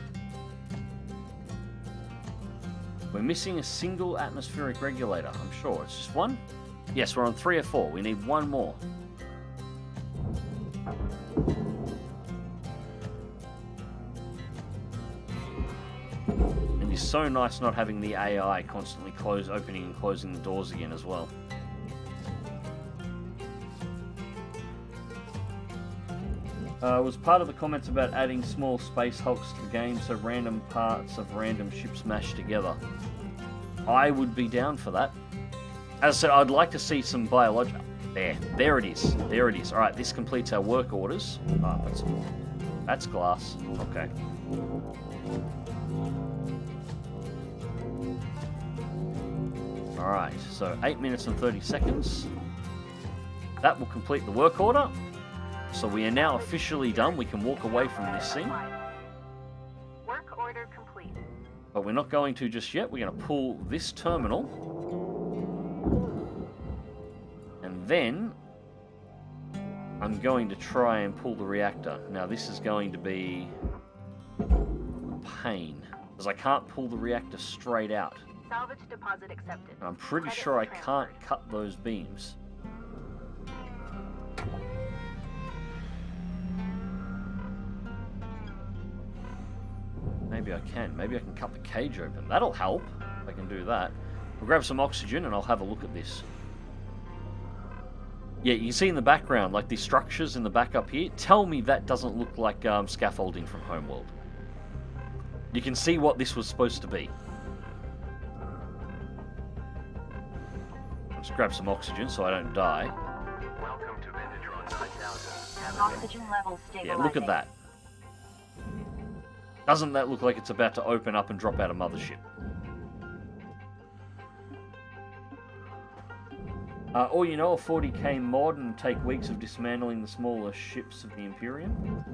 A: We're missing a single atmospheric regulator, I'm sure. It's just one? Yes, we're on 3 or 4. We need one more. And it's so nice not having the AI constantly opening and closing the doors again as well. Was part of the comments about adding small space hulks to the game so random parts of random ships mashed together. I would be down for that. As I said, I'd like to see some biological... There it is. There it is. Alright, this completes our work orders. Oh, that's glass. Okay. Alright, so 8 minutes and 30 seconds. That will complete the work order. So we are now officially done. We can walk away from this thing.
C: Work order complete.
A: But we're not going to just yet. We're going to pull this terminal. And then I'm going to try and pull the reactor. Now this is going to be a pain, because I can't pull the reactor straight out.
C: Salvage deposit accepted.
A: And I'm pretty sure I can't cut those beams. Maybe I can. Maybe I can cut the cage open. That'll help if I can do that. I'll grab some oxygen and I'll have a look at this. Yeah, you can see in the background, like these structures in the back up here. Tell me that doesn't look like scaffolding from Homeworld. You can see what this was supposed to be. Let's grab some oxygen so I don't die.
B: Welcome to Vintage 9000.
E: Oxygen levels
A: Yeah,
E: stabilizing.
A: look at that. Doesn't that look like it's about to open up and drop out a mothership? Or, you know, a 40k mod and take weeks of dismantling the smaller ships of the Imperium?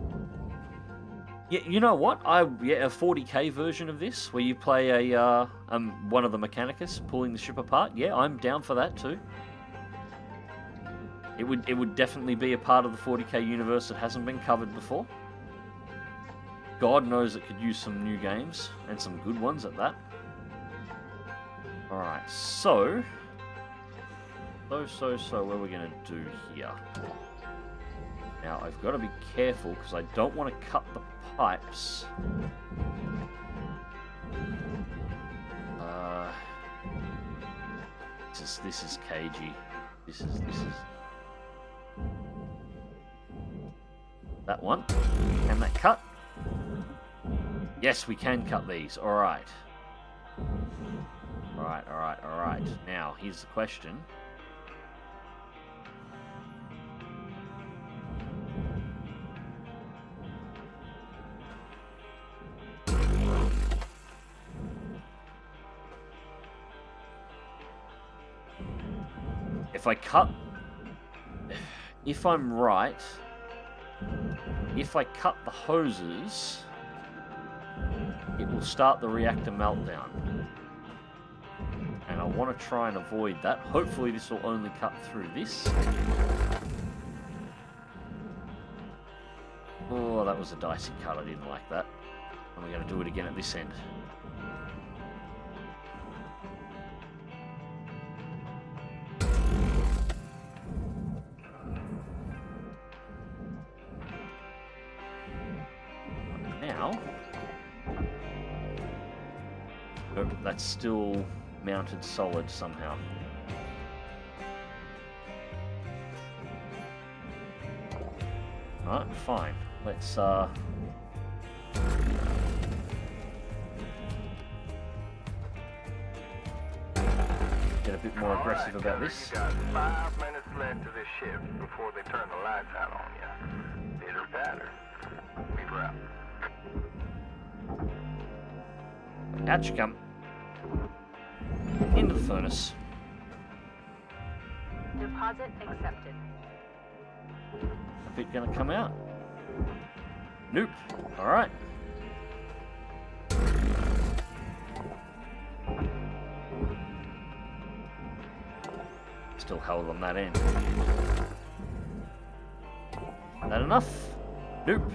A: Yeah, you know what? A 40k version of this, where you play a one of the Mechanicus pulling the ship apart. Yeah, I'm down for that too. It would definitely be a part of the 40k universe that hasn't been covered before. God knows it could use some new games, and some good ones at that. Alright, so what are we going to do here? Now, I've got to be careful, because I don't want to cut the pipes. This is cagey. This is... That one. Can that cut? Yes, we can cut these. Alright. Alright. Now, here's the question. If I'm right, if I cut the hoses, it will start the reactor meltdown. And I want to try and avoid that. Hopefully this will only cut through this. Oh, that was a dicey cut. I didn't like that. And we're going to do it again at this end. Nope, that's still mounted solid somehow. Alright, fine. Let's get a bit more aggressive about this.
B: You got 5 minutes left to this shift before they turn the lights out on you. Pitter patter. We're out.
A: Out you come. Into the furnace.
C: Deposit accepted.
A: A bit gonna come out. Nope. Alright. Still held on that end. That enough? Nope.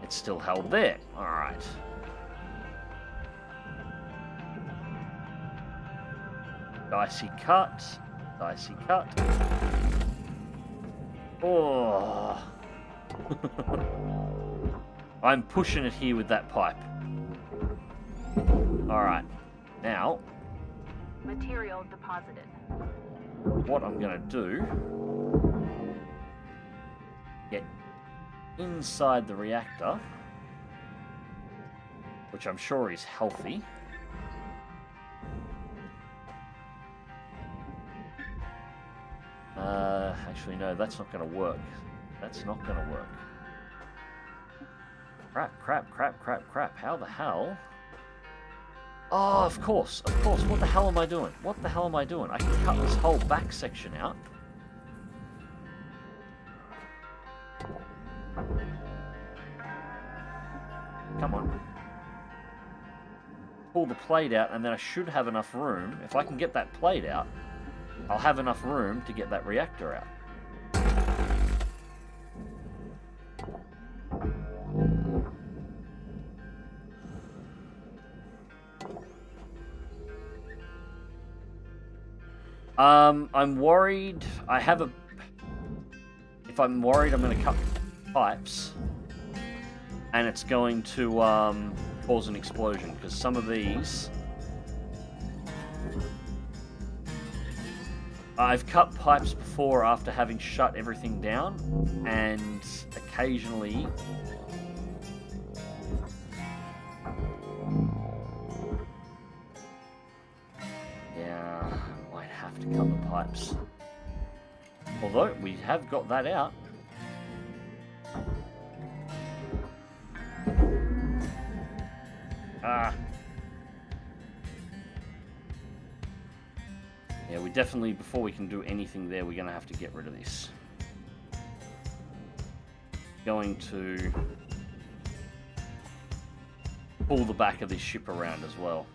A: It's still held there. Alright. Dicey cut. Dicey cut. Oh. I'm pushing it here with that pipe. Alright. Now,
C: Material deposited.
A: what I'm going to do... get inside the reactor, which I'm sure is healthy. Actually, no, that's not going to work. That's not going to work. Crap. How the hell? Oh, of course. What the hell am I doing? I can cut this whole back section out. Come on. Pull the plate out, and then I should have enough room. If I can get that plate out, I'll have enough room to get that reactor out. I'm worried. If I'm worried, I'm going to cut pipes, and it's going to cause an explosion, because some of these I've cut pipes before after having shut everything down, and occasionally yeah, might have to cut the pipes. Although we have got that out. Yeah, we definitely, before we can do anything there, we're going to have to get rid of this. Going to pull the back of this ship around as well.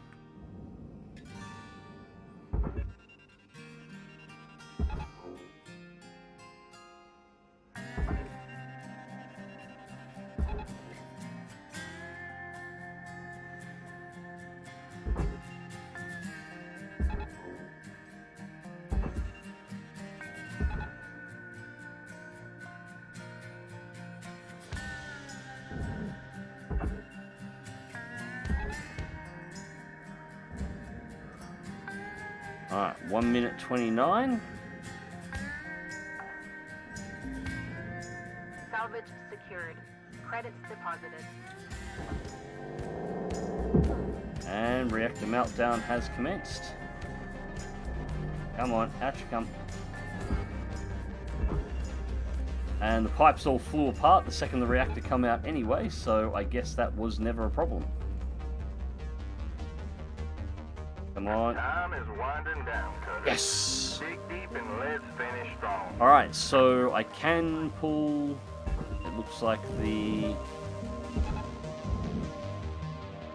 A: Alright, 1 minute 29.
C: Salvage secured. Credits deposited.
A: And reactor meltdown has commenced. Come on, out you come. And the pipes all flew apart the second the reactor come out anyway, so I guess that was never a problem. Come on.
B: Time is winding down, Cutter.
A: Yes!
B: Dig deep and let's finish strong.
A: Alright, so I can pull... It looks like the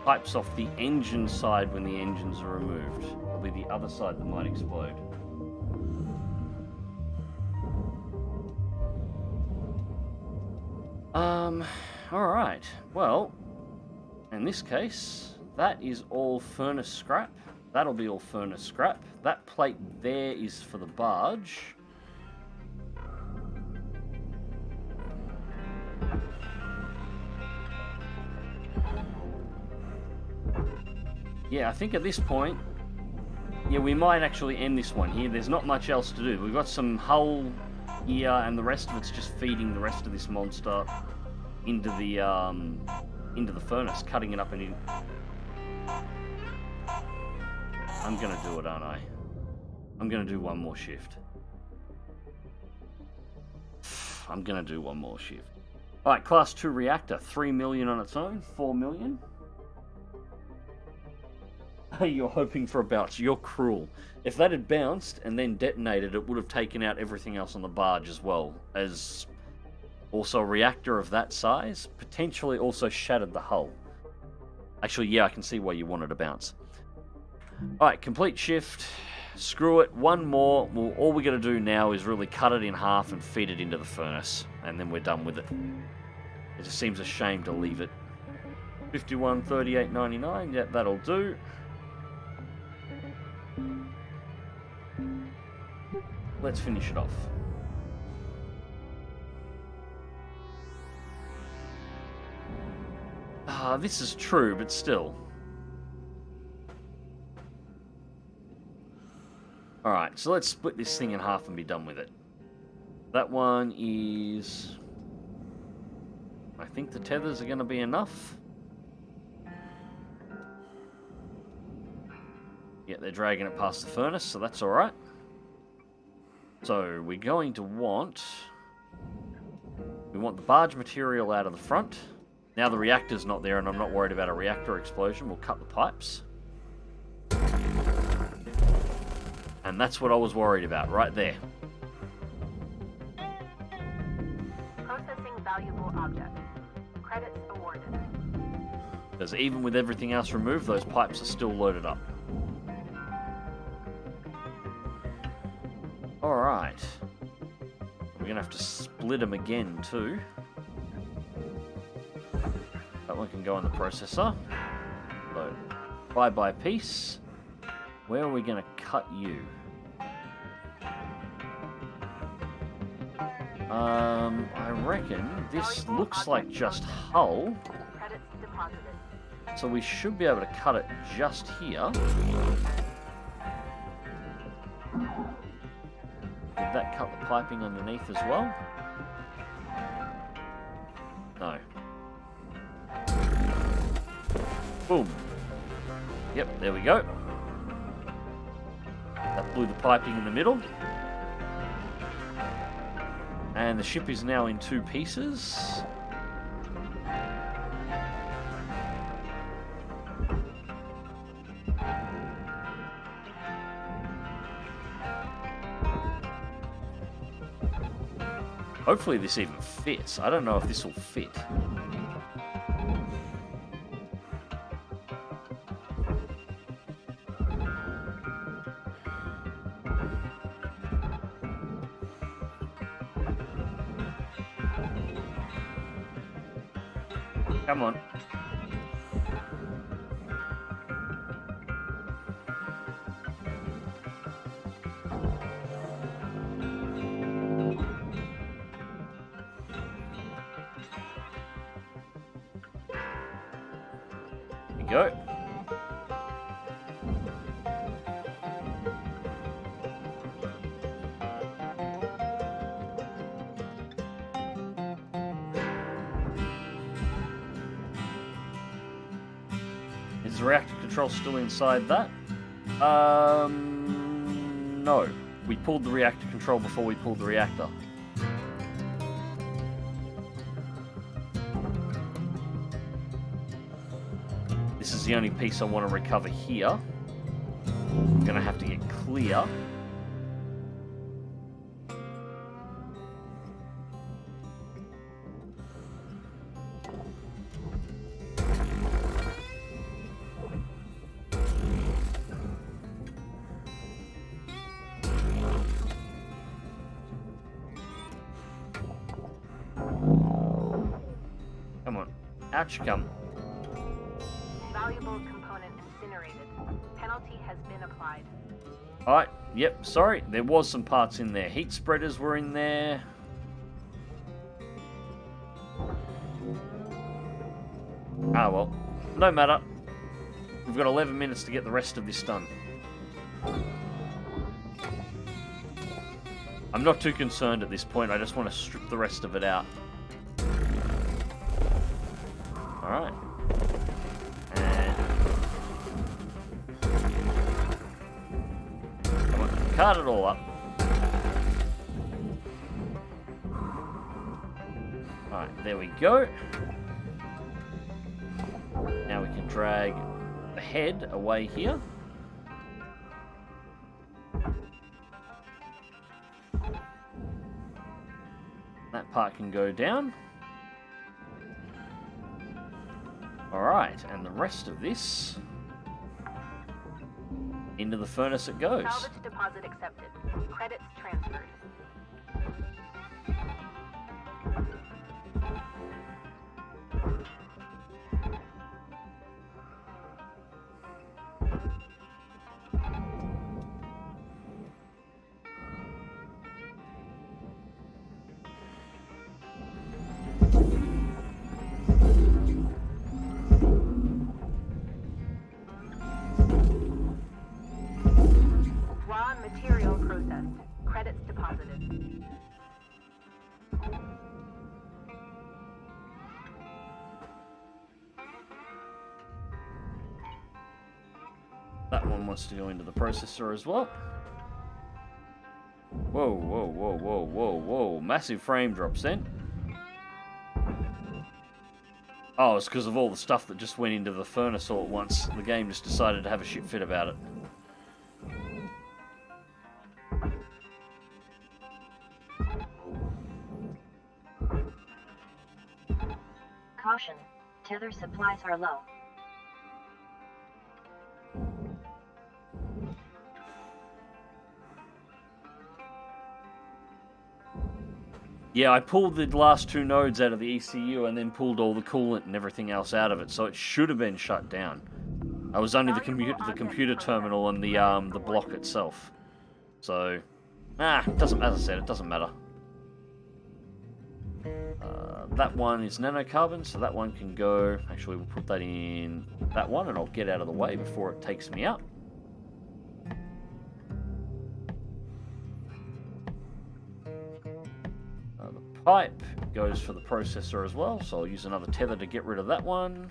A: pipes off the engine side when the engines are removed. It'll be the other side that might explode. Alright. Well, in this case, that is all furnace scrap. That'll be all furnace scrap. That plate there is for the barge. Yeah, I think at this point, yeah, we might actually end this one here. There's not much else to do. We've got some hull here, and the rest of it's just feeding the rest of this monster into the furnace, cutting it up into... I'm gonna do it, aren't I? I'm gonna do one more shift. I'm gonna do one more shift. Alright, class 2 reactor, 3 million on its own, 4 million. You're hoping for a bounce. You're cruel. If that had bounced and then detonated, it would have taken out everything else on the barge as well. As also a reactor of that size, potentially also shattered the hull. Actually, yeah, I can see why you wanted to bounce. Alright, complete shift. Screw it. One more. Well, all we got to do now is really cut it in half and feed it into the furnace. And then we're done with it. It just seems a shame to leave it. 51.38.99. Yep, that'll do. Let's finish it off. This is true, but still. Alright, so let's split this thing in half and be done with it. That one is... I think the tethers are going to be enough. Yeah, they're dragging it past the furnace, so that's alright. So, we're going to want... We want the barge material out of the front. Now the reactor's not there and I'm not worried about a reactor explosion, we'll cut the pipes. And that's what I was worried about, right there.
C: Processing valuable object. Credits awarded.
A: Because even with everything else removed, those pipes are still loaded up. Alright. We're going to have to split them again too. That one can go on the processor. Load. Bye-bye piece. Where are we going to cut you? I reckon this looks like just hull.
C: Credits deposited.
A: So we should be able to cut it just here. Did that cut the piping underneath as well? No. Boom. Yep, there we go. That blew the piping in the middle. And the ship is now in 2 pieces. Hopefully this even fits. I don't know if this will fit. Come on. Here we go. Is the reactor control still inside that? No. We pulled the reactor control before we pulled the reactor. This is the only piece I want to recover here. I'm going to have to get clear. Come on. Out you come.
C: Valuable component incinerated. Penalty has been applied.
A: Alright, yep, sorry. There was some parts in there. Heat spreaders were in there. Ah, well. No matter. We've got 11 minutes to get the rest of this done. I'm not too concerned at this point. I just want to strip the rest of it out. Alright. And... come on, cart it all up. Alright, there we go. Now we can drag the head away here. That part can go down. Alright, and the rest of this, into the furnace it goes.
C: Salvage deposit accepted. Credits transferred. Raw material processed. Credits deposited.
A: That one wants to go into the processor as well. Whoa, whoa, whoa, whoa, whoa, whoa. Massive frame drops then. Oh, it's because of all the stuff that just went into the furnace all at once. The game just decided to have a shit fit about it.
E: Caution. Tether supplies are low.
A: Yeah, I pulled the last 2 nodes out of the ECU and then pulled all the coolant and everything else out of it, so it should have been shut down. I was only the computer terminal and the block itself. So, doesn't, as I said, it doesn't matter. That one is nanocarbon, so that one can go. Actually, we'll put that in that one, and I'll get out of the way before it takes me out. pipe goes for the processor as well, so I'll use another tether to get rid of that one.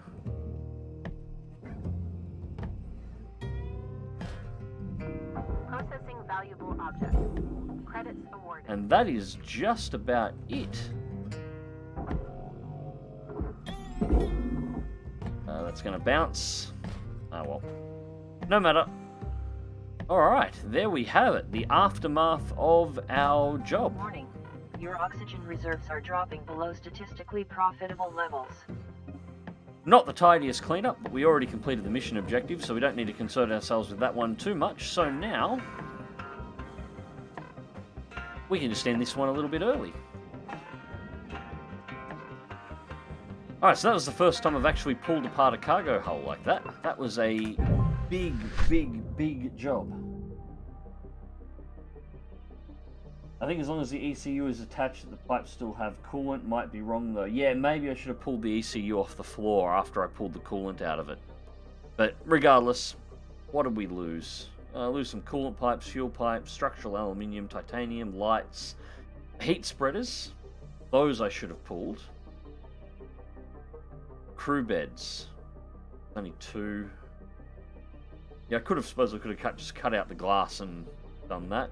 C: Processing valuable object. Credits awarded.
A: And that is just about it. That's going to bounce. Oh well. No matter. Alright, there we have it. The aftermath of our job.
E: Warning. Your oxygen reserves are dropping below statistically profitable levels.
A: Not the tidiest cleanup, but we already completed the mission objective, so we don't need to concern ourselves with that one too much. So now, we can just end this one a little bit early. Alright, so that was the first time I've actually pulled apart a cargo hull like that. That was a big, big, big job. I think as long as the ECU is attached, the pipes still have coolant. Might be wrong though. Yeah, maybe I should have pulled the ECU off the floor after I pulled the coolant out of it. But regardless, what did we lose? Lose some coolant pipes, fuel pipes, structural aluminium, titanium, lights, heat spreaders. Those I should have pulled. Crew beds. Only 2. Yeah, I suppose I could have just cut out the glass and done that.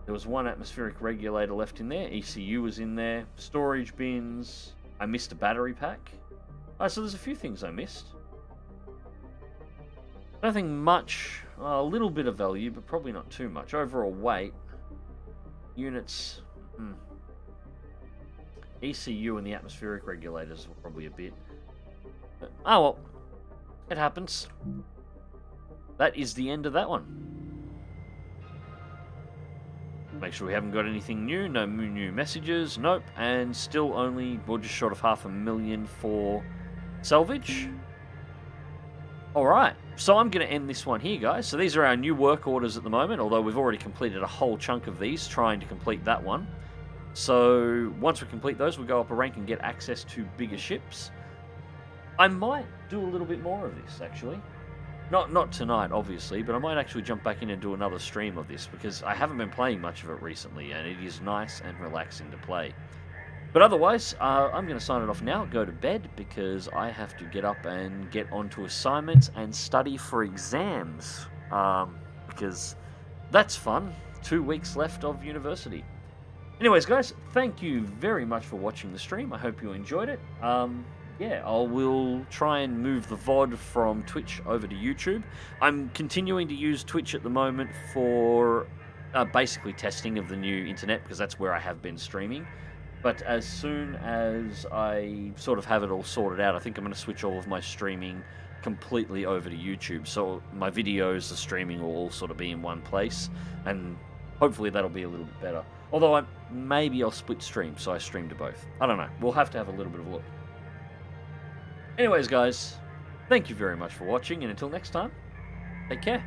A: There was 1 atmospheric regulator left in there. ECU was in there. Storage bins. I missed a battery pack. Oh, so there's a few things I missed. Nothing much. A little bit of value, but probably not too much. Overall weight. Units. ECU and the atmospheric regulators were probably a bit. But, oh well. It happens. That is the end of that one. Make sure we haven't got anything new, no new messages, nope, and still only, we're just short of $500,000 for salvage. Alright, so I'm going to end this one here, guys. So these are our new work orders at the moment, although we've already completed a whole chunk of these, trying to complete that one. So once we complete those, we'll go up a rank and get access to bigger ships. I might do a little bit more of this, actually. Not tonight, obviously, but I might actually jump back in and do another stream of this, because I haven't been playing much of it recently, and it is nice and relaxing to play. But otherwise, I'm going to sign it off now, go to bed, because I have to get up and get onto assignments and study for exams, because that's fun. 2 weeks left of university. Anyways, guys, thank you very much for watching the stream. I hope you enjoyed it. Yeah, I will try and move the VOD from Twitch over to YouTube. I'm continuing to use Twitch at the moment for basically testing of the new internet, because that's where I have been streaming. But as soon as I sort of have it all sorted out, I think I'm going to switch all of my streaming completely over to YouTube. So my videos, the streaming will all sort of be in one place, and hopefully that'll be a little bit better. Although maybe I'll split stream, so I stream to both. I don't know. We'll have to have a little bit of a look. Anyways, guys, thank you very much for watching, and until next time, take care.